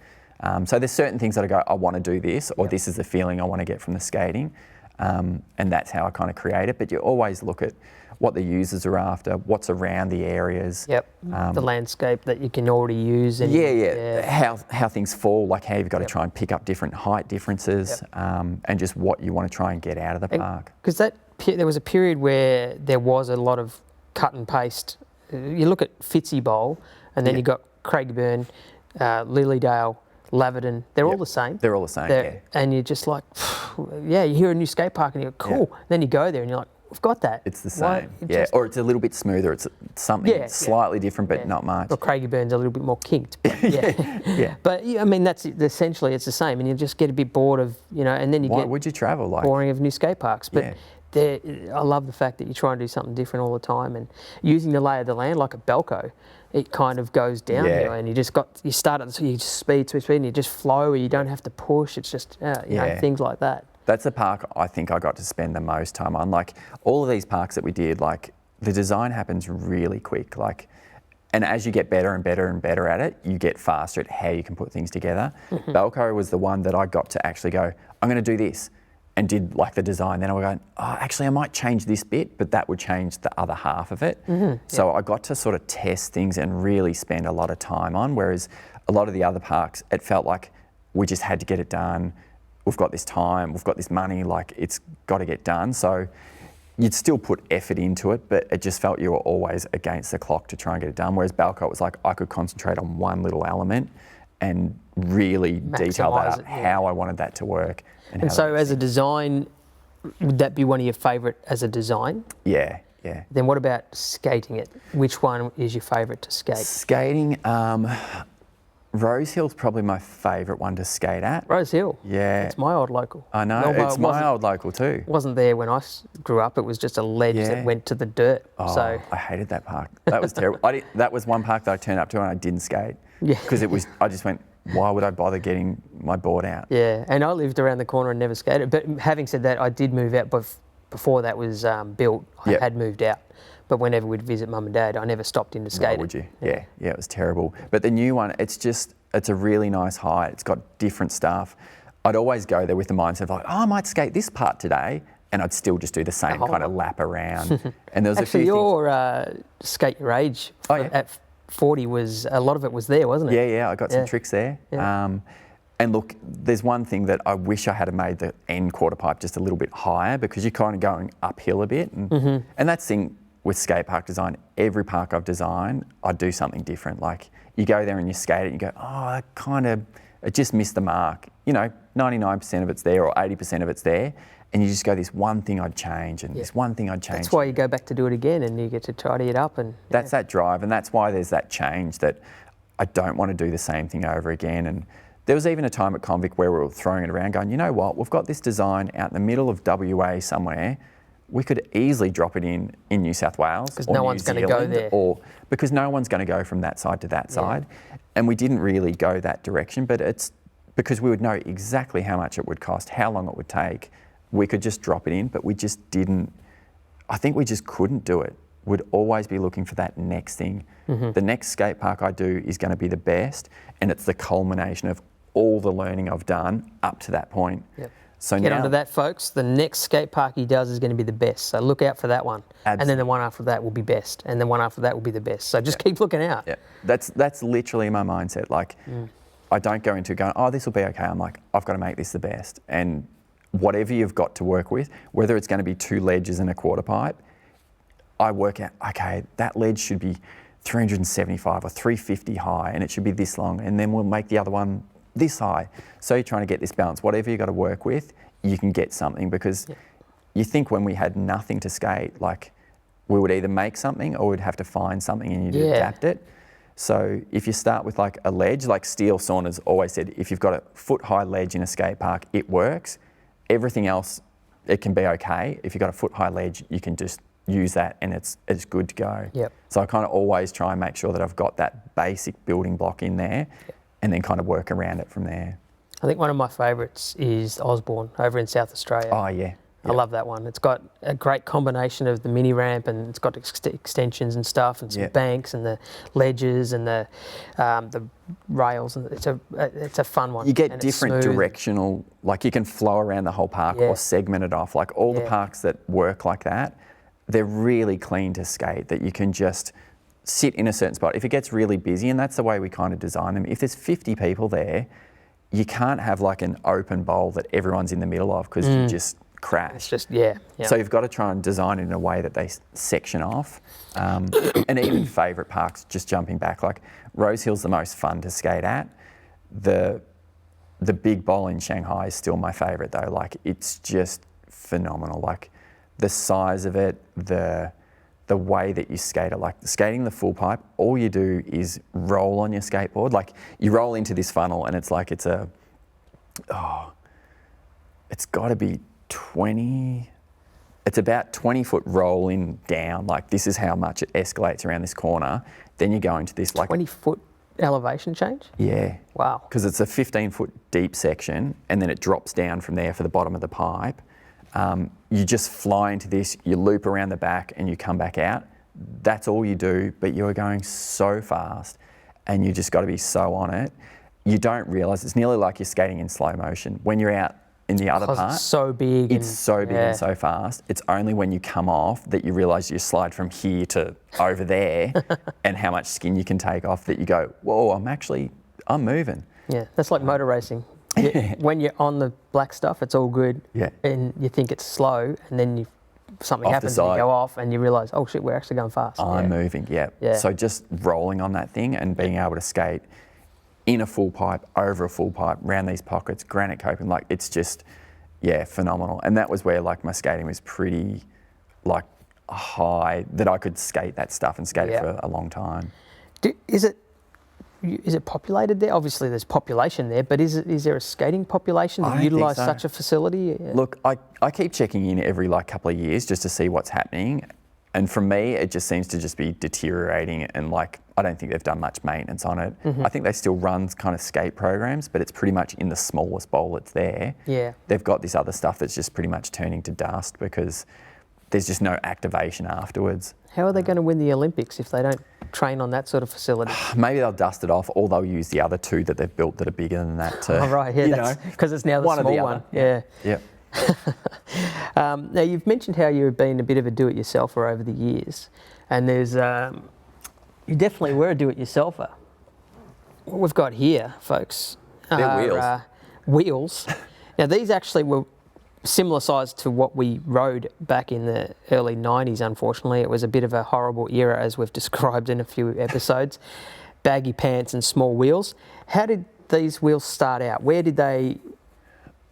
S2: So there's certain things that I go, I want to do this, or this is the feeling I want to get from the skating. And that's how I kind of create it. But you always look at what the users are after, what's around the areas.
S1: The landscape that you can already use. And
S2: how things fall, like how you've got to try and pick up different height differences, and just what you want to try and get out of the park.
S1: Because there was a period where there was a lot of cut and paste. You look at Fitzy Bowl, and then you got Craigieburn, Lilydale, Laverton. They're all the same.
S2: They're all the same,
S1: And you're just like, you hear a new skate park and you're cool. Then you go there and you're like, we've got that.
S2: It's the same. Or it's a little bit smoother. It's something slightly different, but not much.
S1: Or Craigieburn's a little bit more kinked. But, But I mean, that's essentially, it's the same. And you just get a bit bored of, and then you
S2: Why would you travel? Like,
S1: boring of new skate parks. But I love the fact that you try and do something different all the time, and using the lay of the land like a Belco, it kind of goes downhill, and you start at you just speed, and you just flow, and you don't have to push. It's just things like that.
S2: That's the park I think I got to spend the most time on. Like, all of these parks that we did, like, the design happens really quick. Like, and as you get better and better and better at it, you get faster at how you can put things together. Belco was the one that I got to actually go, I'm going to do this, and did like the design. Then I would go, actually I might change this bit, but that would change the other half of it. So I got to sort of test things and really spend a lot of time on, whereas a lot of the other parks, it felt like we just had to get it done. We've got this time, we've got this money, like, it's got to get done. So you'd still put effort into it, but it just felt you were always against the clock to try and get it done. Whereas Balco, it was like I could concentrate on one little element and really detail that up, how I wanted that to work.
S1: And so as a design, would that be one of your favourite as a design?
S2: Yeah.
S1: Then what about skating it? Which one is your favourite to skate?
S2: Skating, Rose Hill's probably my favourite one to skate at.
S1: Rose Hill?
S2: Yeah.
S1: It's my old local.
S2: I know, it's my old local too.
S1: Wasn't there when I grew up. It was just a ledge that went to the dirt.
S2: I hated that park. That was terrible. That was one park that I turned up to and I didn't skate. Because I just went, why would I bother getting my board out?
S1: Yeah, and I lived around the corner and never skated. But having said that, I did move out before that was built. I had moved out. But whenever we'd visit Mum and Dad, I never stopped in to skate.
S2: Would you? Yeah, it was terrible. But the new one, it's a really nice height. It's got different stuff. I'd always go there with the mindset of like, I might skate this part today. and I'd still just do the same kind of lap around. And there was
S1: Actually,
S2: a few
S1: your skate your age at 40 was, a lot of it was there, wasn't it?
S2: Yeah, I got some tricks there.
S1: Yeah.
S2: And look, there's one thing that I wish I had made the end quarter pipe just a little bit higher, because you're kind of going uphill a bit. And, and that's the thing with skate park design. Every park I've designed, I do something different. Like, you go there and you skate it and you go, oh, it just missed the mark. You know, 99% of it's there or 80% of it's there. And you just go, this one thing I'd change and this one thing I'd change.
S1: That's why you go back to do it again and you get to tidy it up. And
S2: that's that drive, and that's why there's that change, that I don't want to do the same thing over again. And there was even a time at Convict where we were throwing it around going, you know what, we've got this design out in the middle of WA somewhere. We could easily drop it in New South Wales.
S1: Because no one's going to go there.
S2: Or because no one's going to go from that side to that side. And we didn't really go that direction, but it's because we would know exactly how much it would cost, how long it would take. We could just drop it in, but we just didn't. I think we just couldn't do it. We'd always be looking for that next thing. The next skate park I do is going to be the best, and it's the culmination of all the learning I've done up to that point. So
S1: get
S2: now,
S1: onto that, folks. The next skate park he does is going to be the best. So look out for that one. And then the one after that will be best. And the one after that will be the best. So just keep looking out.
S2: Yeah, that's literally my mindset. Like, I don't go into going, oh, this will be okay. I'm like, I've got to make this the best. And whatever you've got to work with, whether it's going to be 2 ledges and a quarter pipe, I work out, okay, that ledge should be 375 or 350 high, and it should be this long, and then we'll make the other one this high. So you're trying to get this balance. Whatever you've got to work with, you can get something, because you think when we had nothing to skate, like, we would either make something or we'd have to find something and you'd adapt it. So if you start with like a ledge, like Steele Saunders always said, if you've got a foot-high ledge in a skate park, it works. Everything else, it can be okay. If you've got a foot-high ledge, you can just use that and it's good to go. So I kind of always try and make sure that I've got that basic building block in there and then kind of work around it from there.
S1: I think one of my favourites is Osborne over in South Australia.
S2: Oh, yeah.
S1: I love that one. It's got a great combination of the mini ramp, and it's got extensions and stuff, and some banks and the ledges and the rails, and it's a fun one.
S2: You get different directional, like you can flow around the whole park or segment it off. Like all the parks that work like that, they're really clean to skate, that you can just sit in a certain spot. If it gets really busy, and that's the way we kind of design them, if there's 50 people there, you can't have like an open bowl that everyone's in the middle of, because you just crash.
S1: It's just,
S2: So you've got to try and design it in a way that they section off. And even favourite parks, just jumping back, like Rose Hill's the most fun to skate at. The big bowl in Shanghai is still my favourite though. Like, it's just phenomenal. Like the size of it, the way that you skate it, like skating the full pipe, all you do is roll on your skateboard. Like you roll into this funnel and it's like, it's got to be 20, it's about 20 foot rolling down. Like this is how much it escalates around this corner. Then you go into this like
S1: 20 foot elevation change?
S2: Yeah.
S1: Wow.
S2: Because it's a 15 foot deep section and then it drops down from there for the bottom of the pipe. You just fly into this, you loop around the back and you come back out. That's all you do, but you're going so fast and you just got to be so on it. You don't realise, it's nearly like you're skating in slow motion. When you're out in the other part,
S1: it's so big.
S2: It's so big and so fast. It's only when you come off that you realise you slide from here to over there and how much skin you can take off, that you go, whoa, I'm moving.
S1: Yeah, that's like motor racing. When you're on the black stuff, it's all good. And you think it's slow, and then something
S2: off
S1: happens and you go off and you realise, oh shit, we're actually going fast.
S2: I'm moving, So just rolling on that thing and being able to skate in a full pipe, over a full pipe, round these pockets, granite coping, like it's just, phenomenal. And that was where like my skating was pretty like high, that I could skate that stuff and skate it for a long time.
S1: Is it populated there? Obviously there's population there, but is there a skating population that utilise such a facility?
S2: Look, I keep checking in every like couple of years just to see what's happening. And for me, it just seems to just be deteriorating, and like, I don't think they've done much maintenance on it. I think they still run kind of skate programs, but it's pretty much in the smallest bowl that's there. They've got this other stuff that's just pretty much turning to dust because there's just no activation afterwards.
S1: How are they going to win the Olympics if they don't train on that sort of facility?
S2: Maybe they'll dust it off, or they'll use the other two that they've built that are bigger than that to,
S1: because it's now the small one.
S2: Yep.
S1: Now, you've mentioned how you've been a bit of a do-it-yourselfer over the years, and there's you definitely were a do-it-yourselfer. What we've got here, folks,
S2: They're
S1: are wheels. Now, these actually were similar size to what we rode back in the early 90s, unfortunately. It was a bit of a horrible era, as we've described in a few episodes. Baggy pants and small wheels. How did these wheels start out? Where did they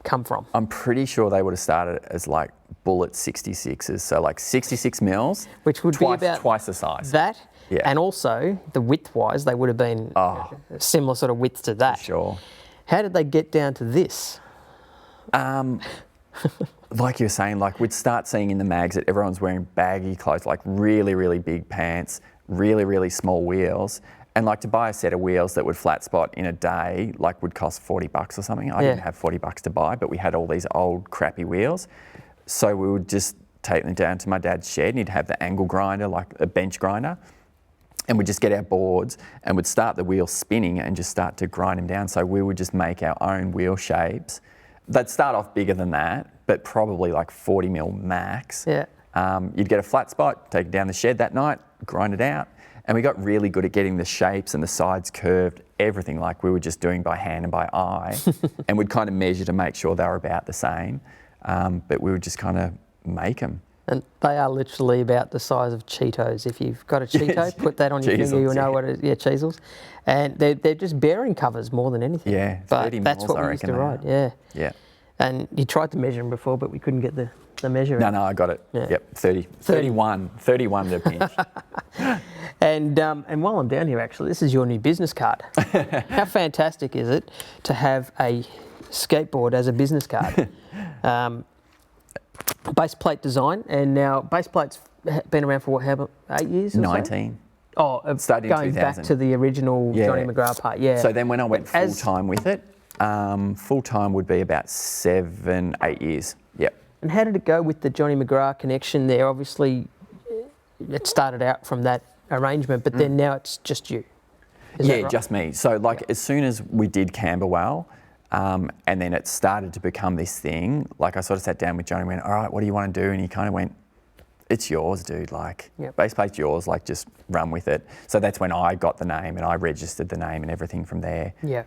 S1: come from?
S2: I'm pretty sure they would have started as like bullet 66s, so like 66 mils,
S1: Which would be about
S2: twice the size.
S1: That,
S2: Yeah.
S1: and also the width-wise, they would have been a similar sort of width to that.
S2: Sure.
S1: How did they get down to this?
S2: Like you were saying, like we'd start seeing in the mags that everyone's wearing baggy clothes, like really, really big pants, really, really small wheels. And like to buy a set of wheels that would flat spot in a day, like would cost $40 or something. I didn't have $40 to buy, but we had all these old crappy wheels. So we would just take them down to my dad's shed and he'd have the angle grinder, like a bench grinder. And we'd just get our boards and would start the wheels spinning and just start to grind them down. So we would just make our own wheel shapes. They'd start off bigger than that, but probably like 40 mil max.
S1: Yeah.
S2: You'd get a flat spot, take it down the shed that night, grind it out. And we got really good at getting the shapes and the sides curved, everything like we were just doing by hand and by eye. And we'd kind of measure to make sure they were about the same. But we would just kind of make them.
S1: And they are literally about the size of Cheetos. If you've got a Cheeto, put that on your finger, you'll know what it is. Yeah, Cheezels. And they're just bearing covers more than anything.
S2: Yeah,
S1: but
S2: 30
S1: that's
S2: mils,
S1: what we used to ride. Yeah.
S2: Yeah.
S1: And you tried to measure them before, but we couldn't get the measure.
S2: No, I got it.
S1: Yeah.
S2: Yep, 31 to pinch.
S1: And while I'm down here, actually, this is your new business card. How fantastic is it to have a skateboard as a business card? Base plate design, and now base plate's been around for what, how about 8 years or
S2: 19.
S1: so? Oh,
S2: Started in
S1: going
S2: 2000.
S1: back to the original Johnny McGrath part, yeah.
S2: So then when I went full time with it, full time would be about 7, 8 years. Yep.
S1: And how did it go with the Johnny McGrath connection there? Obviously, it started out from that arrangement, but then now it's just you. Is that right?
S2: Just me. So like as soon as we did Camberwell, and then it started to become this thing, like I sort of sat down with Johnny and went, all right, what do you want to do? And he kind of went, it's yours, dude. Like, base plate's yours, like just run with it. So that's when I got the name and I registered the name and everything from there.
S1: Yeah.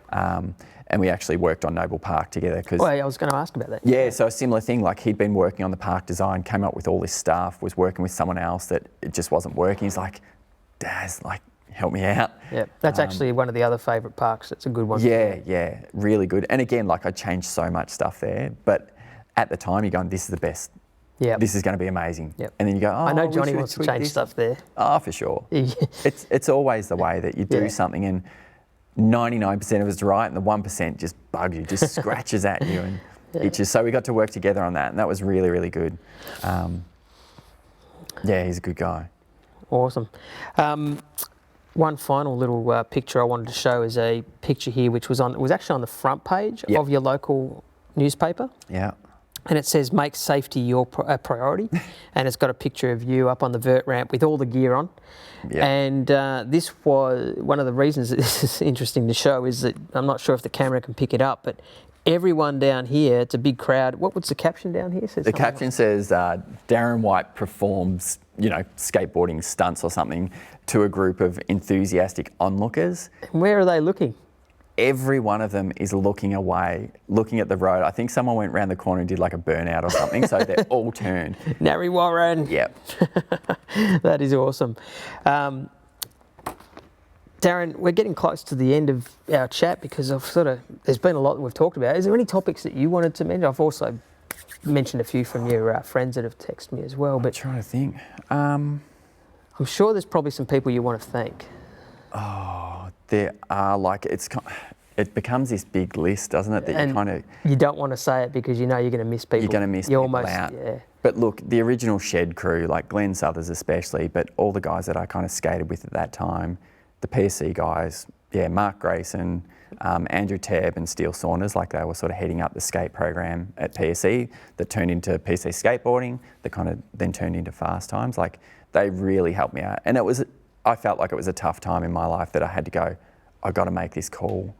S2: And we actually worked on Noble Park together.
S1: Well, I was going to ask about that.
S2: Yeah, so a similar thing, like he'd been working on the park design, came up with all this stuff, was working with someone else that it just wasn't working. He's like, Daz, like, help me out.
S1: Yeah, that's actually one of the other favourite parks. It's a good one.
S2: Yeah, really good. And again, like I changed so much stuff there, but at the time you're going, this is the best.
S1: Yeah.
S2: This is going to be amazing.
S1: Yep.
S2: And then you go, oh,
S1: I know
S2: we
S1: Johnny
S2: should
S1: wants to
S2: tweak
S1: change
S2: this.
S1: stuff there.
S2: Oh, for sure. It's always the way that you do something and 99% of it's right and the 1% just bugs you, just scratches at you and itches. So we got to work together on that and that was really, really good. He's a good guy.
S1: Awesome. One final little picture I wanted to show is a picture here which was actually on the front page of your local newspaper.
S2: Yeah.
S1: And it says, make safety your priority. And it's got a picture of you up on the vert ramp with all the gear on. Yeah. And this was one of the reasons that this is interesting to show is that I'm not sure if the camera can pick it up, but everyone down here, it's a big crowd. What's the caption down here?
S2: The caption says, Darren White performs, skateboarding stunts or something to a group of enthusiastic onlookers.
S1: Where are they looking?
S2: Every one of them is looking away, looking at the road. I think someone went round the corner and did like a burnout or something, so they're all turned.
S1: Nary Warren.
S2: Yep.
S1: That is awesome. Darren, we're getting close to the end of our chat because there's been a lot that we've talked about. Is there any topics that you wanted to mention? I've also mentioned a few from your friends that have texted me as well. But
S2: I'm trying to think.
S1: I'm sure there's probably some people you want to thank.
S2: Oh, there are it becomes this big list, doesn't it? That
S1: you don't want to say it because you know you're going to miss people.
S2: You're going to miss people out.
S1: Yeah.
S2: But look, the original shed crew, like Glenn Southers especially, but all the guys that I kind of skated with at that time, the PSC guys, Mark Grayson, Andrew Tebb and Steele Saunders, like they were sort of heading up the skate program at PSC that turned into PC skateboarding, that kind of then turned into Fast Times. Like they really helped me out. And I felt like it was a tough time in my life that I had to go, I got to make this call.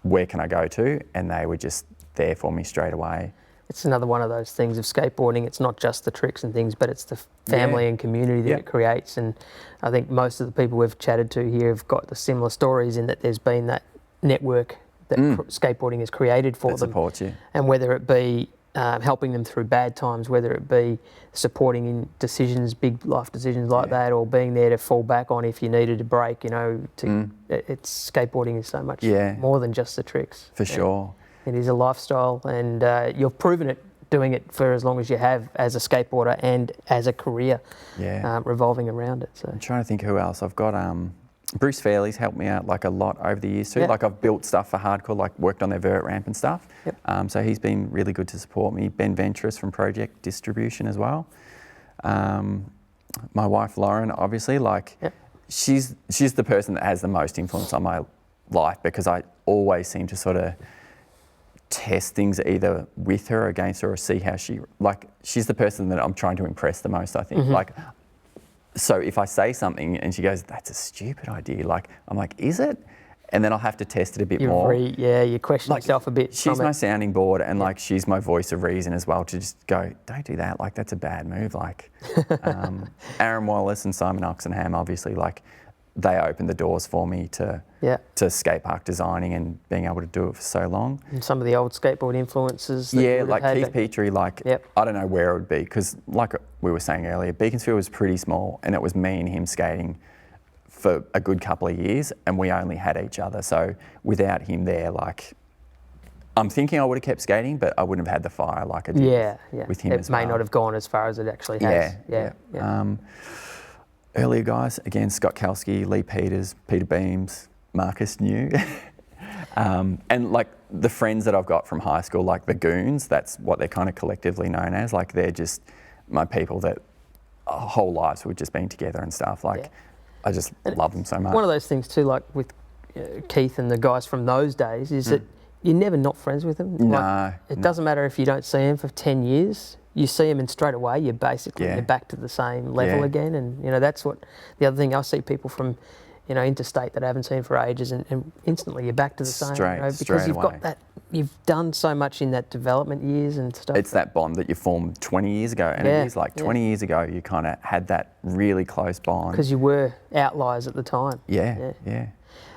S2: Where can I go to? And they were just there for me straight away.
S1: It's another one of those things of skateboarding. It's not just the tricks and things, but it's the family and community that it creates. And I think most of the people we've chatted to here have got the similar stories in that there's been that network that skateboarding has created for them.
S2: Supports you.
S1: And whether it be helping them through bad times, whether it be supporting in decisions, big life decisions like that, or being there to fall back on if you needed a break, you know, it's skateboarding is so much more than just the tricks.
S2: For sure.
S1: It is a lifestyle, and you've proven it doing it for as long as you have as a skateboarder and as a career revolving around it. So
S2: I'm trying to think who else. I've got Bruce Fairley's helped me out like a lot over the years too. Like I've built stuff for hardcore, like worked on their vert ramp and stuff. So he's been really good to support me. Ben Venturous from Project Distribution as well. My wife Lauren, obviously, like she's the person that has the most influence on my life, because I always seem to sort of test things either with her or against her, or see how she's the person that I'm trying to impress the most, I think. Like, so if I say something and she goes, that's a stupid idea, like I'm like, is it? And then I'll have to test it a bit more.
S1: You question yourself a bit.
S2: She's my sounding board, and like she's my voice of reason as well, to just go, don't do that, like that's a bad move. Like Aaron Wallace and Simon Oxenham, obviously, like they opened the doors for me to skatepark designing and being able to do it for so long.
S1: And some of the old skateboard influences.
S2: Like Keith Petrie, like I don't know where it would be, because like we were saying earlier, Beaconsfield was pretty small, and it was me and him skating for a good couple of years, and we only had each other. So without him there, like I'm thinking I would have kept skating, but I wouldn't have had the fire like I did with him as well.
S1: It may not have gone as far as it actually has.
S2: Earlier guys, again, Scott Kalski, Lee Peters, Peter Beams, Marcus New. And like the friends that I've got from high school, like the Goons, that's what they're kind of collectively known as. Like they're just my people that our whole lives we've just been together and stuff. Like I just love them so much.
S1: One of those things too, like with Keith and the guys from those days, is that you're never not friends with them. It doesn't matter if you don't see them for 10 years. You see them and straight away you're basically you're back to the same level again. And you know, that's what the other thing, I see people from, you know, interstate that I haven't seen for ages, and instantly you're back to the same, because you've got that, you've done so much in that development years and stuff.
S2: It's that bond that you formed 20 years ago, and it is like 20 years ago you kind of had that really close bond.
S1: Because you were outliers at the time.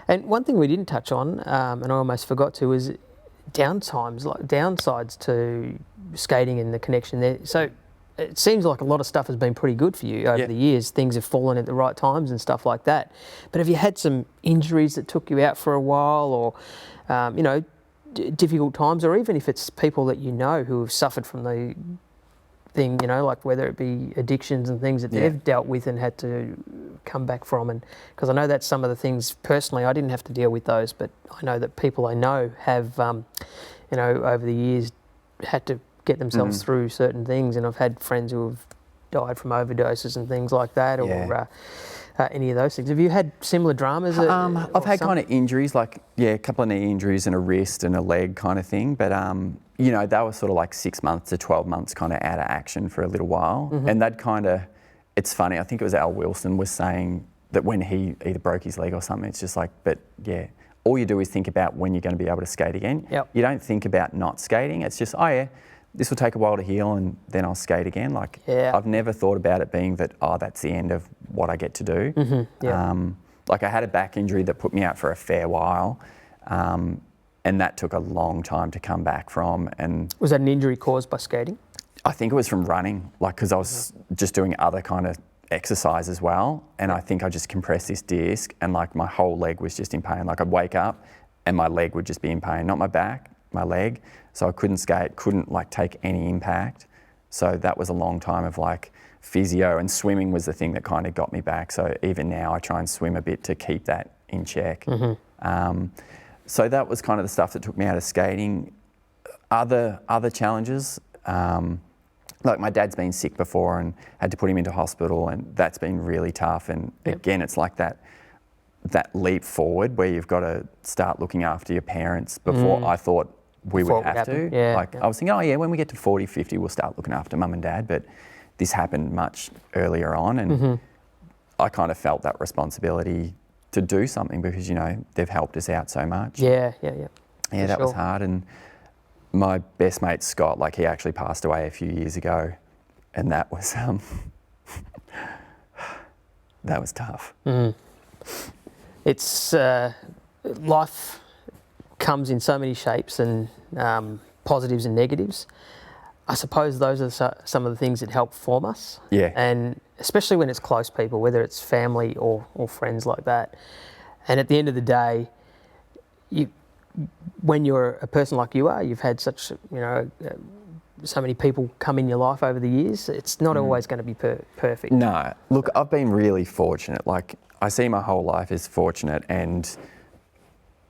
S1: And one thing we didn't touch on, and I almost forgot to, is downsides to skating and the connection there. So it seems like a lot of stuff has been pretty good for you over the years. Things have fallen at the right times and stuff like that. But have you had some injuries that took you out for a while, or you know, difficult times, or even if it's people that you know who have suffered from the thing, you know, like whether it be addictions and things that they've dealt with and had to come back from? And because I know that's some of the things personally, I didn't have to deal with those, but I know that people I know have, you know, over the years had to get themselves through certain things. And I've had friends who have died from overdoses and things like that, or any of those things. Have you had similar dramas?
S2: I've had kind of injuries, like a couple of knee injuries and a wrist and a leg kind of thing, but you know, that was sort of like 6 months to 12 months kind of out of action for a little while. And that kind of, it's funny, I think it was Al Wilson was saying that when he either broke his leg or something, it's just like, but all you do is think about when you're going to be able to skate again. You don't think about not skating. It's just, this will take a while to heal and then I'll skate again. Like I've never thought about it being that, that's the end of what I get to do. Like I had a back injury that put me out for a fair while. And that took a long time to come back from. And
S1: was that an injury caused by skating?
S2: I think it was from running, like because I was just doing other kind of exercise as well. And I think I just compressed this disc, and like my whole leg was just in pain. Like I'd wake up and my leg would just be in pain, not my back, my leg. So I couldn't skate, couldn't like take any impact. So that was a long time of like physio, and swimming was the thing that kind of got me back. So even now I try and swim a bit to keep that in check. So that was kind of the stuff that took me out of skating. Other challenges, like my dad's been sick before and had to put him into hospital, and that's been really tough. And again, it's like that leap forward where you've got to start looking after your parents before I thought we would have to. I was thinking, when we get to 40, 50, we'll start looking after mum and dad. But this happened much earlier on, and I kind of felt that responsibility to do something because, you know, they've helped us out so much.
S1: That
S2: was hard. And my best mate Scott, like he actually passed away a few years ago, and that was that was tough.
S1: It's life comes in so many shapes and positives and negatives. I suppose those are some of the things that help form us.
S2: Yeah.
S1: And especially when it's close people, whether it's family or friends like that. And at the end of the day, when you're a person like you are, you've had such, so many people come in your life over the years. It's not always going to be perfect.
S2: No, look, I've been really fortunate. Like, I see my whole life as fortunate and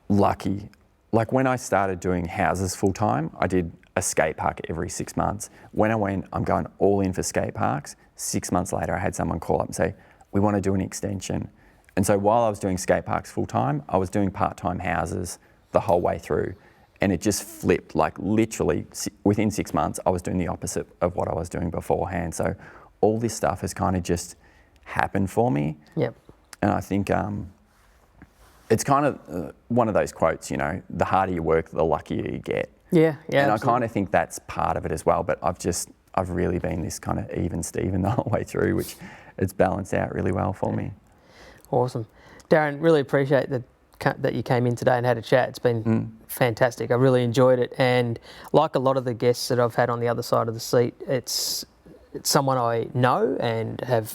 S2: lucky. Like, when I started doing houses full time, I did a skate park every 6 months. When I went, I'm going all in for skate parks, 6 months later, I had someone call up and say, we want to do an extension. And so while I was doing skate parks full time, I was doing part-time houses the whole way through. And it just flipped, like literally within 6 months, I was doing the opposite of what I was doing beforehand. So all this stuff has kind of just happened for me.
S1: Yep.
S2: And I think it's kind of one of those quotes, the harder you work, the luckier you get.
S1: Yeah.
S2: And absolutely. I kind of think that's part of it as well. But I've really been this kind of even Steven the whole way through, which it's balanced out really well for me.
S1: Awesome. Darren, really appreciate that you came in today and had a chat. It's been fantastic. I really enjoyed it. And like a lot of the guests that I've had on the other side of the seat, it's someone I know and have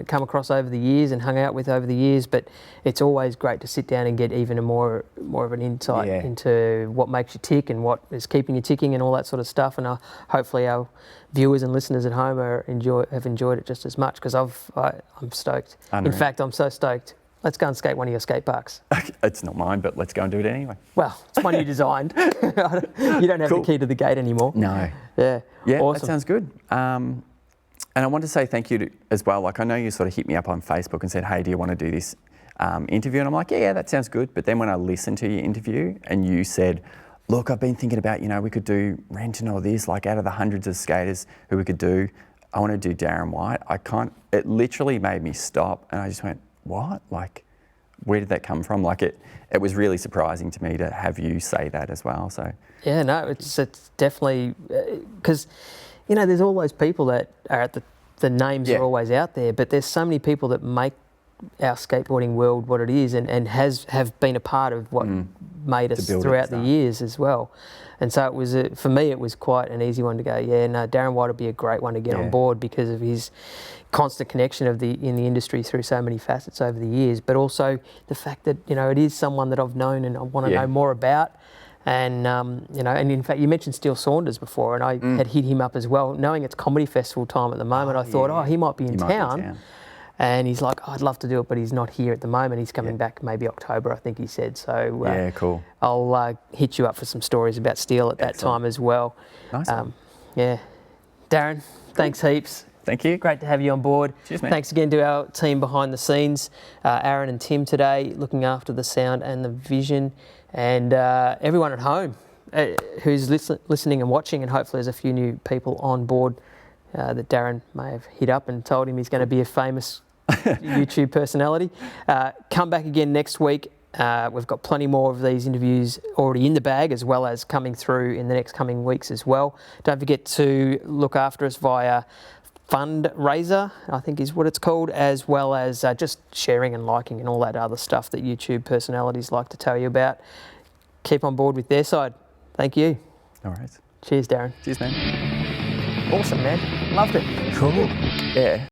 S1: come across over the years and hung out with over the years, but it's always great to sit down and get even more of an insight into what makes you tick and what is keeping you ticking and all that sort of stuff. And hopefully our viewers and listeners at home have enjoyed it just as much, because I'm stoked.
S2: Unreal.
S1: In fact, I'm so stoked. Let's go and skate one of your skate parks.
S2: It's not mine, but let's go and do it anyway.
S1: Well, it's one you designed. You don't have the key to the gate anymore.
S2: No.
S1: Yeah.
S2: Awesome. That sounds good. And I want to say thank you as well. Like, I know you sort of hit me up on Facebook and said, hey, do you want to do this interview? And I'm like, yeah, that sounds good. But then when I listened to your interview and you said, look, I've been thinking about, we could do Renton or this, like out of the hundreds of skaters who we could do, I want to do Darren White. It literally made me stop and I just went, what? Like, where did that come from? Like, it was really surprising to me to have you say that as well. So
S1: yeah, no, it's definitely, because there's all those people that are at the names are always out there, but there's so many people that make our skateboarding world what it is and have been a part of what made us throughout the years as well. And so it was, for me, it was quite an easy one to go, Darren White would be a great one to get on board because of his constant connection in the industry through so many facets over the years, but also the fact that, it is someone that I've known and I want to know more about. And, and in fact, you mentioned Steele Saunders before, and I had hit him up as well. Knowing it's Comedy Festival time at the moment, I thought, he might be in town. And he's like, I'd love to do it, but he's not here at the moment. He's coming back maybe October, I think he said. So
S2: cool.
S1: I'll hit you up for some stories about Steele at that time as well.
S2: Nice.
S1: Darren, thanks heaps.
S2: Thank you.
S1: Great to have you on board.
S2: Cheers, mate.
S1: Thanks again to our team behind the scenes, Aaron and Tim today, looking after the sound and the vision, and everyone at home who's listening and watching, and hopefully there's a few new people on board that Darren may have hit up and told him he's going to be a famous YouTube personality. Come back again next week. We've got plenty more of these interviews already in the bag, as well as coming through in the next coming weeks as well. Don't forget to look after us via Fundraiser, I think is what it's called, as well as just sharing and liking and all that other stuff that YouTube personalities like to tell you about. Keep on board with their side. Thank you.
S2: All right.
S1: Cheers, Darren.
S2: Cheers, man.
S1: Awesome, man. Loved it.
S2: Cool. Yeah.